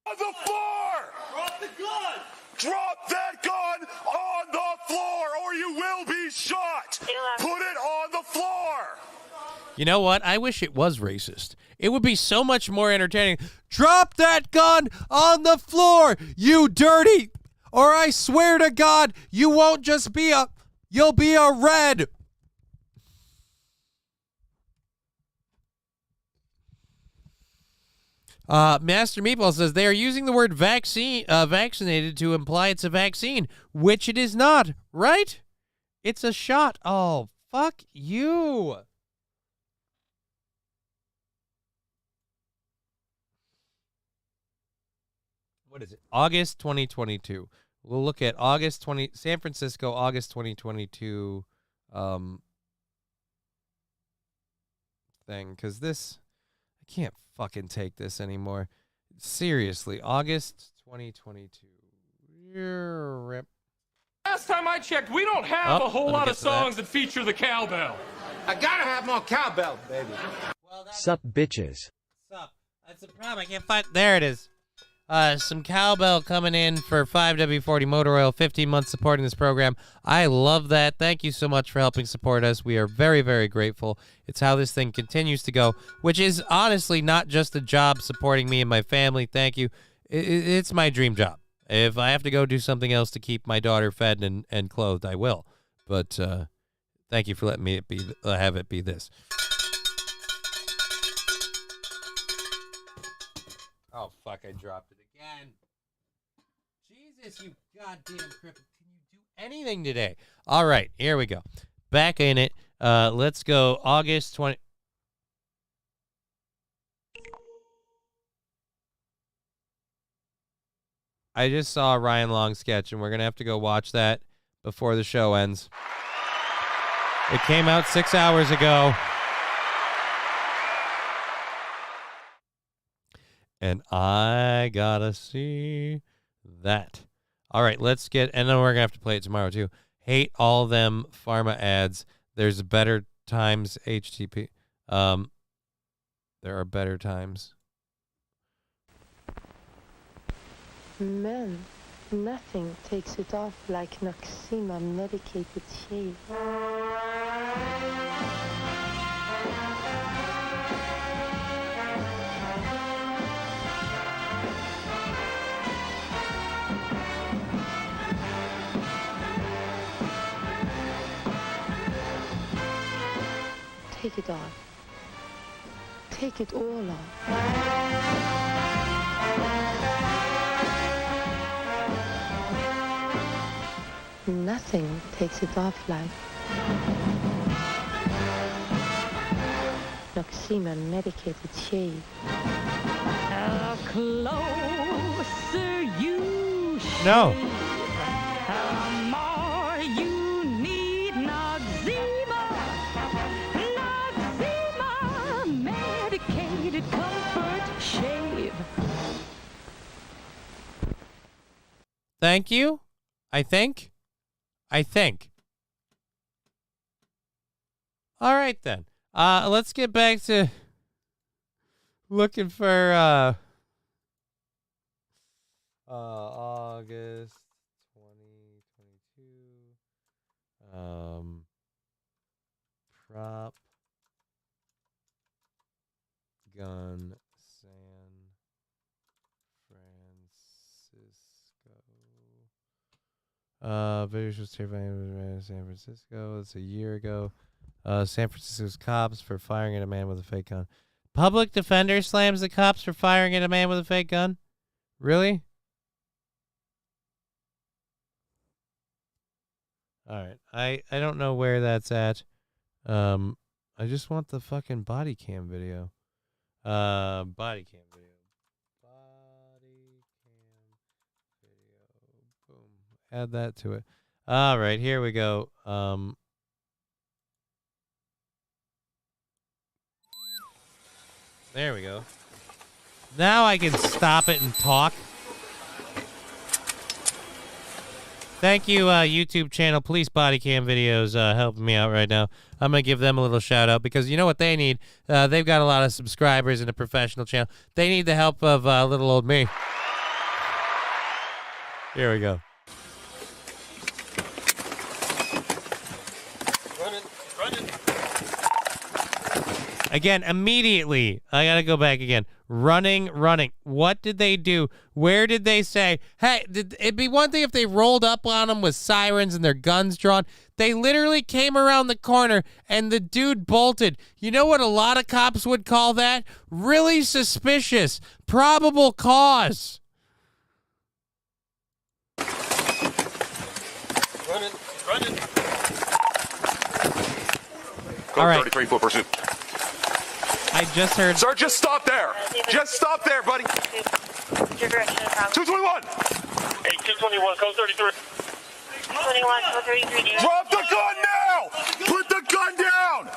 On the floor! Drop the gun! Drop that gun on the floor, or you will be shot! Put it on the floor! You know what? I wish it was racist. It would be so much more entertaining. Drop that gun on the floor, you dirty, or I swear to God, you won't just be you'll be a red. Master Meatball says they are using the word vaccinated to imply it's a vaccine, which it is not, right? It's a shot. Oh, fuck you. What is it? August 2022. We'll look at San Francisco, August 2022 thing, because I can't fucking take this anymore. Seriously, August 2022. Rip. Last time I checked, we don't have a whole lot of songs that feature the cowbell. I gotta have more cowbell, baby. Sup, bitches. Sup. That's the problem. I can't find. There it is. Some cowbell coming in for 5W40 Motor Oil, 15 months supporting this program. I love that. Thank you so much for helping support us. We are very, very grateful. It's how this thing continues to go, which is honestly not just a job supporting me and my family. Thank you. It's my dream job. If I have to go do something else to keep my daughter fed and clothed, I will. But thank you for letting me have it be this. Oh, fuck, I dropped it again. Jesus, you goddamn cripple. Can you do anything today? All right, here we go. Back in it. Let's go August 20. I just saw a Ryan Long sketch, and we're going to have to go watch that before the show ends. It came out 6 hours ago. And I gotta see that. All right, let's get, and then we're gonna have to play it tomorrow too. Hate all them pharma ads. There's better times, HTTP. There are better times. Men, nothing takes it off like Noxema medicated shave. Take it off. Take it all off. Nothing takes it off like Noxema medicated shave. Closer you No. more you need Noxema. Noxema medicated comfort shave. Thank you. I think. All right then. Let's get back to looking for August 2022 prop gun San Francisco. Video was terrifying. San Francisco. It's a year ago. San Francisco's cops for firing at a man with a fake gun. Public defender slams the cops for firing at a man with a fake gun? Really? All right. I don't know where that's at. I just want the fucking body cam video. Body cam video. Boom. Add that to it. All right, here we go. There we go. Now I can stop it and talk. Thank you, YouTube channel Police Body Cam Videos, helping me out right now. I'm going to give them a little shout out because you know what they need? They've got a lot of subscribers and a professional channel. They need the help of little old me. Here we go. Again, immediately, I got to go back again. running. What did they do? Where did they say, hey, it'd be one thing if they rolled up on them with sirens and their guns drawn. They literally came around the corner and the dude bolted. You know what a lot of cops would call that? Really suspicious. Probable cause. Running. All right. 33 foot pursuit. I just heard. Sir, just stop there. Just stop there, buddy. Your direction is wrong. 221. Hey, 221, code 33. 21, code 33. Drop the gun now. Put the gun down.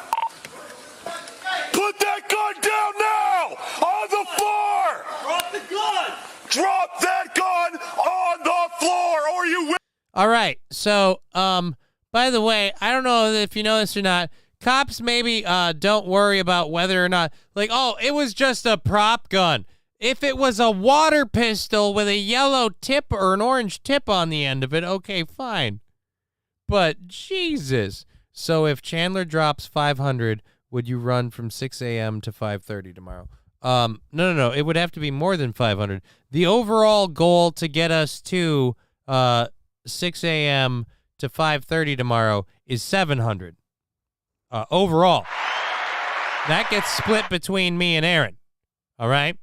Put that gun down now. On the floor. Drop the gun. Drop that gun on the floor, or you will. All right. So, by the way, I don't know if you know this or not. Cops maybe don't worry about whether or not, like, oh, it was just a prop gun. If it was a water pistol with a yellow tip or an orange tip on the end of it, okay, fine. But Jesus. So if Chandler drops 500, would you run from 6 a.m. to 5:30 tomorrow? No. It would have to be more than 500. The overall goal to get us to 6 a.m. to 5:30 tomorrow is 700. Overall. That gets split between me and Aaron. All right?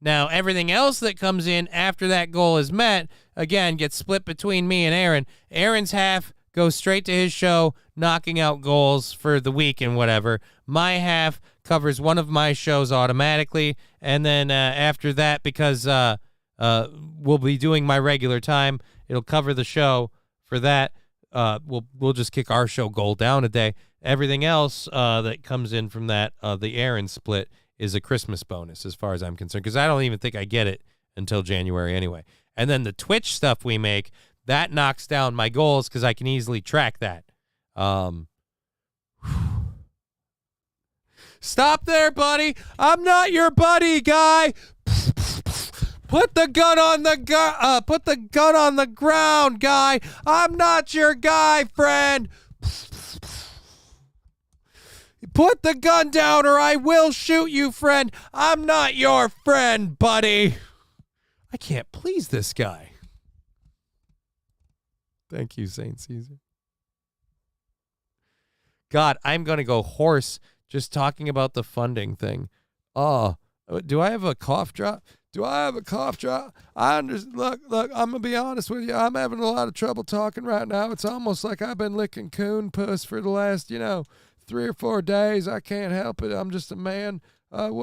Now, everything else that comes in after that goal is met, again, gets split between me and Aaron. Aaron's half goes straight to his show, knocking out goals for the week and whatever. My half covers one of my shows automatically, and then after that, because we'll be doing my regular time, it'll cover the show for that. We'll just kick our show goal down a day. Everything else that comes in from that, the Aaron split, is a Christmas bonus as far as I'm concerned, because I don't even think I get it until January anyway. And then the Twitch stuff we make, that knocks down my goals because I can easily track that. Stop there, buddy. I'm not your buddy, guy. Put the gun on the ground, guy. I'm not your guy, friend. Put the gun down or I will shoot you, friend. I'm not your friend, buddy. I can't please this guy. Thank you, St. Caesar. God, I'm going to go hoarse just talking about the funding thing. Oh, do I have a cough drop? Look, I'm going to be honest with you. I'm having a lot of trouble talking right now. It's almost like I've been licking coon puss for the last, 3 or 4 days. I can't help it. I'm just a man. I'm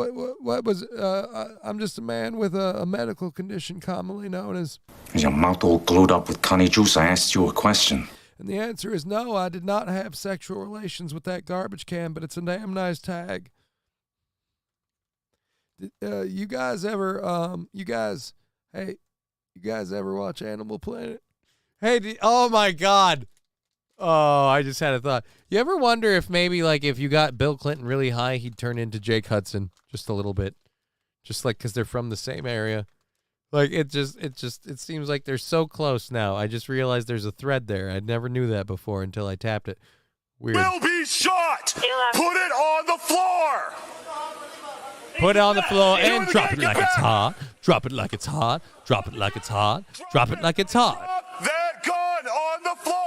just a man with a medical condition commonly known as... Is your mouth all glued up with conny juice? I asked you a question. And the answer is no, I did not have sexual relations with that garbage can, but it's a damn nice tag. You guys ever watch Animal Planet? Hey, oh my God. Oh, I just had a thought. You ever wonder if maybe, if you got Bill Clinton really high, he'd turn into Jake Hudson just a little bit, just because they're from the same area. It seems like they're so close now. I just realized there's a thread there. I never knew that before until I tapped it. Weird. Will be shot. Put it on the floor. Put it on the floor and drop it like it's hot. Drop it like it's hot. Drop it like it's hot. Drop it like it's hot. That gun on the floor.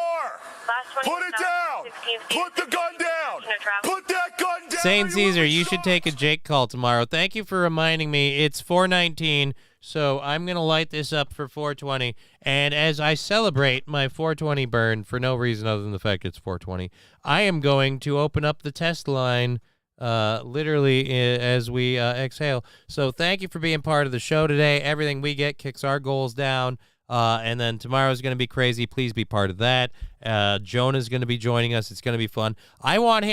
Put it down. Put the gun down. Put that gun down. St. Caesar, you should take a Jake call tomorrow. Thank you for reminding me. It's 4:19, so I'm going to light this up for 4:20. And as I celebrate my 4:20 burn, for no reason other than the fact it's 4:20, I am going to open up the test line literally as we exhale. So thank you for being part of the show today. Everything we get kicks our goals down. And then tomorrow's going to be crazy. Please be part of that. Jonah's going to be joining us. It's going to be fun. I want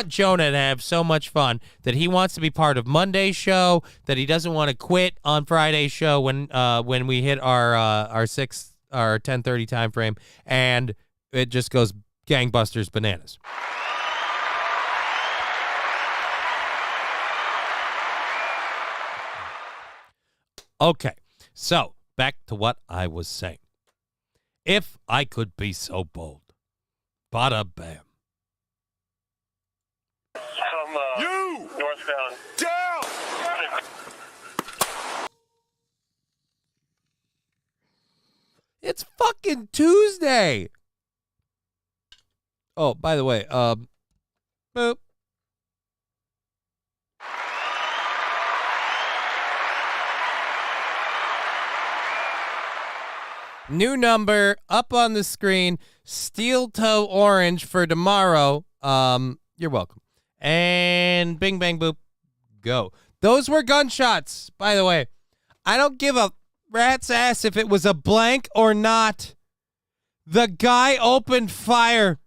Jonah to have so much fun that he wants to be part of Monday's show, that he doesn't want to quit on Friday's show when we hit our 10:30 time frame, and it just goes gangbusters bananas. Okay, so back to what I was saying. If I could be so bold, bada bam. You! Northbound. Down! It's fucking Tuesday. Oh, by the way, boop. New number up on the screen, steel toe orange for tomorrow. You're welcome. And bing, bang, boop, go. Those were gunshots, by the way. I don't give a rat's ass if it was a blank or not. The guy opened fire.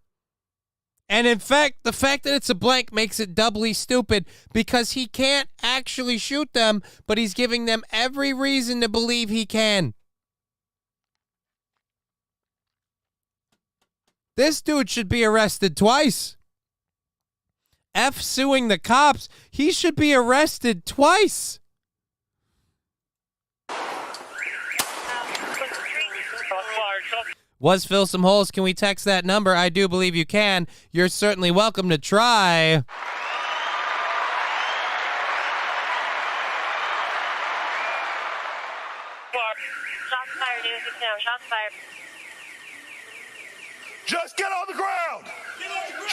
And in fact, the fact that it's a blank makes it doubly stupid because he can't actually shoot them, but he's giving them every reason to believe he can. This dude should be arrested twice. F suing the cops. He should be arrested twice. Was fill some holes? Can we text that number? I do believe you can. You're certainly welcome to try. Shots fired, dude. 6 now. Shots fired. Just get on the ground!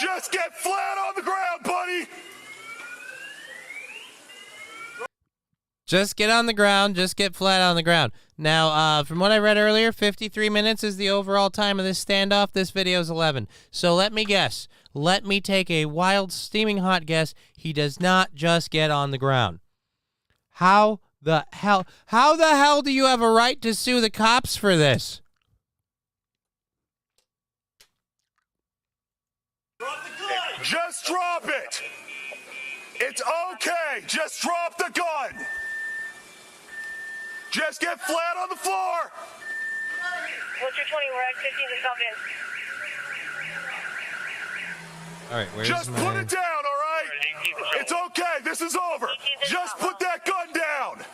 Just get flat on the ground, buddy! Just get on the ground. Just get flat on the ground. Now, from what I read earlier, 53 minutes is the overall time of this standoff. This video is 11. So let me guess. Let me take a wild, steaming hot guess. He does not just get on the ground. How the hell do you have a right to sue the cops for this? Just drop it! It's okay! Just drop the gun! Just get flat on the floor! What's your 20? We're at 15 to Falcon. All right, where's Just put it down, all right? It's okay. This is over. Just put that gun down.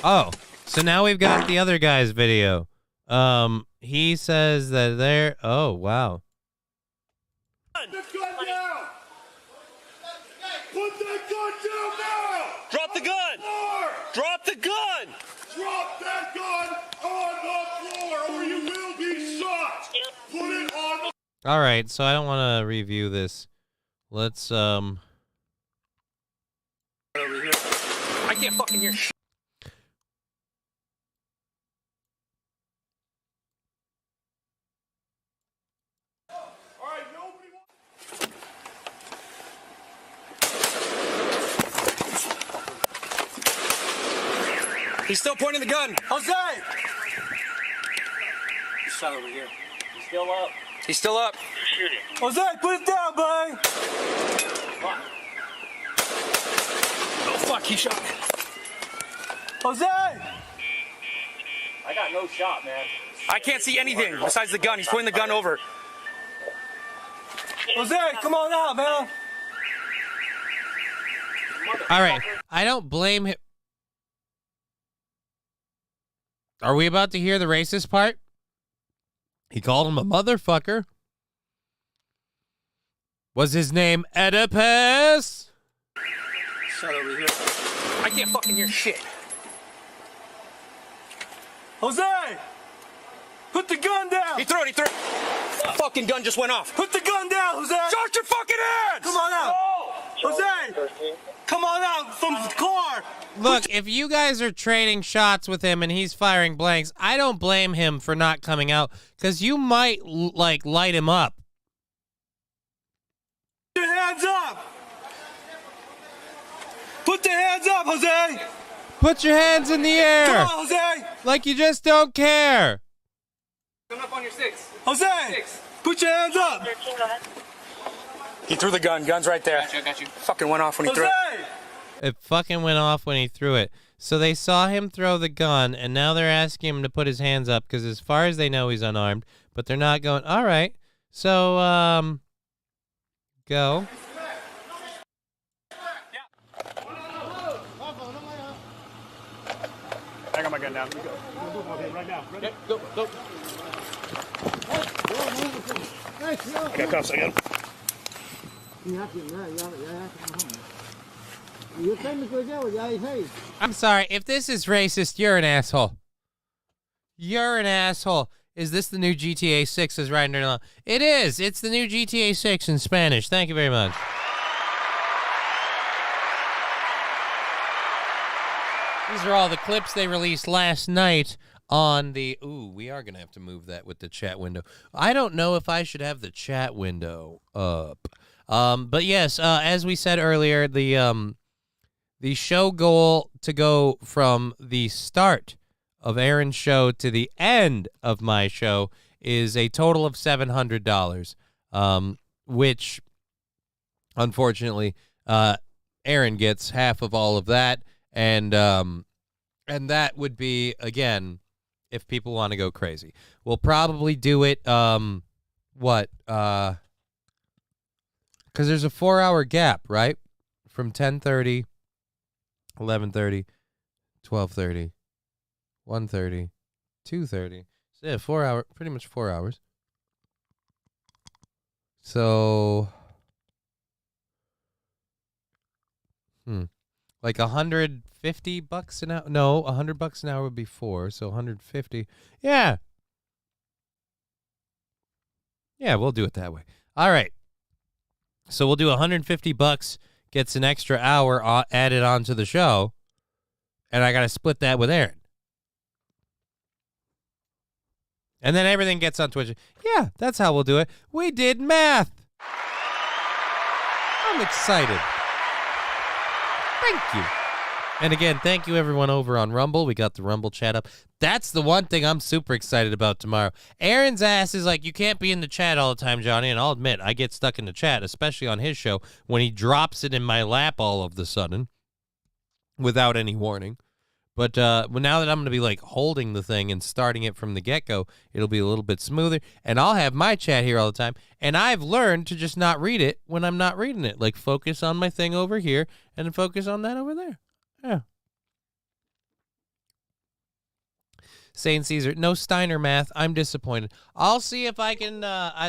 Oh, so now we've got the other guy's video. He says that they're... Oh, wow. Put that gun down! Put that gun down now! Drop the gun! Drop the gun! Drop that gun on the floor or you will be shot! Put it on the... All right, so I don't want to review this. Let's, Over here. I can't fucking hear shit. He's still pointing the gun. Jose! He's shot over here. He's still up. He's still up. Shooting. Jose, put it down, boy! Fuck. Oh, fuck, he shot me. Jose! I got no shot, man. I can't see anything besides the gun. He's pointing the gun over. Jose, come on out, man. all right. I don't blame him. Are we about to hear the racist part? He called him a motherfucker. Was his name Oedipus? Shut over here. I can't fucking hear shit. Jose! Put the gun down! He threw it, Fucking gun just went off. Put the gun down, Jose! Shut your fucking hands! Come on out! No. Jose! Come on out from the car! Look, if you guys are trading shots with him and he's firing blanks, I don't blame him for not coming out because you might, like, light him up. Put your hands up! Put the hands up, Jose! Put your hands in the air! Come on, Jose! Like you just don't care! Come up on your 6. Jose! Put your hands up! 13, go ahead. He threw the gun. Gun's right there. I got you. Fucking went off when he threw it. It fucking went off when he threw it. So they saw him throw the gun, and now they're asking him to put his hands up because as far as they know, he's unarmed. But they're not going, all right. So, go. I got my gun down. Go. Right now. Ready? Go. I got cuffs. I got him. I'm sorry. If this is racist, you're an asshole. You're an asshole. Is this the new GTA 6 as riding along? It is. It's the new GTA 6 in Spanish. Thank you very much. These are all the clips they released last night on the... Ooh, we are going to have to move that with the chat window. I don't know if I should have the chat window up. But yes, as we said earlier, the show goal to go from the start of Aaron's show to the end of my show is a total of $700, which, unfortunately, Aaron gets half of all of that, and that would be, again, if people want to go crazy. We'll probably do it, because there's a 4-hour gap, right? From 10:30, 11:30, 12:30, 1:30, 2:30. So yeah, 4 hour, pretty much 4 hours. So, like $150 an hour. No, $100 an hour would be 4, so 150. Yeah. Yeah, we'll do it that way. All right. So we'll do $150, gets an extra hour added onto the show, and I got to split that with Aaron. And then everything gets on Twitch. Yeah, that's how we'll do it. We did math. I'm excited. Thank you. And again, thank you everyone over on Rumble. We got the Rumble chat up. That's the one thing I'm super excited about tomorrow. Aaron's ass is like, you can't be in the chat all the time, Johnny. And I'll admit, I get stuck in the chat, especially on his show, when he drops it in my lap all of the sudden without any warning. But now that I'm going to be like holding the thing and starting it from the get-go, it'll be a little bit smoother. And I'll have my chat here all the time. And I've learned to just not read it when I'm not reading it. Like focus on my thing over here and then focus on that over there. Yeah. Saint Caesar, no Steiner math. I'm disappointed. I'll see if I can.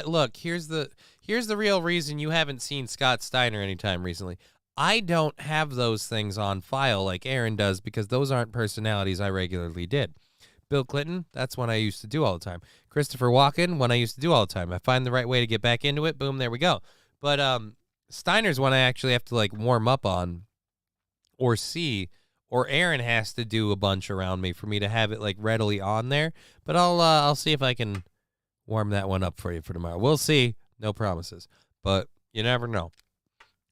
Look, here's the real reason you haven't seen Scott Steiner anytime recently. I don't have those things on file like Aaron does because those aren't personalities I regularly did. Bill Clinton, that's one I used to do all the time. Christopher Walken, one I used to do all the time. I find the right way to get back into it. Boom, there we go. But Steiner's one I actually have to like warm up on or see, or Aaron has to do a bunch around me for me to have it like readily on there. But I'll see if I can warm that one up for you for tomorrow. We'll see. No promises, but you never know.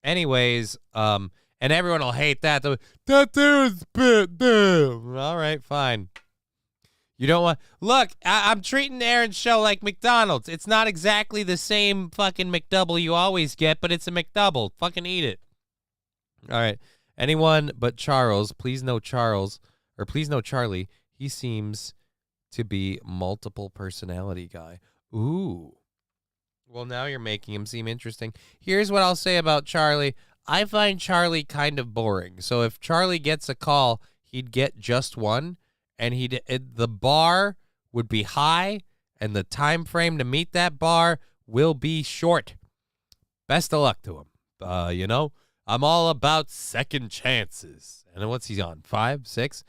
Anyways, and everyone will hate that. That there is bit damn. All right, fine. You don't want... Look, I'm treating Aaron's show like McDonald's. It's not exactly the same fucking McDouble you always get, but it's a McDouble. Fucking eat it. All right. Anyone but Charles, please know Charles, or please know Charlie. He seems to be multiple personality guy. Ooh. Well, now you're making him seem interesting. Here's what I'll say about Charlie. I find Charlie kind of boring. So if Charlie gets a call, he'd get just one, and the bar would be high, and the time frame to meet that bar will be short. Best of luck to him. I'm all about second chances. And what's he on? 5, 6?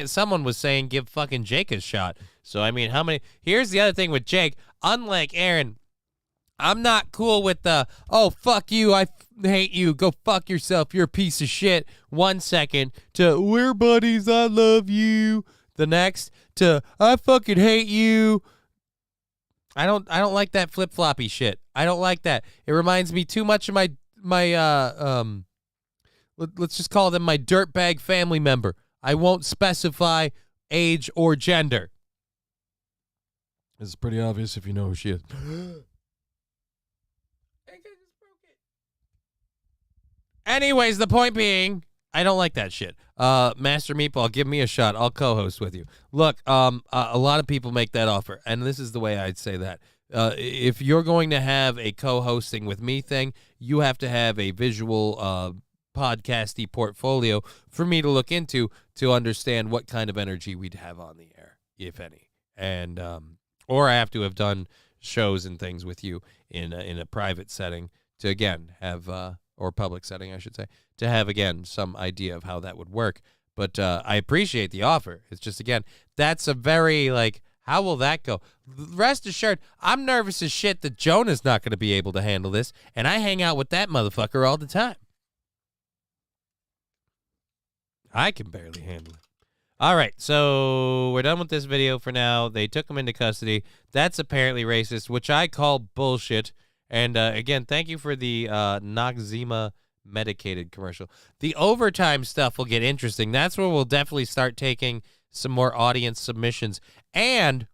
Someone was saying give fucking Jake a shot. So, I mean, how many? Here's the other thing with Jake. Unlike Aaron, I'm not cool with the, oh, fuck you, I hate you, go fuck yourself, you're a piece of shit, 1 second, to, we're buddies, I love you, the next, to, I fucking hate you. I don't like that flip-floppy shit. I don't like that. It reminds me too much of my let's just call them my dirtbag family member. I won't specify age or gender. It's pretty obvious if you know who she is. Anyways, the point being, I don't like that shit. Master Meatball, give me a shot. I'll co-host with you. Look, a lot of people make that offer, and this is the way I'd say that. If you're going to have a co-hosting with me thing, you have to have a visual podcasty portfolio for me to look into to understand what kind of energy we'd have on the air, if any. And or I have to have done shows and things with you in a private setting to, again, have or public setting, I should say, to have, again, some idea of how that would work. But I appreciate the offer. It's just, again, that's a very, like, how will that go? Rest assured, I'm nervous as shit that Jonah's not going to be able to handle this, and I hang out with that motherfucker all the time. I can barely handle it. All right, so we're done with this video for now. They took him into custody. That's apparently racist, which I call bullshit. And, again, thank you for the Noxzema medicated commercial. The overtime stuff will get interesting. That's where we'll definitely start taking some more audience submissions. And,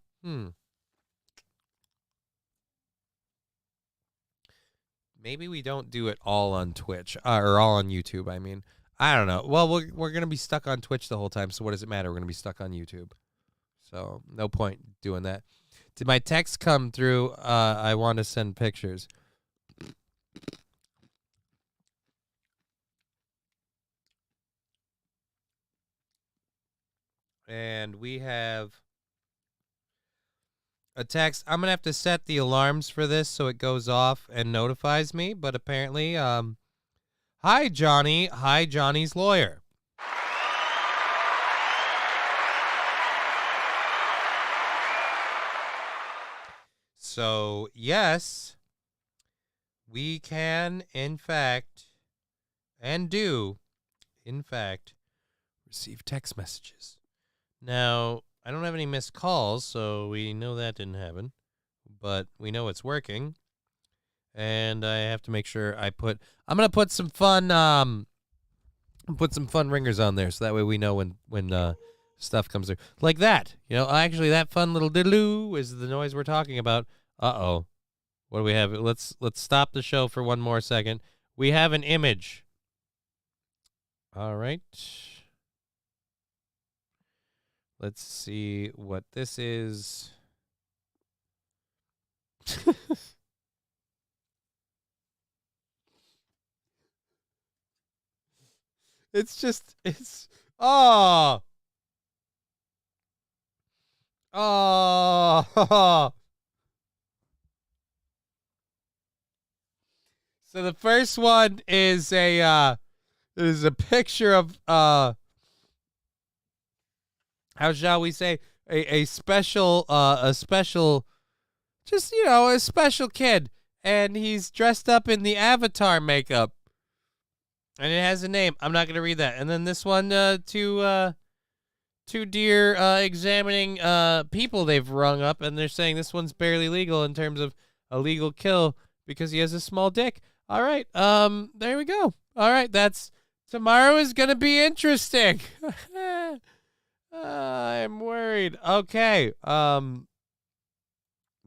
maybe we don't do it all on Twitch, or all on YouTube, I mean. I don't know. Well, we're going to be stuck on Twitch the whole time, so what does it matter? We're going to be stuck on YouTube. So, no point doing that. Did my text come through? I want to send pictures. And we have a text. I'm going to have to set the alarms for this so it goes off and notifies me, but apparently, hi, Johnny. Hi, Johnny's lawyer. So, yes, we can, in fact, and do, in fact, receive text messages. Now, I don't have any missed calls, so we know that didn't happen, but we know it's working. And I have to make sure I'm going to put some fun ringers on there so that way we know when stuff comes through. Like that. You know, actually that fun little diddle-oo is the noise we're talking about. Uh-oh. What do we have? Let's stop the show for one more second. We have an image. All right. Let's see what this is. Oh. So the first one is a picture of how shall we say a special just, you know, a special kid, and he's dressed up in the Avatar makeup. And it has a name. I'm not going to read that. And then this one, two deer examining people they've rung up, and they're saying this one's barely legal in terms of a legal kill because he has a small dick. All right, there we go. All right, tomorrow is going to be interesting. I'm worried. Okay, but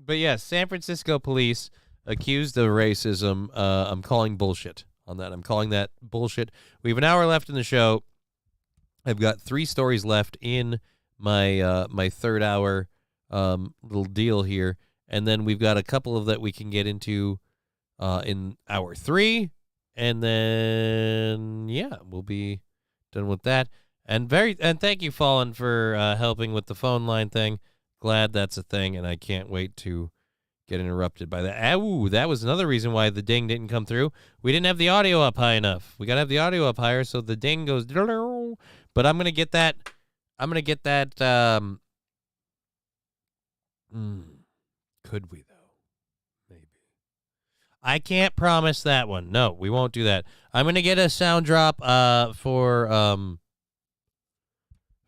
yes, San Francisco police accused of racism. I'm calling bullshit on that. I'm calling that bullshit. We have an hour left in the show. I've got 3 stories left in my my third hour little deal here, and then we've got a couple of that we can get into in hour 3, and then yeah, we'll be done with that. And thank you, Fallen, for helping with the phone line thing. Glad that's a thing, and I can't wait to get interrupted by that. Ooh, that was another reason why the ding didn't come through. We didn't have the audio up high enough. We got to have the audio up higher so the ding goes. But I'm going to get that. Could we, though? Maybe. I can't promise that one. No, we won't do that. I'm going to get a sound drop for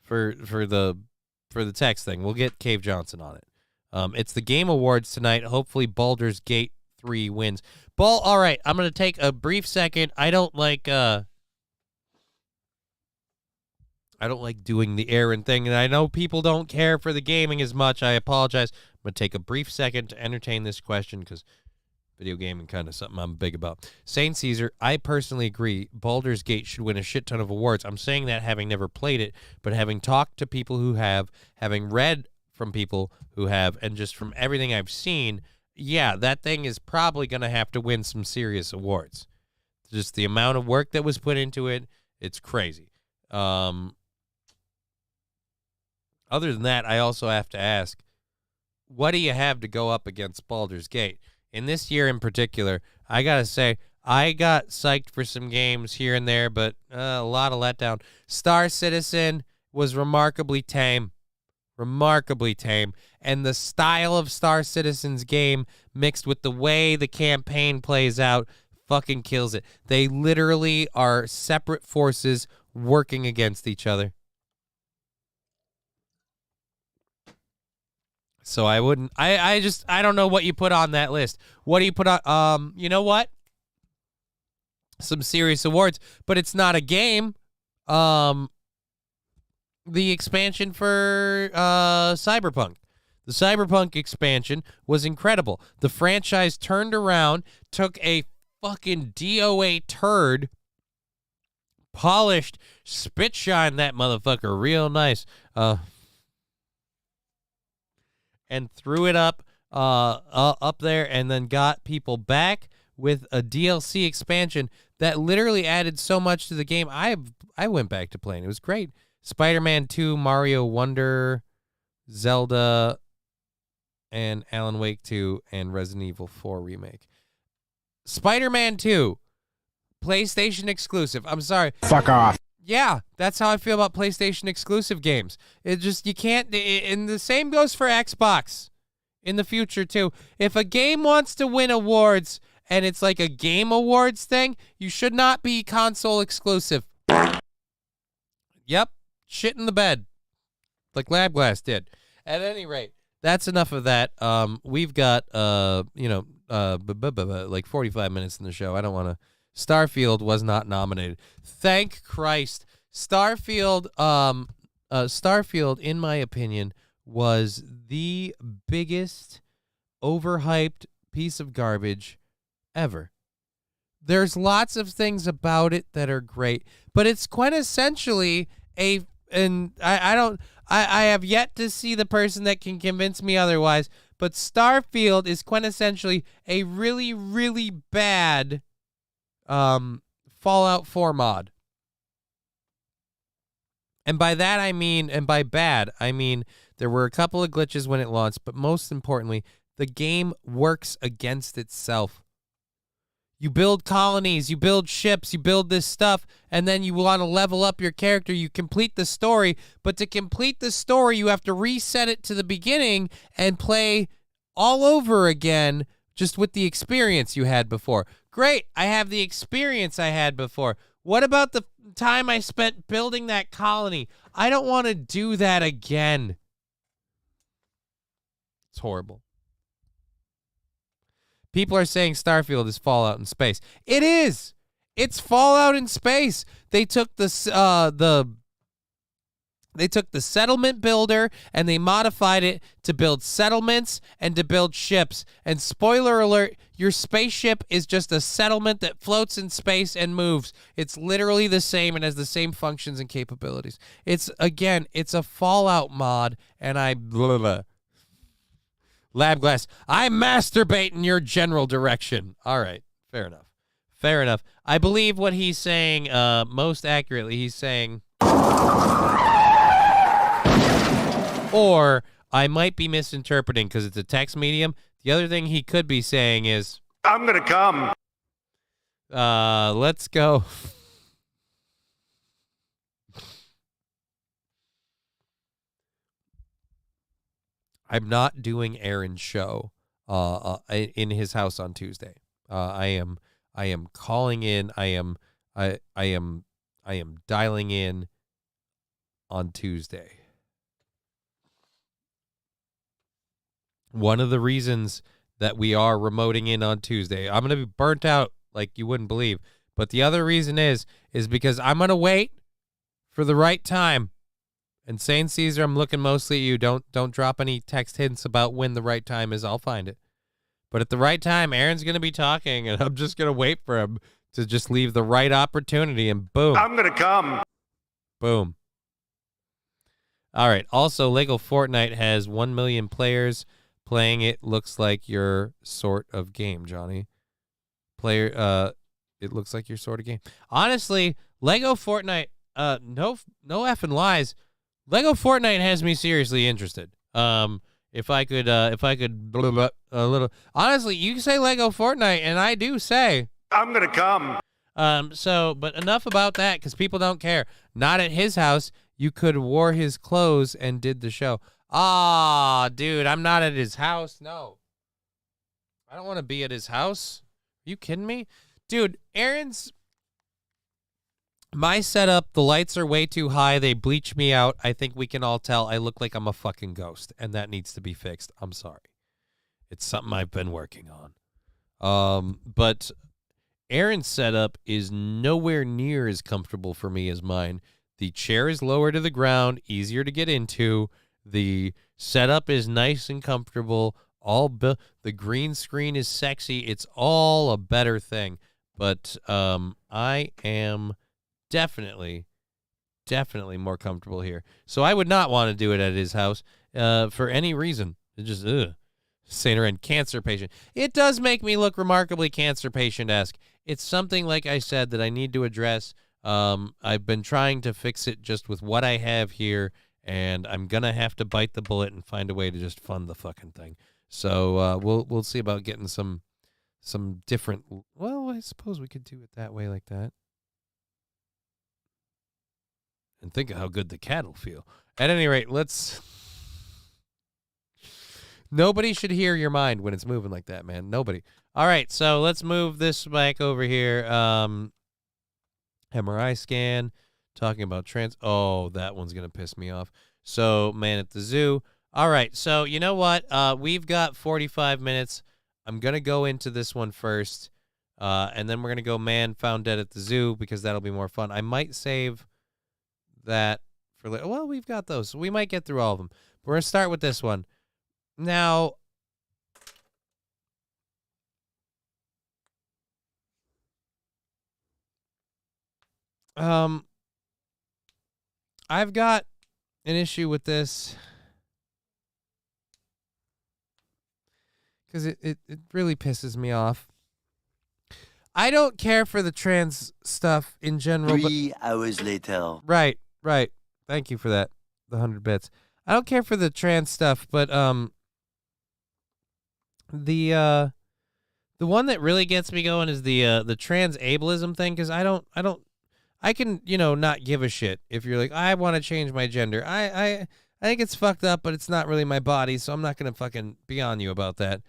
the text thing. We'll get Cave Johnson on it. It's the Game Awards tonight. Hopefully Baldur's Gate 3 wins. All right, I'm going to take a brief second. I don't like doing the errand thing, and I know people don't care for the gaming as much. I apologize. I'm going to take a brief second to entertain this question because video gaming kind of something I'm big about. Saint Caesar, I personally agree Baldur's Gate should win a shit ton of awards. I'm saying that having never played it, but having talked to people who have, having read from people who have, and just from everything I've seen, yeah, that thing is probably going to have to win some serious awards. Just the amount of work that was put into it, it's crazy. Other than that, I also have to ask, what do you have to go up against Baldur's Gate? In this year in particular, I got to say, I got psyched for some games here and there, but a lot of letdown. Star Citizen was remarkably tame. Remarkably tame. And the style of Star Citizen's game mixed with the way the campaign plays out fucking kills it. They literally are separate forces working against each other. So I wouldn't, I don't know what you put on that list. What do you put on? You know what? Some serious awards, but it's not a game. The expansion for Cyberpunk. The Cyberpunk expansion was incredible. The franchise turned around, took a fucking DOA turd, polished, spit shine that motherfucker real nice, and threw it up there, and then got people back with a DLC expansion that literally added so much to the game. I went back to playing. It was great. Spider-Man 2, Mario Wonder, Zelda, and Alan Wake 2, and Resident Evil 4 Remake. Spider-Man 2, PlayStation exclusive. I'm sorry. Fuck off. Yeah, that's how I feel about PlayStation exclusive games. It just, you can't, and the same goes for Xbox in the future too. If a game wants to win awards and it's like a game awards thing, you should not be console exclusive. Yep, shit in the bed, like LabGlass did. At any rate, that's enough of that. We've got like 45 minutes in the show. I don't want to. Starfield was not nominated. Thank Christ. Starfield, in my opinion, was the biggest overhyped piece of garbage ever. There's lots of things about it that are great, but it's quintessentially I have yet to see the person that can convince me otherwise, but Starfield is quintessentially a really, really bad Fallout 4 mod. And by that I mean, and by bad, I mean there were a couple of glitches when it launched, but most importantly, the game works against itself. You build colonies, you build ships, you build this stuff, and then you want to level up your character. You complete the story, but to complete the story, you have to reset it to the beginning and play all over again just with the experience you had before. Great, I have the experience I had before. What about the time I spent building that colony? I don't want to do that again. It's horrible. People are saying Starfield is Fallout in space. It is. It's Fallout in space. They took the settlement builder and they modified it to build settlements and to build ships. And spoiler alert, your spaceship is just a settlement that floats in space and moves. It's literally the same and has the same functions and capabilities. It's a Fallout mod, and LabGlass, I masturbate in your general direction. All right, fair enough. Fair enough. I believe what he's saying most accurately. He's saying, or I might be misinterpreting because it's a text medium. The other thing he could be saying is, I'm gonna come. Let's go. I'm not doing Aaron's show in his house on Tuesday. I am calling in. I am dialing in on Tuesday. One of the reasons that we are remoting in on Tuesday, I'm going to be burnt out like you wouldn't believe. But the other reason is because I'm going to wait for the right time. And Saint Caesar, I'm looking mostly at you. Don't drop any text hints about when the right time is. I'll find it. But at the right time, Aaron's going to be talking, and I'm just going to wait for him to just leave the right opportunity, and boom. I'm going to come. Boom. All right. Also, Lego Fortnite has 1 million players playing it. Looks like your sort of game, Johnny. It looks like your sort of game. Honestly, Lego Fortnite, no effing lies. Lego Fortnite has me seriously interested. If I could a little. Honestly, you say Lego Fortnite, and I do say I'm gonna come. But enough about that, because people don't care. Not at his house. You could wore his clothes and did the show. Ah, dude, I'm not at his house. No. I don't want to be at his house. Are you kidding me? Dude, my setup, the lights are way too high. They bleach me out. I think we can all tell I look like I'm a fucking ghost, and that needs to be fixed. I'm sorry. It's something I've been working on. But Aaron's setup is nowhere near as comfortable for me as mine. The chair is lower to the ground, easier to get into. The setup is nice and comfortable. The green screen is sexy. It's all a better thing. But I am definitely more comfortable here. So I would not want to do it at his house for any reason. It just, Saint Aaron, cancer patient. It does make me look remarkably cancer patient-esque. It's something, like I said, that I need to address. I've been trying to fix it just with what I have here, and I'm going to have to bite the bullet and find a way to just fund the fucking thing. So we'll see about getting some different... Well, I suppose we could do it that way, like that. And think of how good the cat will feel. At any rate, Nobody should hear your mind when it's moving like that, man. Nobody. All right, so let's move this back over here. MRI scan, talking about Oh, that one's going to piss me off. So, man at the zoo. All right, so you know what? We've got 45 minutes. I'm going to go into this one first, and then we're going to go man found dead at the zoo because that'll be more fun. I might save that for later. Well, we've got those, so we might get through all of them. We're going to start with this one. Now, I've got an issue with this because it really pisses me off. I don't care for the trans stuff in general. 3 hours later. Right. Thank you for that, the 100 bits. I don't care for the trans stuff, but the one that really gets me going is the trans ableism thing, because I can, not give a shit if you're like, I want to change my gender. I think it's fucked up, but it's not really my body, so I'm not gonna fucking be on you about that.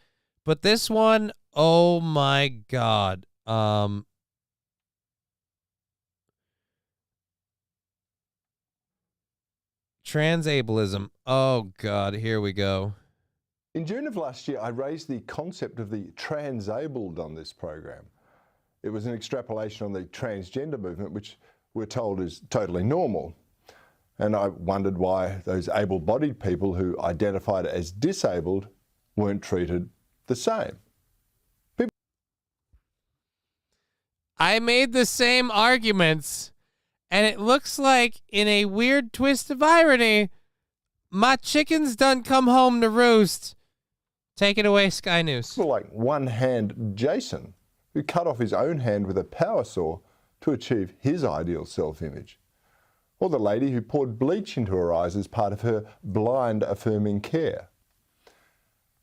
But this one, oh my God. Trans ableism. Oh God, here we go. In June of last year, I raised the concept of the transabled on this program. It was an extrapolation on the transgender movement, which we're told is totally normal. And I wondered why those able-bodied people who identified as disabled weren't treated the same. I made the same arguments, and it looks like, in a weird twist of irony, my chickens done come home to roost. Take it away, Sky News. Well, like one-hand Jason, who cut off his own hand with a power saw to achieve his ideal self-image. Or the lady who poured bleach into her eyes as part of her blind affirming care.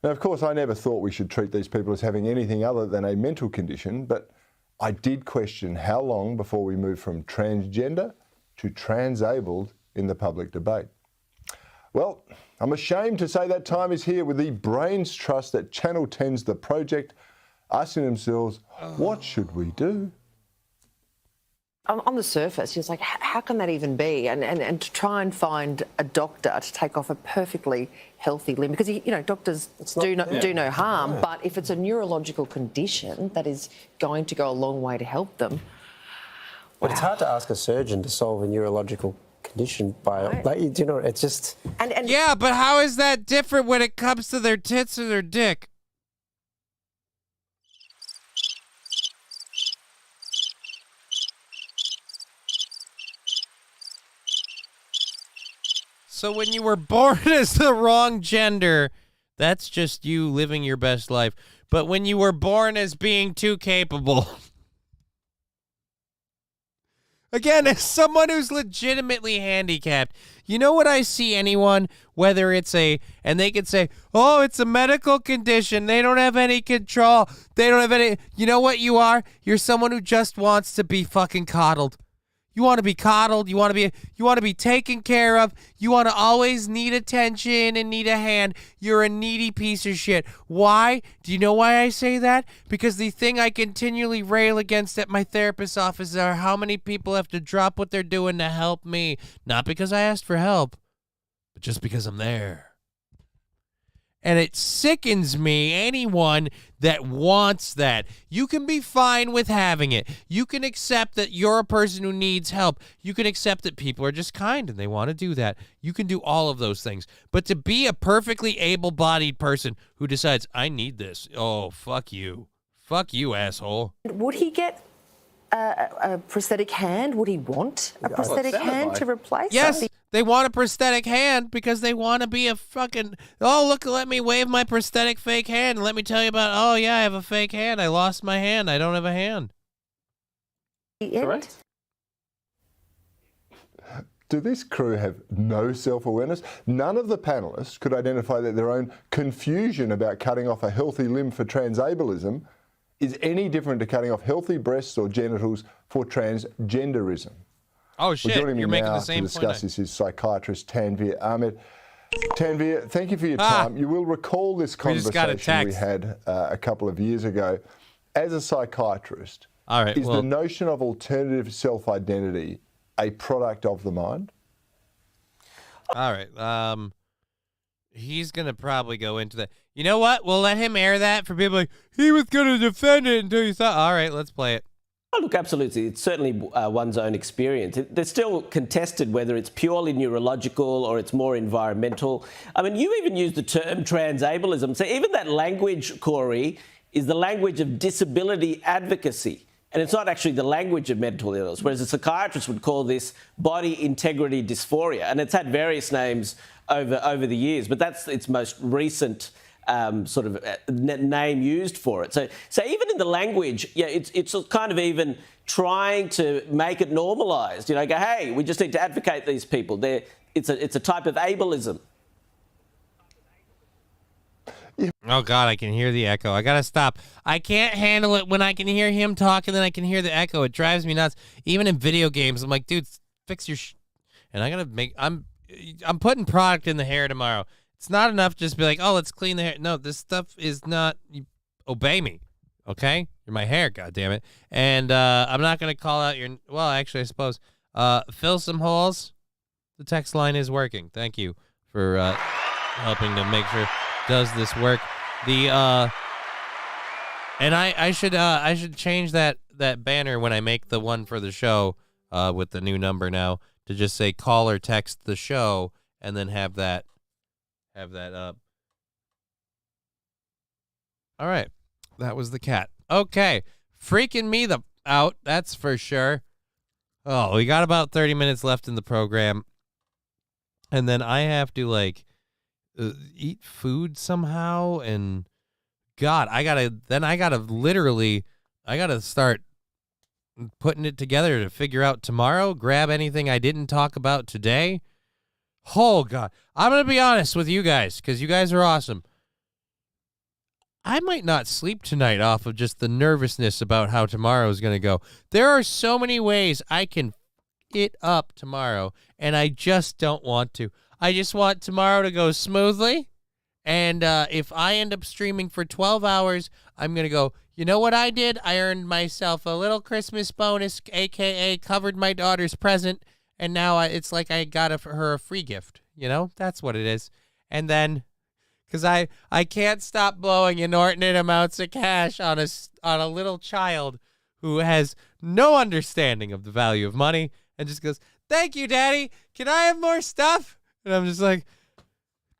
Now, of course, I never thought we should treat these people as having anything other than a mental condition, but I did question how long before we move from transgender to transabled in the public debate. Well, I'm ashamed to say that time is here with the brains trust that Channel 10's The Project asking themselves, what should we do? On the surface, it's like, how can that even be? And to try and find a doctor to take off a perfectly healthy limb, because doctors do no harm, but if it's a neurological condition that is going to go a long way to help them. But it's hard to ask a surgeon to solve a neurological condition by, it's just. And yeah, but how is that different when it comes to their tits or their dick? So when you were born as the wrong gender, that's just you living your best life. But when you were born as being too capable, Again, as someone who's legitimately handicapped, you know what I see anyone, whether it's and they could say, oh, it's a medical condition. They don't have any control. They don't have any, you know what you are? You're someone who just wants to be fucking coddled. You want to be coddled. You want to be taken care of. You want to always need attention and need a hand. You're a needy piece of shit. Why? Do you know why I say that? Because the thing I continually rail against at my therapist's office are how many people have to drop what they're doing to help me. Not because I asked for help, but just because I'm there. And it sickens me, anyone that wants that. You can be fine with having it. You can accept that you're a person who needs help. You can accept that people are just kind and they want to do that. You can do all of those things. But to be a perfectly able-bodied person who decides, I need this, oh, fuck you. Fuck you, asshole. Would he get a prosthetic hand? Would he want a prosthetic hand to replace? Yes, they want a prosthetic hand because they want to be a fucking, oh, look, let me wave my prosthetic fake hand and let me tell you about, oh, yeah, I have a fake hand. I lost my hand. I don't have a hand. Correct. Do this crew have no self-awareness? None of the panellists could identify that their own confusion about cutting off a healthy limb for transableism is any different to cutting off healthy breasts or genitals for transgenderism. Oh, shit, Joining me you're making now the same to discuss point. this is psychiatrist Tanveer Ahmed. Tanveer, thank you for your time. You will recall this conversation we had a couple of years ago. As a psychiatrist, is the notion of alternative self-identity a product of the mind? All right. He's going to probably go into that. You know what? We'll let him air that for people like, he was going to defend it until you thought, all right, let's play it. Oh, look, absolutely. It's certainly one's own experience. There's still contested whether it's purely neurological or it's more environmental. I mean, you even use the term transableism. So even that language, Corey, is the language of disability advocacy. And it's not actually the language of mental illness, whereas a psychiatrist would call this body integrity dysphoria. And it's had various names over the years, but that's its most recent sort of name used for it. So even in the language, yeah, it's kind of even trying to make it normalised. You know, go, hey, we just need to advocate these people. It's a type of ableism. Oh, God, I can hear the echo. I got to stop. I can't handle it when I can hear him talk and then I can hear the echo. It drives me nuts. Even in video games, I'm like, dude, fix your And I got to make... I'm putting product in the hair tomorrow. It's not enough just to be like, oh, let's clean the hair. No, this stuff is not... Obey me, okay? You're my hair, goddammit. And I'm not going to call out your... Well, actually, I suppose. Fill some holes. The text line is working. Thank you for helping to make sure... does this work. And I should change that banner when I make the one for the show with the new number now to just say call or text the show and then have that up. All right. That was the cat. Okay. Freaking me out, that's for sure. Oh, we got about 30 minutes left in the program. And then I have to eat food somehow, and God, I gotta start putting it together to figure out tomorrow, grab anything I didn't talk about today. Oh God, I'm gonna be honest with you guys because you guys are awesome. I might not sleep tonight off of just the nervousness about how tomorrow is gonna go. There are so many ways I can f it up tomorrow, and I just don't want to. I just want tomorrow to go smoothly, and if I end up streaming for 12 hours, I'm going to go, you know what I did? I earned myself a little Christmas bonus, a.k.a. covered my daughter's present, and now it's like I got her a free gift. You know? That's what it is. And then, because I can't stop blowing inordinate amounts of cash on a little child who has no understanding of the value of money and just goes, thank you, Daddy. Can I have more stuff? And I'm just like,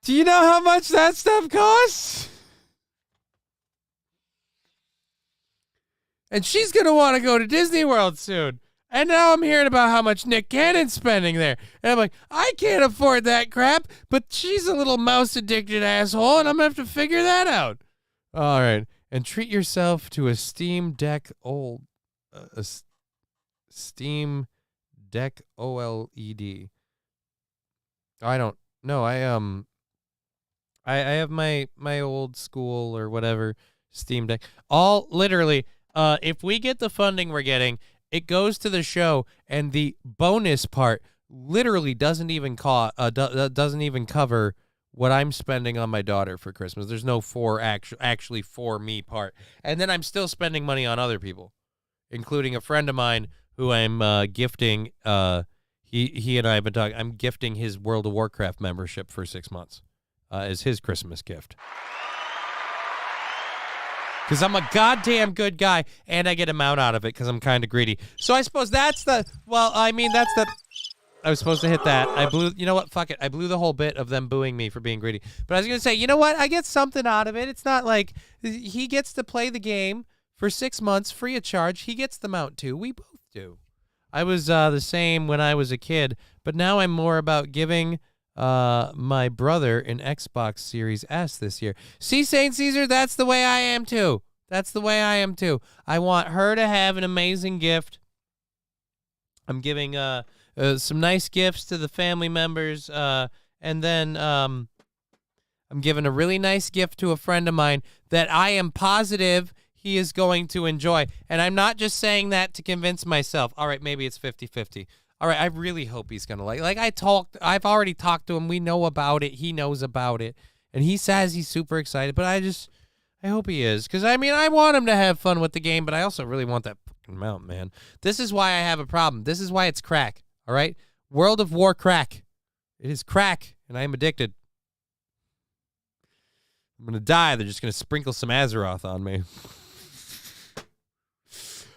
do you know how much that stuff costs? And she's going to want to go to Disney World soon. And now I'm hearing about how much Nick Cannon's spending there. And I'm like, I can't afford that crap, but she's a little mouse-addicted asshole, and I'm going to have to figure that out. All right. And treat yourself to a Steam Deck Deck OLED. I don't know. I have my old school or whatever Steam Deck. All literally, if we get the funding we're getting, it goes to the show, and the bonus part literally doesn't even doesn't even cover what I'm spending on my daughter for Christmas. There's no actually for me part. And then I'm still spending money on other people, including a friend of mine who I'm gifting. He and I have been talking. I'm gifting his World of Warcraft membership for 6 months as his Christmas gift. Because I'm a goddamn good guy, and I get a mount out of it because I'm kind of greedy. So I suppose that's the... Well, I mean, that's the... I was supposed to hit that. I blew... You know what? Fuck it. I blew the whole bit of them booing me for being greedy. But I was going to say, you know what? I get something out of it. It's not like he gets to play the game for 6 months free of charge. He gets the mount, too. We both do. I was the same when I was a kid, but now I'm more about giving my brother an Xbox Series S this year. See, St. Caesar, that's the way I am, too. That's the way I am, too. I want her to have an amazing gift. I'm giving... some nice gifts to the family members, and then I'm giving a really nice gift to a friend of mine that I am positive he is going to enjoy. And I'm not just saying that to convince myself. All right, maybe it's 50-50. All right, I really hope he's going to like I've already talked to him. We know about it. He knows about it. And he says he's super excited, but I hope he is. Because, I mean, I want him to have fun with the game, but I also really want that fucking mount, man. This is why I have a problem. This is why it's crack. All right? World of War crack. It is crack, and I am addicted. I'm going to die. They're just going to sprinkle some Azeroth on me.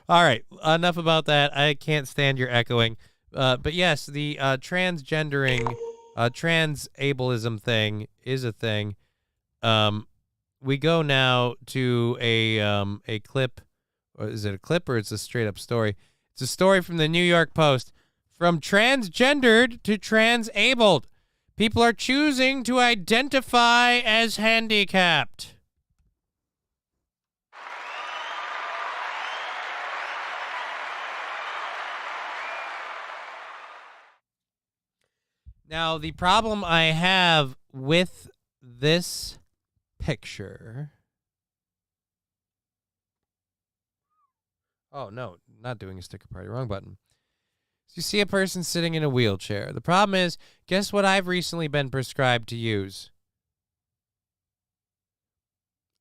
All right. Enough about that. I can't stand your echoing. But yes, the transgendering, trans-ableism thing is a thing. We go now to a clip. Or is it a clip or it's a straight-up story? It's a story from the New York Post. From transgendered to transabled, people are choosing to identify as handicapped. Now, the problem I have with this picture... Oh, no, not doing a sticker party. Wrong button. You see a person sitting in a wheelchair. The problem is, guess what I've recently been prescribed to use?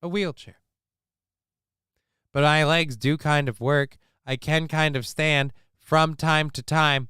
A wheelchair. But my legs do kind of work. I can kind of stand from time to time.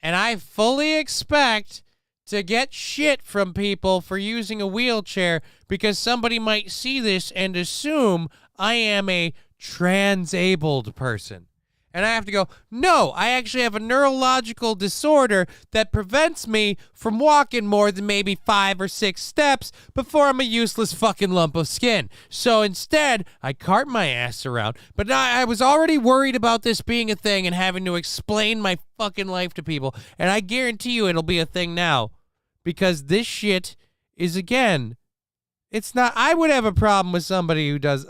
And I fully expect to get shit from people for using a wheelchair because somebody might see this and assume I am a transabled person. And I have to go, no, I actually have a neurological disorder that prevents me from walking more than maybe 5 or 6 steps before I'm a useless fucking lump of skin. So instead, I cart my ass around. But I was already worried about this being a thing and having to explain my fucking life to people. And I guarantee you it'll be a thing now. Because this shit is, again, it's not, I would have a problem with somebody who does,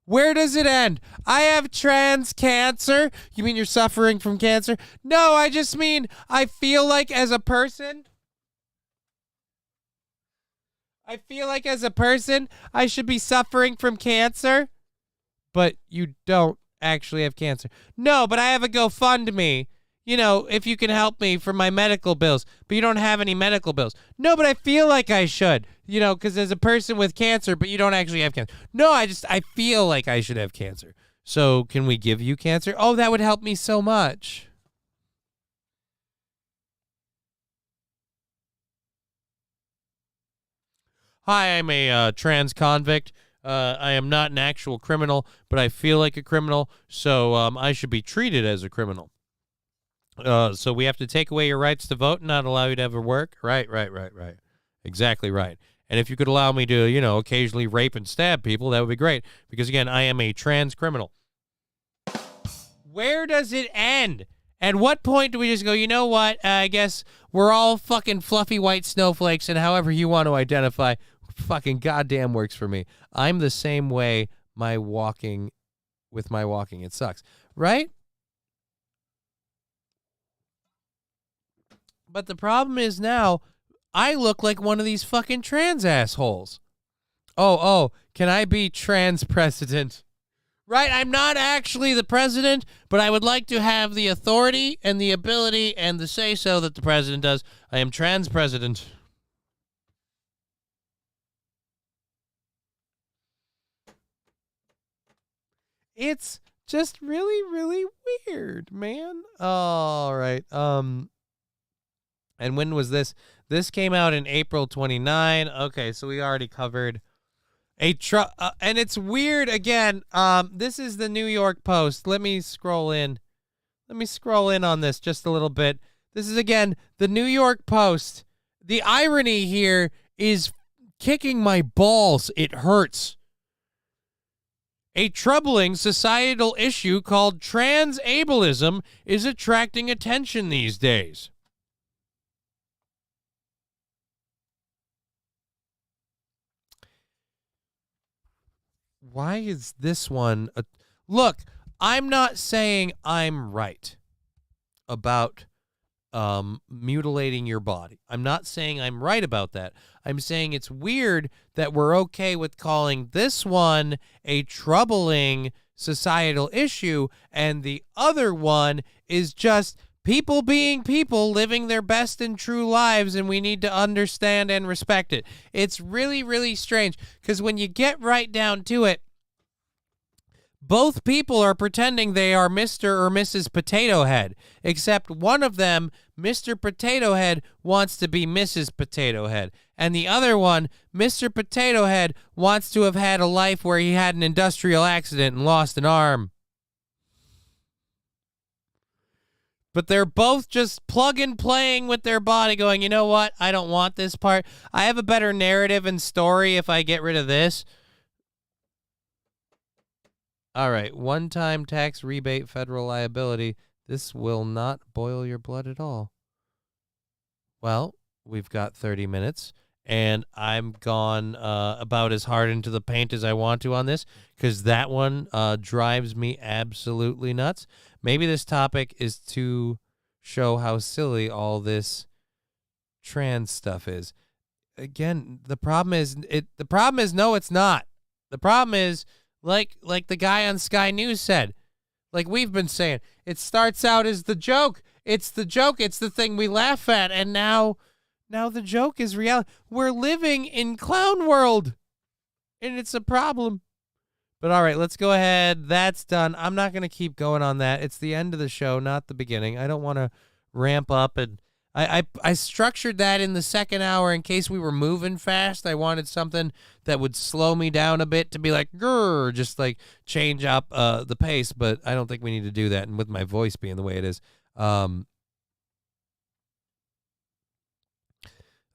Where does it end? I have trans cancer. You mean you're suffering from cancer? No, I just mean I feel like as a person, I should be suffering from cancer. But you don't actually have cancer. No, but I have a GoFundMe. You know, if you can help me for my medical bills, but you don't have any medical bills. No, but I feel like I should, you know, because there's a person with cancer, but you don't actually have cancer. No, I feel like I should have cancer. So can we give you cancer? Oh, that would help me so much. Hi, I'm a trans convict. I am not an actual criminal, but I feel like a criminal, so I should be treated as a criminal. So we have to take away your rights to vote and not allow you to ever work? Right. Exactly right. And if you could allow me to, you know, occasionally rape and stab people, that would be great. Because, again, I am a trans criminal. Where does it end? At what point do we just go, you know what? I guess we're all fucking fluffy white snowflakes, and however you want to identify fucking goddamn works for me. I'm the same way my walking with my walking. It sucks, right? But the problem is now I look like one of these fucking trans assholes. Oh, can I be trans president? Right? I'm not actually the president, but I would like to have the authority and the ability and the say-so that the president does. I am trans president. It's just really, really weird, man. All right. And when was this? This came out in April 29. Okay, so we already covered and it's weird again. This is the New York Post. Let me scroll in. On this just a little bit. This is again the New York Post. The irony here is kicking my balls. It hurts. A troubling societal issue called trans ableism is attracting attention these days. Why is this one? Look, I'm not saying I'm right about mutilating your body. I'm not saying I'm right about that. I'm saying it's weird that we're okay with calling this one a troubling societal issue, and the other one is just people being people, living their best and true lives, and we need to understand and respect it. It's really, really strange, because when you get right down to it, both people are pretending they are Mr. or Mrs. Potato Head, except one of them, Mr. Potato Head, wants to be Mrs. Potato Head, and the other one, Mr. Potato Head, wants to have had a life where he had an industrial accident and lost an arm. But they're both just plug and playing with their body, going, you know what? I don't want this part. I have a better narrative and story if I get rid of this. All right, one-time tax rebate, federal liability. This will not boil your blood at all. Well, we've got 30 minutes, and I'm gone about as hard into the paint as I want to on this, because that one drives me absolutely nuts. Maybe this topic is to show how silly all this trans stuff is. Again, the problem is no, it's not. The problem is, like the guy on Sky News said, like we've been saying, it starts out as the joke. It's the joke. It's the thing we laugh at. And now the joke is reality. We're living in clown world, and it's a problem. But all right, let's go ahead. That's done. I'm not going to keep going on that. It's the end of the show, not the beginning. I don't want to ramp up, and I structured that in the second hour in case we were moving fast. I wanted something that would slow me down a bit to be like, grrr, just like change up the pace, but I don't think we need to do that. And with my voice being the way it is.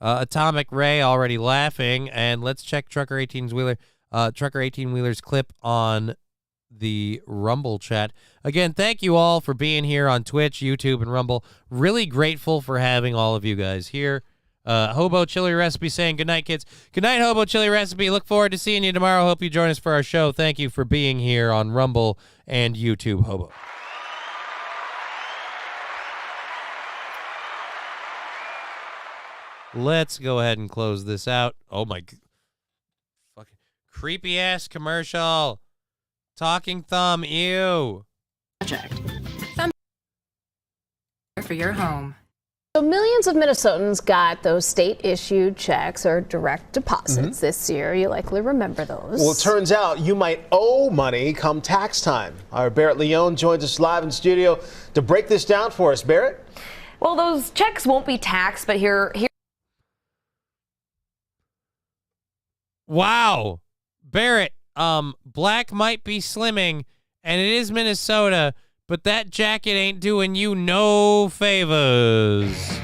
Atomic Ray already laughing, and let's check Trucker 18-Wheeler's clip on the Rumble chat. Again, thank you all for being here on Twitch, YouTube, and Rumble. Really grateful for having all of you guys here. Hobo Chili Recipe saying good night, kids. Good night, Hobo Chili Recipe. Look forward to seeing you tomorrow. Hope you join us for our show. Thank you for being here on Rumble and YouTube, Hobo. Let's go ahead and close this out. Oh my fucking creepy ass commercial. Talking thumb, ew. Project. Thumb for your home. So millions of Minnesotans got those state-issued checks or direct deposits this year. You likely remember those. Well, it turns out you might owe money come tax time. Our Barrett Leone joins us live in studio to break this down for us. Barrett? Well, those checks won't be taxed, but here. Wow. Barrett, black might be slimming, and it is Minnesota, but that jacket ain't doing you no favors.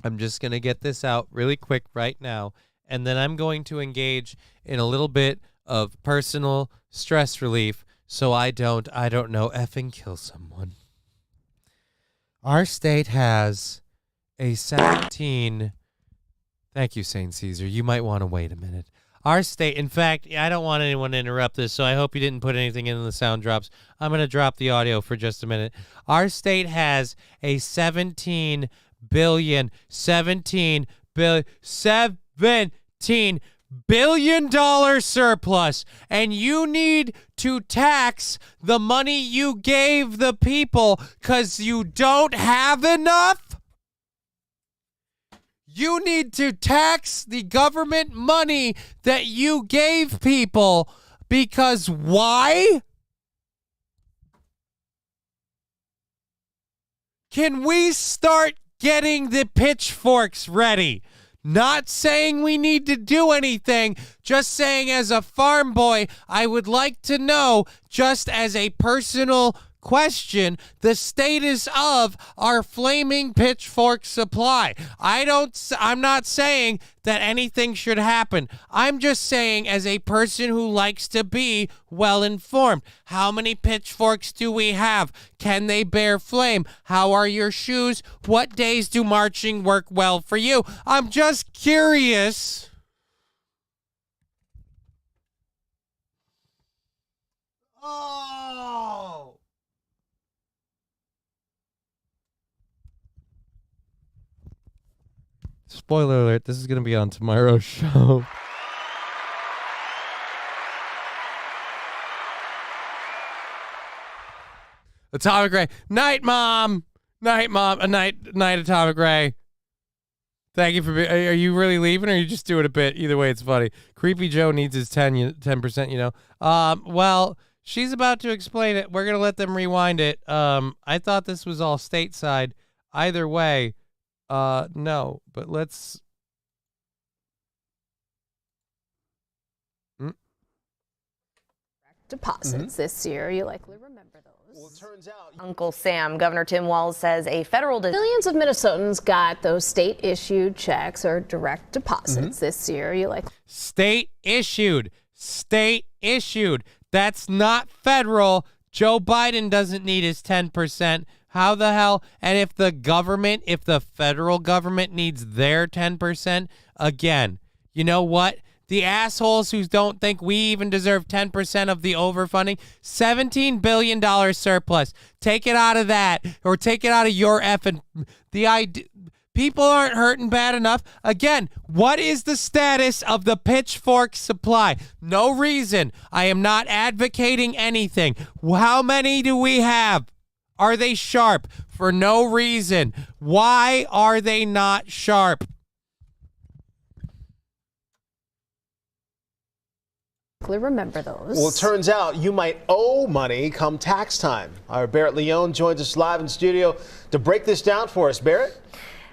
I'm just going to get this out really quick right now, and then I'm going to engage in a little bit of personal stress relief so I don't know, effing kill someone. Our state has a 17... Thank you, St. Caesar. You might want to wait a minute. Our state, in fact, I don't want anyone to interrupt this, so I hope you didn't put anything in the sound drops. I'm going to drop the audio for just a minute. Our state has a $17 billion surplus, and you need to tax the money you gave the people because you don't have enough? You need to tax the government money that you gave people because why? Can we start getting the pitchforks ready? Not saying we need to do anything, just saying as a farm boy, I would like to know, just as a personal question, the status of our flaming pitchfork supply. I'm not saying that anything should happen. I'm just saying, as a person who likes to be well informed, how many pitchforks do we have? Can they bear flame? How are your shoes? What days do marching work well for you? I'm just curious. Oh. Spoiler alert, this is going to be on tomorrow's show. Atomic Ray. Night, Mom. Night, Mom. Night, Atomic Ray. Thank you for being... Are you really leaving or are you just doing a bit? Either way, it's funny. Creepy Joe needs his 10%, you know. Well, she's about to explain it. We're going to let them rewind it. I thought this was all stateside. Either way... no, but let's... Deposits this year. You likely remember those. Well, it turns out... Uncle Sam, Governor Tim Walz says a federal... Millions of Minnesotans got those state-issued checks or direct deposits this year. You like... State-issued. State-issued. That's not federal. Joe Biden doesn't need his 10%. How the hell? And if the federal government needs their 10%, again, you know what? The assholes who don't think we even deserve 10% of the overfunding, $17 billion surplus. Take it out of that, or take it out of your effing... The idea... People aren't hurting bad enough. Again, what is the status of the pitchfork supply? No reason. I am not advocating anything. How many do we have? Are they sharp? For no reason. Why are they not sharp? Remember those. Well, it turns out you might owe money come tax time. Our Barrett Leone joins us live in studio to break this down for us. Barrett?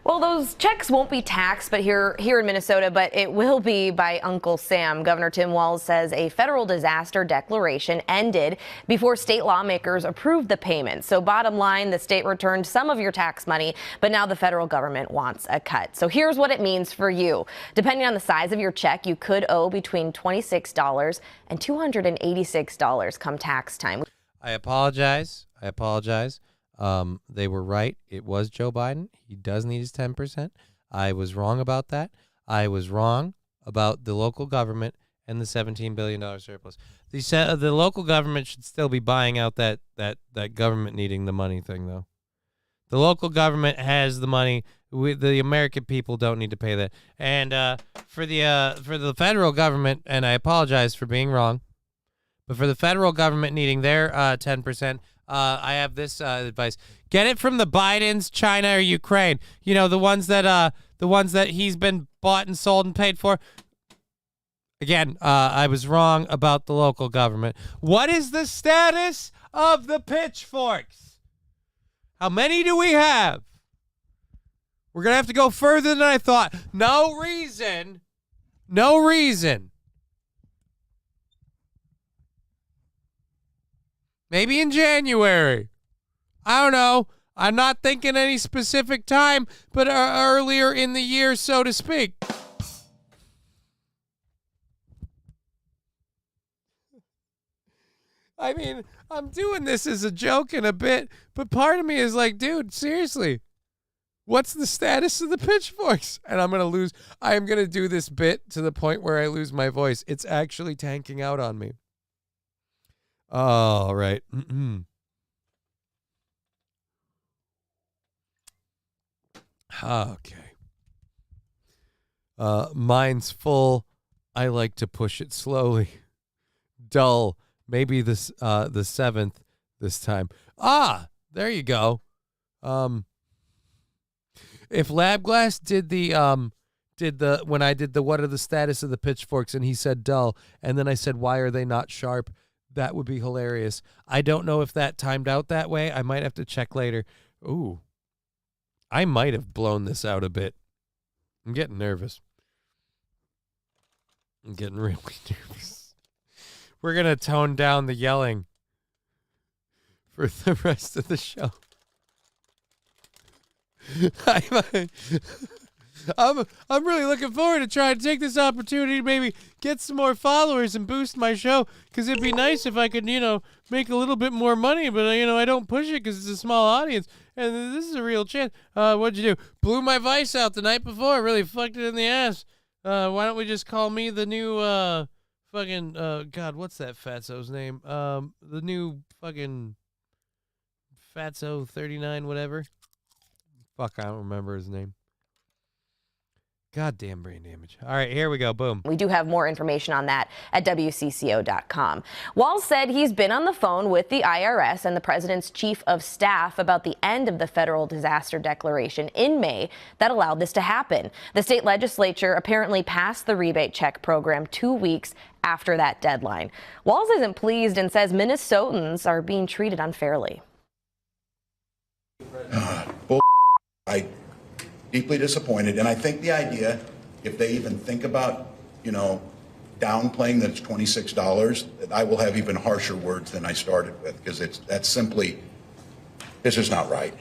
Well, those checks won't be taxed, but here in Minnesota, but it will be by Uncle Sam. Governor Tim Walz says a federal disaster declaration ended before state lawmakers approved the payment. So bottom line, the state returned some of your tax money, but now the federal government wants a cut. So here's what it means for you. Depending on the size of your check, you could owe between $26 and $286 come tax time. I apologize. They were right. It was Joe Biden. He does need his 10%. I was wrong about that. I was wrong about the local government and the $17 billion surplus. The local government should still be buying out that government needing the money thing, though. The local government has the money. The American people don't need to pay that. And for the federal government, and I apologize for being wrong, but for the federal government needing their 10%, I have this advice: get it from the Bidens, China, or Ukraine. You know, the ones that he's been bought and sold and paid for. Again, I was wrong about the local government. What is the status of the pitchforks? How many do we have? We're gonna have to go further than I thought. No reason. Maybe in January. I don't know. I'm not thinking any specific time, but earlier in the year, so to speak. I mean, I'm doing this as a joke and a bit, but part of me is like, dude, seriously, what's the status of the pitchforks? And I'm going to do this bit to the point where I lose my voice. It's actually tanking out on me. All right. Okay. Mine's full. I like to push it slowly. Dull. Maybe the 7th this time. There you go. If Labglass did when I did the what are the status of the pitchforks and he said dull and then I said why are they not sharp, that would be hilarious. I don't know if that timed out that way. I might have to check later. Ooh. I might have blown this out a bit. I'm getting nervous. I'm getting really nervous. We're going to tone down the yelling for the rest of the show. I'm really looking forward to trying to take this opportunity to maybe get some more followers and boost my show, because it'd be nice if I could, make a little bit more money, but, I don't push it because it's a small audience, and this is a real chance. What'd you do? Blew my vice out the night before. Really fucked it in the ass. Why don't we just call me the new, God, what's that fatso's name? The new fucking Fatso 39, whatever. Fuck, I don't remember his name. Goddamn brain damage. All right, here we go. Boom. We do have more information on that at WCCO.com. Walz said he's been on the phone with the IRS and the president's chief of staff about the end of the federal disaster declaration in May that allowed this to happen. The state legislature apparently passed the rebate check program 2 weeks after that deadline. Walz isn't pleased and says Minnesotans are being treated unfairly. I deeply disappointed, and I think the idea, if they even think about, downplaying that it's $26, that I will have even harsher words than I started with, because it's just not right.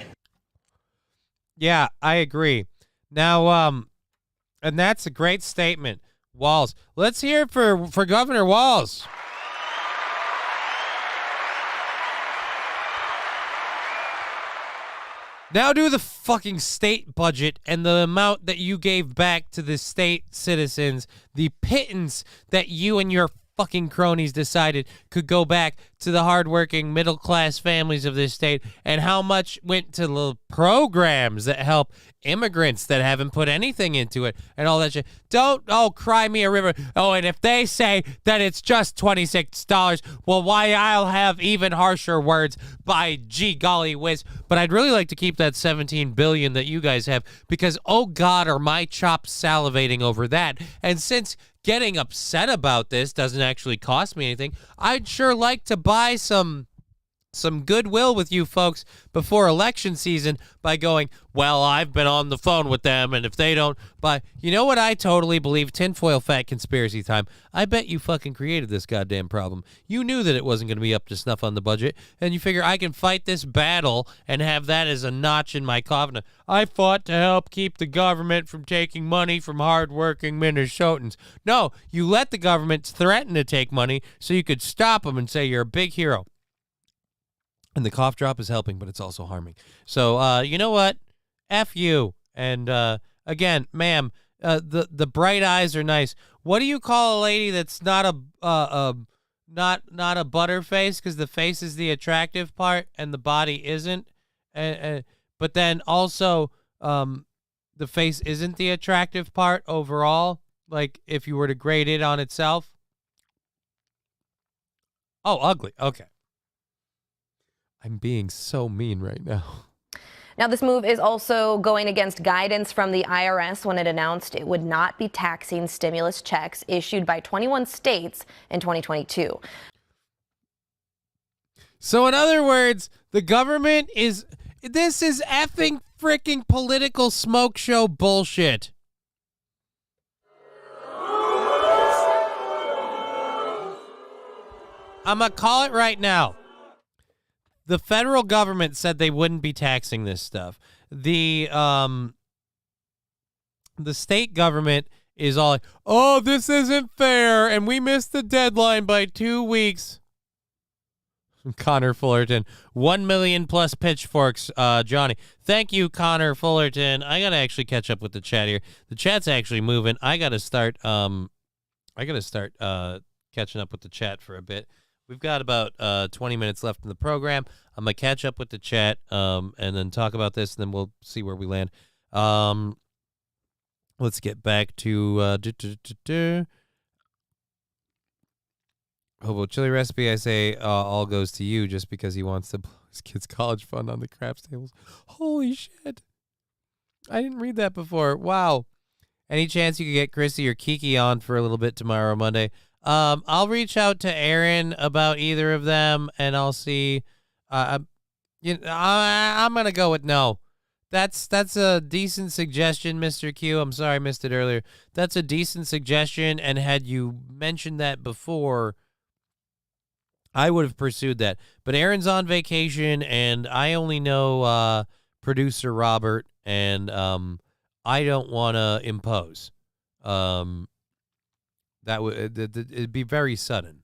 Yeah, I agree. Now, and that's a great statement, Walz. Let's hear it for Governor Walz. Now do the fucking state budget and the amount that you gave back to the state citizens, the pittance that you and your fucking cronies decided could go back to the hardworking middle-class families of this state, and how much went to the programs that help immigrants that haven't put anything into it and all that shit. Don't, cry me a river. Oh, and if they say that it's just $26, well, why, I'll have even harsher words by gee golly whiz. But I'd really like to keep that $17 billion that you guys have, because, oh God, are my chops salivating over that. And since getting upset about this doesn't actually cost me anything, I'd sure like to buy some goodwill with you folks before election season by going, well, I've been on the phone with them, and if they don't buy, you know what I totally believe? Tinfoil fat conspiracy time. I bet you fucking created this goddamn problem. You knew that it wasn't going to be up to snuff on the budget, and you figure I can fight this battle and have that as a notch in my covenant. I fought to help keep the government from taking money from hardworking Minnesotans. No, you let the government threaten to take money so you could stop them and say you're a big hero. And the cough drop is helping, but it's also harming. So, you know what? F you. And, again, ma'am, the bright eyes are nice. What do you call a lady that's not a butterface, because the face is the attractive part and the body isn't? But then also, the face isn't the attractive part overall, like if you were to grade it on itself? Oh, ugly. Okay. I'm being so mean right now. Now, this move is also going against guidance from the IRS when it announced it would not be taxing stimulus checks issued by 21 states in 2022. So, in other words, the government this is effing freaking political smoke show bullshit. I'm going to call it right now. The federal government said they wouldn't be taxing this stuff. The state government is all like, oh, this isn't fair, and we missed the deadline by 2 weeks. Connor Fullerton. 1 million plus pitchforks, Johnny. Thank you, Connor Fullerton. I gotta actually catch up with the chat here. The chat's actually moving. I gotta start catching up with the chat for a bit. We've got about 20 minutes left in the program. I'm gonna catch up with the chat and then talk about this, and then we'll see where we land. Let's get back to Hobo Chili Recipe. I say all goes to you just because he wants to blow his kids' college fund on the craps tables. Holy shit. I didn't read that before. Wow. Any chance you could get Chrissy or Kiki on for a little bit tomorrow, Monday? I'll reach out to Aaron about either of them, and I'll see. I'm going to go with no. That's a decent suggestion, Mr. Q. I'm sorry I missed it earlier. That's a decent suggestion, and had you mentioned that before, I would have pursued that. But Aaron's on vacation, and I only know producer Robert, and I don't want to impose. It'd be very sudden.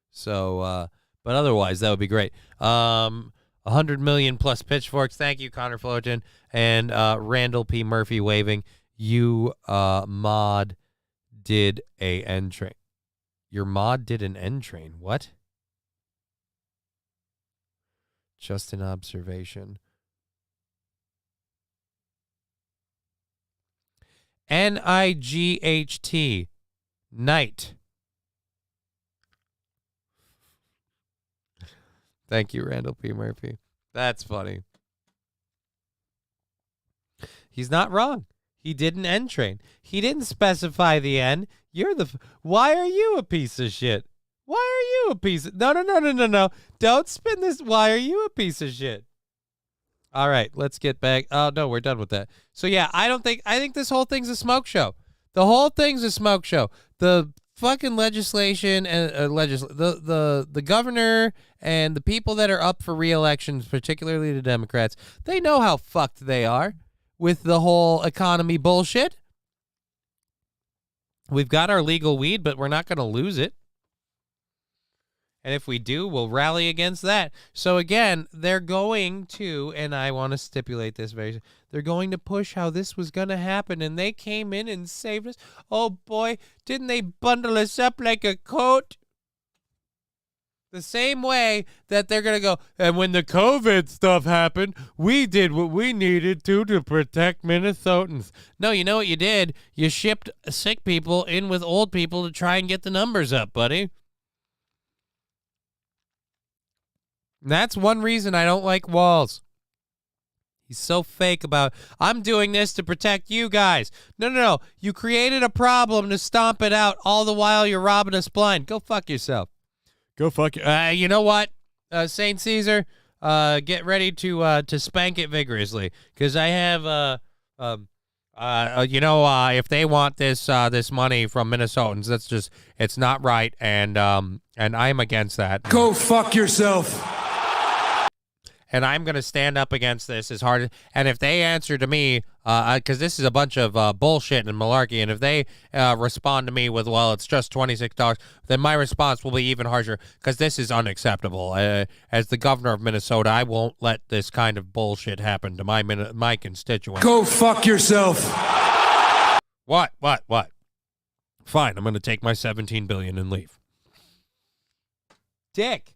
So, but otherwise, that would be great. 100 million plus pitchforks. Thank you, Connor Fullerton. And Randall P. Murphy waving. You mod did a N train. Your mod did an N train. What? Just an observation. NIGHT. Night. Thank you, Randall P. Murphy. That's funny. He's not wrong. He did an N train. He didn't specify the N. Why are you a piece of shit? Why are you a piece of... No. Don't spin this. Why are you a piece of shit? All right, let's get back. Oh, no, we're done with that. So, yeah, I think this whole thing's a smoke show. The whole thing's a smoke show. The fucking legislation and the governor and the people that are up for re-elections, particularly the Democrats, they know how fucked they are with the whole economy bullshit. We've got our legal weed, but we're not going to lose it. And if we do, we'll rally against that. So again, they're going to, and I want to stipulate this they're going to push how this was going to happen, and they came in and saved us. Oh boy, didn't they bundle us up like a coat? The same way that they're going to go, and when the COVID stuff happened, we did what we needed to protect Minnesotans. No, you know what you did? You shipped sick people in with old people to try and get the numbers up, buddy. And that's one reason I don't like Walls. He's so fake about, I'm doing this to protect you guys. No. You created a problem to stomp it out all the while you're robbing us blind. Go fuck yourself. Go fuck you. You know what, St. Caesar? Get ready to spank it vigorously. Because I have, if they want this money from Minnesotans, it's not right. And I'm against that. Go fuck yourself. And I'm going to stand up against this as hard as... And if they answer to me, because this is a bunch of bullshit and malarkey, and if they respond to me with, well, it's just $26, then my response will be even harsher, because this is unacceptable. As the governor of Minnesota, I won't let this kind of bullshit happen to my constituents. Go fuck yourself. What? Fine, I'm going to take my $17 billion and leave. Dick!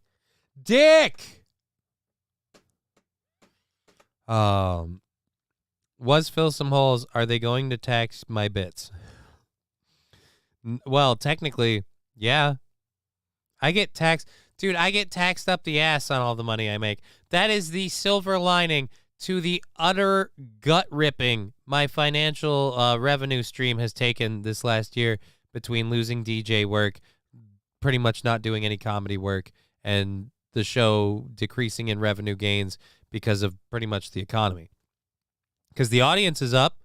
Was fill some holes. Are they going to tax my bits? Well, technically, yeah. I get taxed. Dude, I get taxed up the ass on all the money I make. That is the silver lining to the utter gut ripping my financial revenue stream has taken this last year between losing DJ work, pretty much not doing any comedy work, and the show decreasing in revenue gains because of pretty much the economy. Because the audience is up,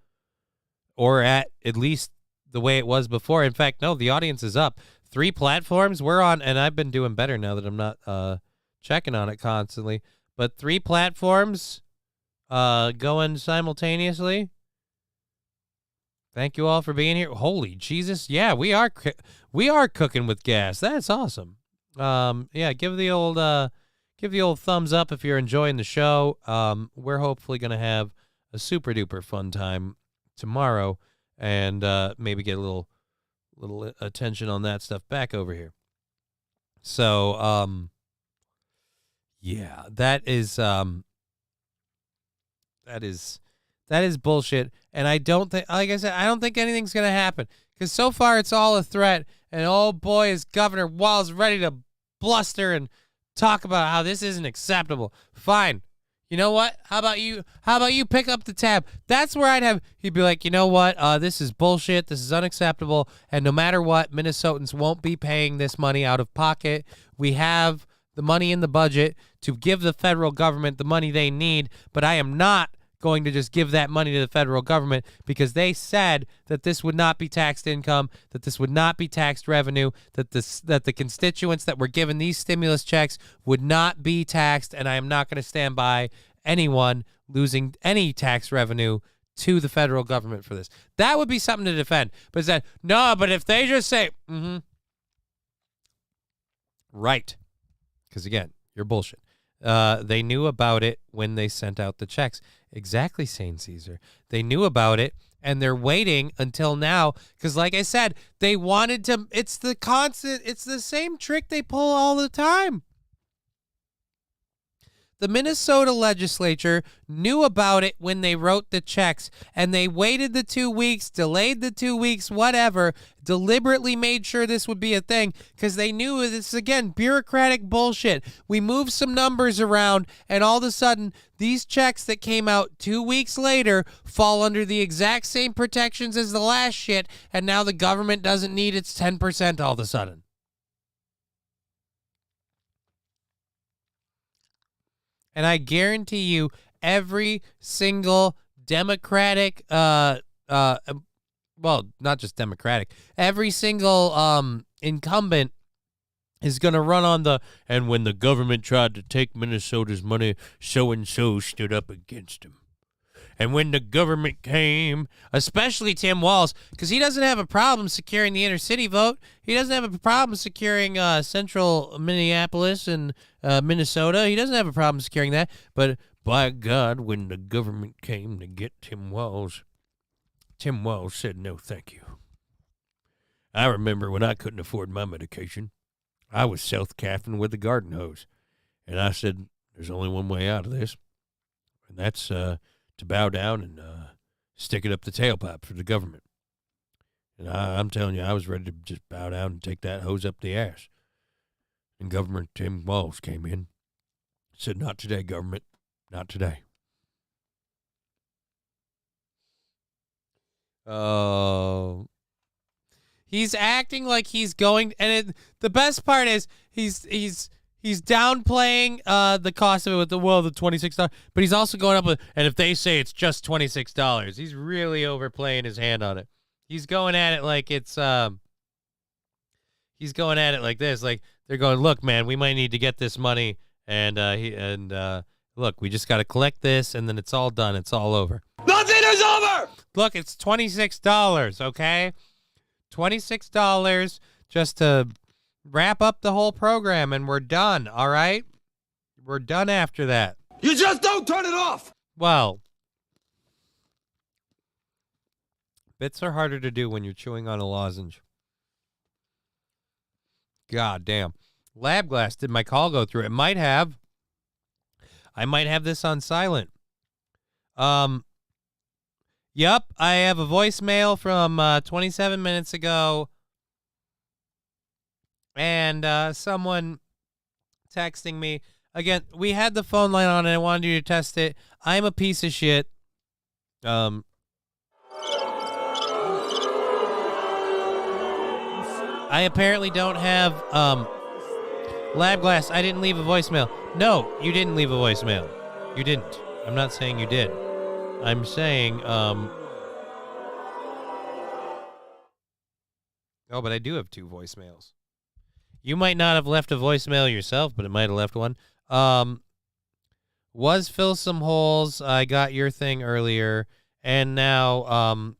or at least the way it was before. In fact, no, the audience is up. 3 platforms we're on, and I've been doing better now that I'm not checking on it constantly. But 3 platforms going simultaneously. Thank you all for being here. Holy Jesus. Yeah, we are cooking with gas. That's awesome. Yeah, give the old give the old thumbs up if you're enjoying the show. We're hopefully going to have a super duper fun time tomorrow and maybe get a little attention on that stuff back over here. So, yeah, that is bullshit. And I don't think, like I said, I don't think anything's going to happen because so far it's all a threat. And oh boy, is Governor Walz ready to bluster and talk about how this isn't acceptable. Fine. You know what? How about you pick up the tab? That's where he'd be like, you know what? This is bullshit. This is unacceptable. And no matter what, Minnesotans won't be paying this money out of pocket. We have the money in the budget to give the federal government the money they need, but I am not going to just give that money to the federal government because they said that this would not be taxed income, that this would not be taxed revenue, that the constituents that were given these stimulus checks would not be taxed, and I am not going to stand by anyone losing any tax revenue to the federal government for this. That would be something to defend. But it's that, no, but if they just say, right, because again, you're bullshit. They knew about it when they sent out the checks. Exactly, St. Caesar. They knew about it, and they're waiting until now because, like I said, they wanted to. It's the same trick they pull all the time. The Minnesota legislature knew about it when they wrote the checks, and they waited the 2 weeks, delayed the 2 weeks, whatever, deliberately made sure this would be a thing because they knew this is, again, bureaucratic bullshit. We moved some numbers around, and all of a sudden, these checks that came out 2 weeks later fall under the exact same protections as the last shit, and now the government doesn't need its 10% all of a sudden. And I guarantee you, every single Democratic, well, not just Democratic, every single incumbent is going to run on and when the government tried to take Minnesota's money, so-and-so stood up against him. And when the government came, especially Tim Walz, because he doesn't have a problem securing the inner city vote. He doesn't have a problem securing central Minneapolis and Minnesota. He doesn't have a problem securing that. But by God, when the government came to get Tim Walz said, no, thank you. I remember when I couldn't afford my medication, I was self-caffing with the garden hose. And I said, there's only one way out of this, and that's to bow down and stick it up the tailpipe for the government. And I'm telling you, I was ready to just bow down and take that hose up the ass. And Governor Tim Walz came in, said, not today, government, not today. Oh. He's acting like he's going, and the best part is he's downplaying the cost of it with the $26, but he's also going up with, and if they say it's just $26, he's really overplaying his hand on it. He's going at it like it's he's going at it like this, like they're going, look, man, we might need to get this money, and look, we just got to collect this, and then it's all done, it's all over. Nothing is over. Look, it's $26, okay? $26 just to wrap up the whole program, and we're done, all right? We're done after that. You just don't turn it off. Well, bits are harder to do when you're chewing on a lozenge. God damn. Lab Glass, did my call go through? It might have. I might have this on silent. Yep, I have a voicemail from 27 minutes ago. And someone texting me. Again, we had the phone line on and I wanted you to test it. I'm a piece of shit. I apparently don't have Lab Glass. I didn't leave a voicemail. No, you didn't leave a voicemail. You didn't. I'm not saying you did. I'm saying oh, but I do have two voicemails. You might not have left a voicemail yourself, but it might have left one. Was fill some holes. I got your thing earlier. And now,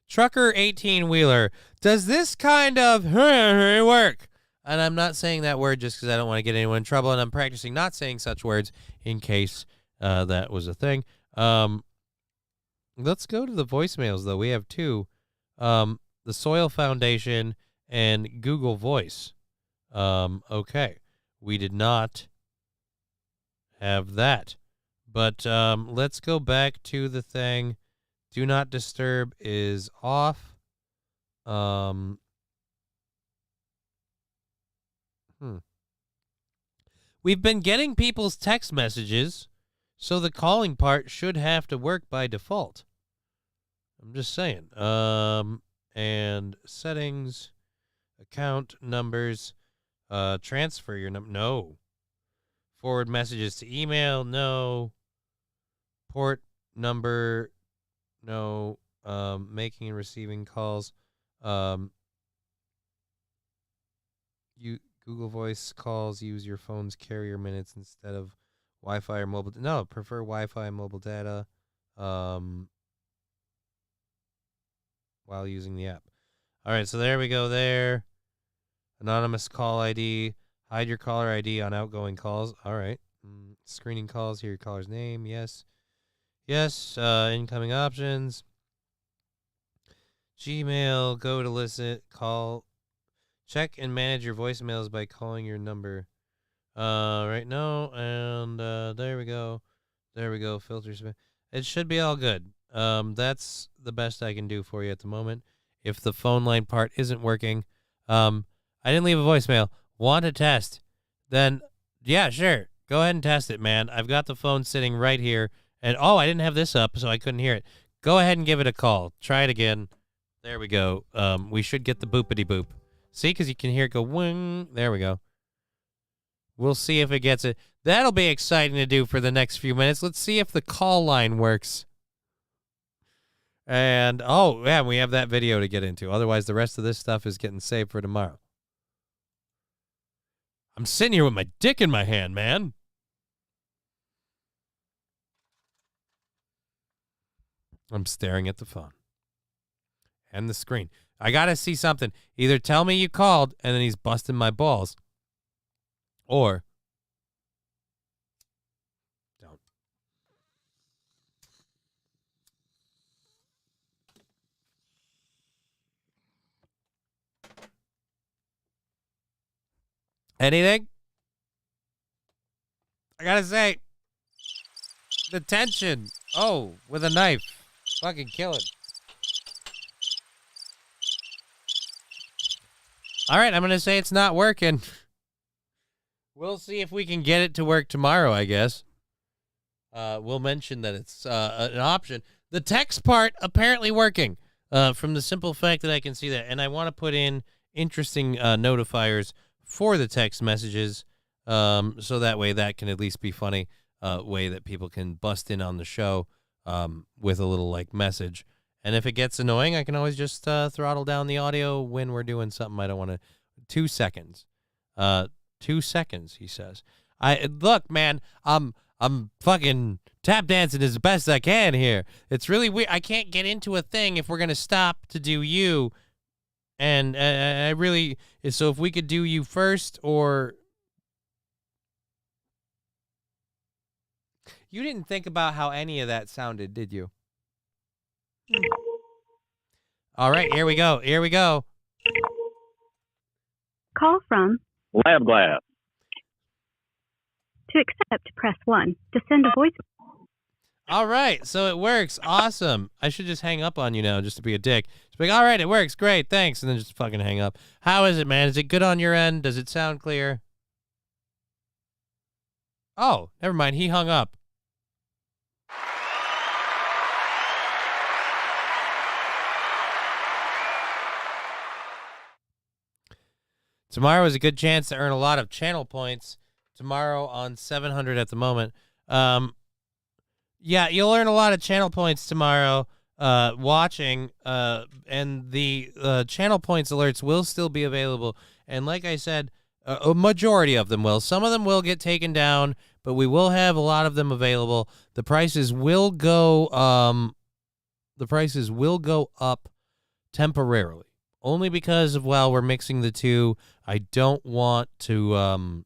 Trucker 18-wheeler. Does this kind of work? and I'm not saying that word just because I don't want to get anyone in trouble, and I'm practicing not saying such words in case that was a thing. Let's go to the voicemails, though. We have two. The Soil Foundation and Google Voice. Okay. We did not have that. But let's go back to the thing. Do Not Disturb is off. We've been getting people's text messages, so the calling part should have to work by default. I'm just saying. And settings, account numbers, transfer your number. No. Forward messages to email. No. Port number. No. Making and receiving calls. You Google Voice calls. Use your phone's carrier minutes instead of Wi-Fi or mobile. No, prefer Wi-Fi and mobile data. While using the app. All right, so there we go there. Anonymous call ID. Hide your caller ID on outgoing calls. All right. Screening calls. Hear your caller's name. Yes. Yes. Incoming options. Gmail. Go to listen. Call. Check and manage your voicemails by calling your number. Right now. And there we go. There we go. Filters. It should be all good. That's the best I can do for you at the moment. If the phone line part isn't working, I didn't leave a voicemail. Want to test? Then, yeah, sure. Go ahead and test it, man. I've got the phone sitting right here. And, I didn't have this up, so I couldn't hear it. Go ahead and give it a call. Try it again. There we go. We should get the boopity boop. See, because you can hear it go wing. There we go. We'll see if it gets it. That'll be exciting to do for the next few minutes. Let's see if the call line works. And, we have that video to get into. Otherwise, the rest of this stuff is getting saved for tomorrow. I'm sitting here with my dick in my hand, man. I'm staring at the phone. And the screen. I got to see something. Either tell me you called, and then he's busting my balls. Or... anything? I gotta say, the tension. Oh, with a knife. Fucking killing. All right, I'm gonna say it's not working. We'll see if we can get it to work tomorrow, I guess. We'll mention that it's an option. The text part apparently working from the simple fact that I can see that. And I want to put in interesting notifiers for the text messages, so that way that can at least be funny, way that people can bust in on the show with a little message. And if it gets annoying, I can always just throttle down the audio when we're doing something I don't want to. 2 seconds. 2 seconds, he says. Look, man, I'm fucking tap dancing as best I can here. It's really weird. I can't get into a thing if we're gonna stop to do you. And I really, so if we could do you first, or you didn't think about how any of that sounded, did you? All right, here we go. Here we go. Call from Lab Glass. To accept, press 1. To send a voice. All right, so it works. Awesome. I should just hang up on you now just to be a dick. Just be like, all right, it works. Great, thanks. And then just fucking hang up. How is it, man? Is it good on your end? Does it sound clear? Oh, never mind. He hung up. Tomorrow is a good chance to earn a lot of channel points. Tomorrow on 700 at the moment. Yeah, you'll earn a lot of channel points tomorrow watching, and the channel points alerts will still be available. And like I said, a majority of them will. Some of them will get taken down, but we will have a lot of them available. The prices will go up temporarily. only because of while we're mixing the two, I don't want to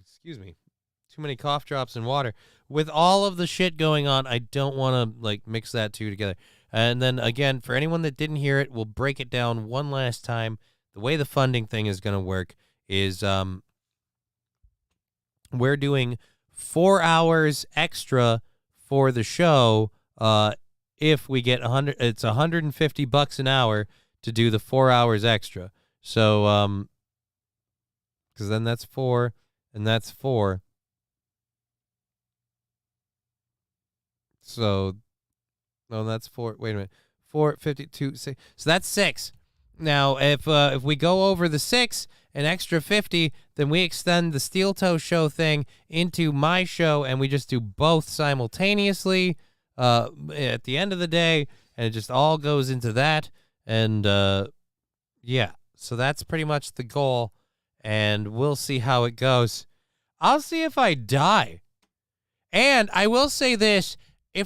excuse me, too many cough drops and water. With all of the shit going on, I don't want to like mix that two together. And then again, for anyone that didn't hear it, we'll break it down one last time. The way the funding thing is going to work is we're doing 4 hours extra for the show. If we get it's $150 an hour to do the 4 hours extra. So, because then that's 4 and that's 4. So, no, that's 4. Wait a minute. 4, 52, 6. So that's 6. Now, if we go over the 6, an extra 50, then we extend the Steel Toe Show thing into my show, and we just do both simultaneously at the end of the day, and it just all goes into that. And yeah, so that's pretty much the goal, and we'll see how it goes. I'll see if I die. And I will say this. When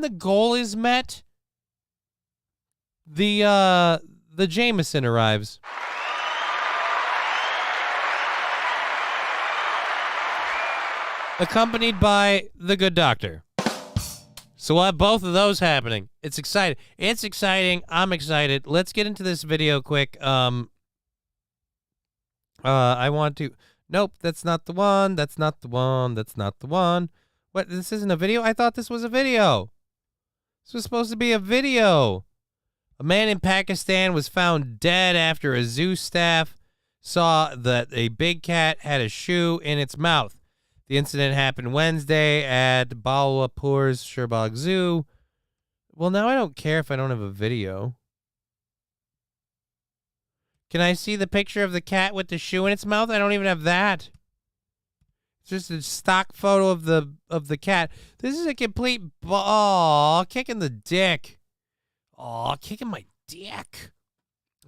the goal is met, the Jameson arrives. Accompanied by the good doctor. So we'll have both of those happening. It's exciting. It's exciting. I'm excited. Let's get into this video quick. I want to... Nope, that's not the one. That's not the one. That's not the one. What, this isn't a video? I thought this was a video. This was supposed to be a video. A man in Pakistan was found dead after a zoo staff saw that a big cat had a shoe in its mouth. The incident happened Wednesday at Balwapur's Sherbag Zoo. Well, now I don't care if I don't have a video. Can I see the picture of the cat with the shoe in its mouth? I don't even have that. It's just a stock photo of the cat. This is a complete kicking the dick. Oh, kicking my dick.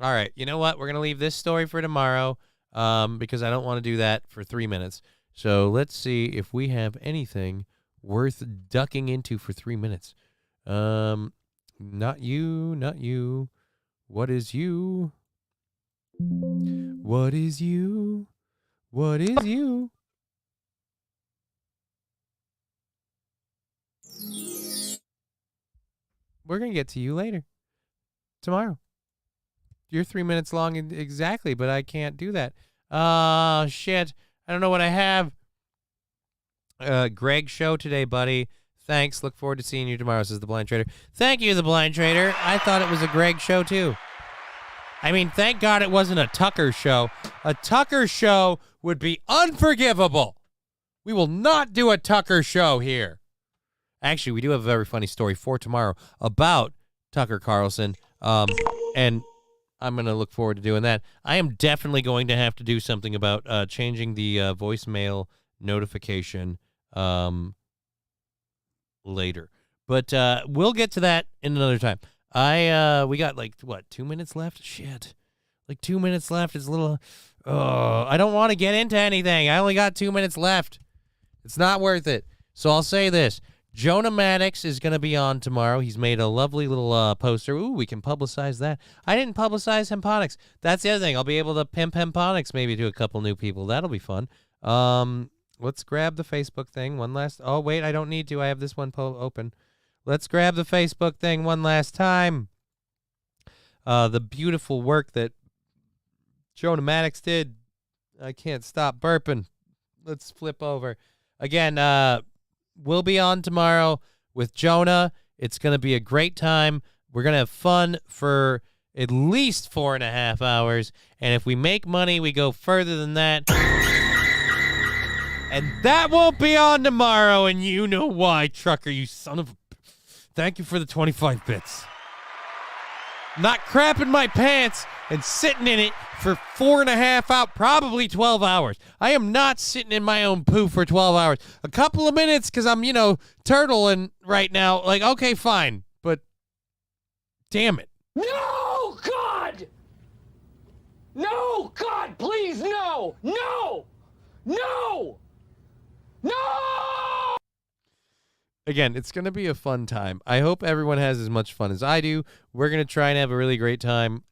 All right, you know what? We're going to leave this story for tomorrow because I don't want to do that for 3 minutes. So let's see if we have anything worth ducking into for 3 minutes. Not you, not you. What is you? What is you? What is you? We're going to get to you later. Tomorrow. You're 3 minutes long exactly, but I can't do that. Oh, shit. I don't know what I have. Greg show today, buddy. Thanks. Look forward to seeing you tomorrow, says the Blind Trader. Thank you, the Blind Trader. I thought it was a Greg show, too. I mean, thank God it wasn't a Tucker show. A Tucker show would be unforgivable. We will not do a Tucker show here. Actually, we do have a very funny story for tomorrow about Tucker Carlson, and I'm going to look forward to doing that. I am definitely going to have to do something about changing the voicemail notification later. But we'll get to that in another time. We got, 2 minutes left? Shit. 2 minutes left is a little... I don't want to get into anything. I only got 2 minutes left. It's not worth it. So I'll say this. Jonah Maddox is going to be on tomorrow. He's made a lovely little poster. Ooh, we can publicize that. I didn't publicize Hemponics. That's the other thing. I'll be able to pimp Hemponics maybe to a couple new people. That'll be fun. Let's grab the Facebook thing one last... Oh, wait, I don't need to. I have this one open. Let's grab the Facebook thing one last time. The beautiful work that Jonah Maddox did. I can't stop burping. Let's flip over. Again, we'll be on tomorrow with Jonah. It's going to be a great time. We're going to have fun for at least 4.5 hours. And if we make money, we go further than that. And that won't be on tomorrow. And you know why, Trucker, you son of a... Thank you for the 25 bits. Not crapping my pants and sitting in it for 4.5 hours, probably 12 hours. I am not sitting in my own poo for 12 hours. A couple of minutes because I'm, turtling right now. Okay, fine. But damn it. No, God! No, God, please, no! No! No! No! Again, it's going to be a fun time. I hope everyone has as much fun as I do. We're going to try and have a really great time.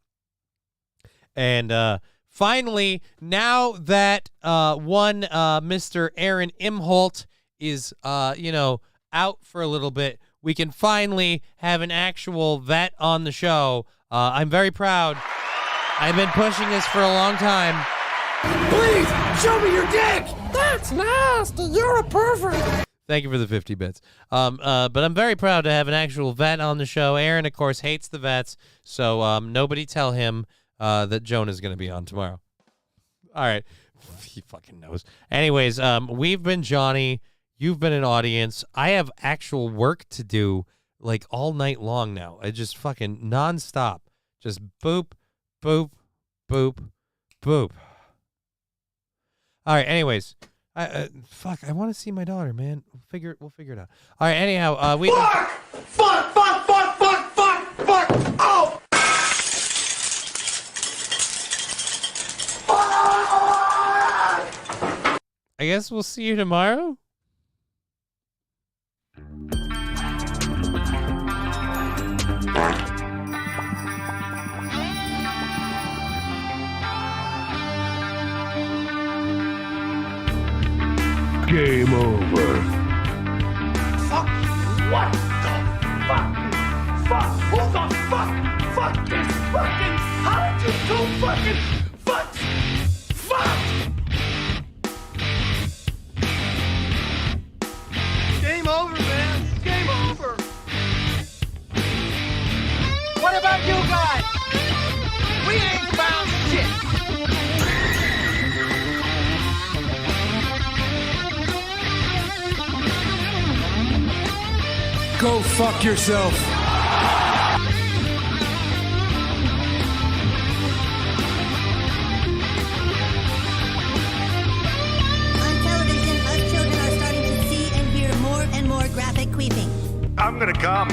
And finally, now that Mr. Aaron Imholt is, out for a little bit, we can finally have an actual vet on the show. I'm very proud. I've been pushing this for a long time. Please, show me your dick! That's nasty. You're a pervert. Thank you for the 50 bits. But I'm very proud to have an actual vet on the show. Aaron, of course, hates the vets, so nobody tell him that Jonah's going to be on tomorrow. All right. He fucking knows. Anyways, we've been Johnny. You've been an audience. I have actual work to do, like, all night long now. I just fucking nonstop. Just boop, boop, boop, boop. All right, anyways. I want to see my daughter, man. We'll figure it out. All right, anyhow, Fuck! Oh! I guess we'll see you tomorrow. Game over. Fuck! What the fuck? Fuck! Who the fuck? Fuck this fucking! How did you do fucking? Fuck! Fuck! Game over, man. Game over. What about you guys? We ain't found shit. Go fuck yourself. On television, us children are starting to see and hear more and more graphic queefing. I'm gonna come.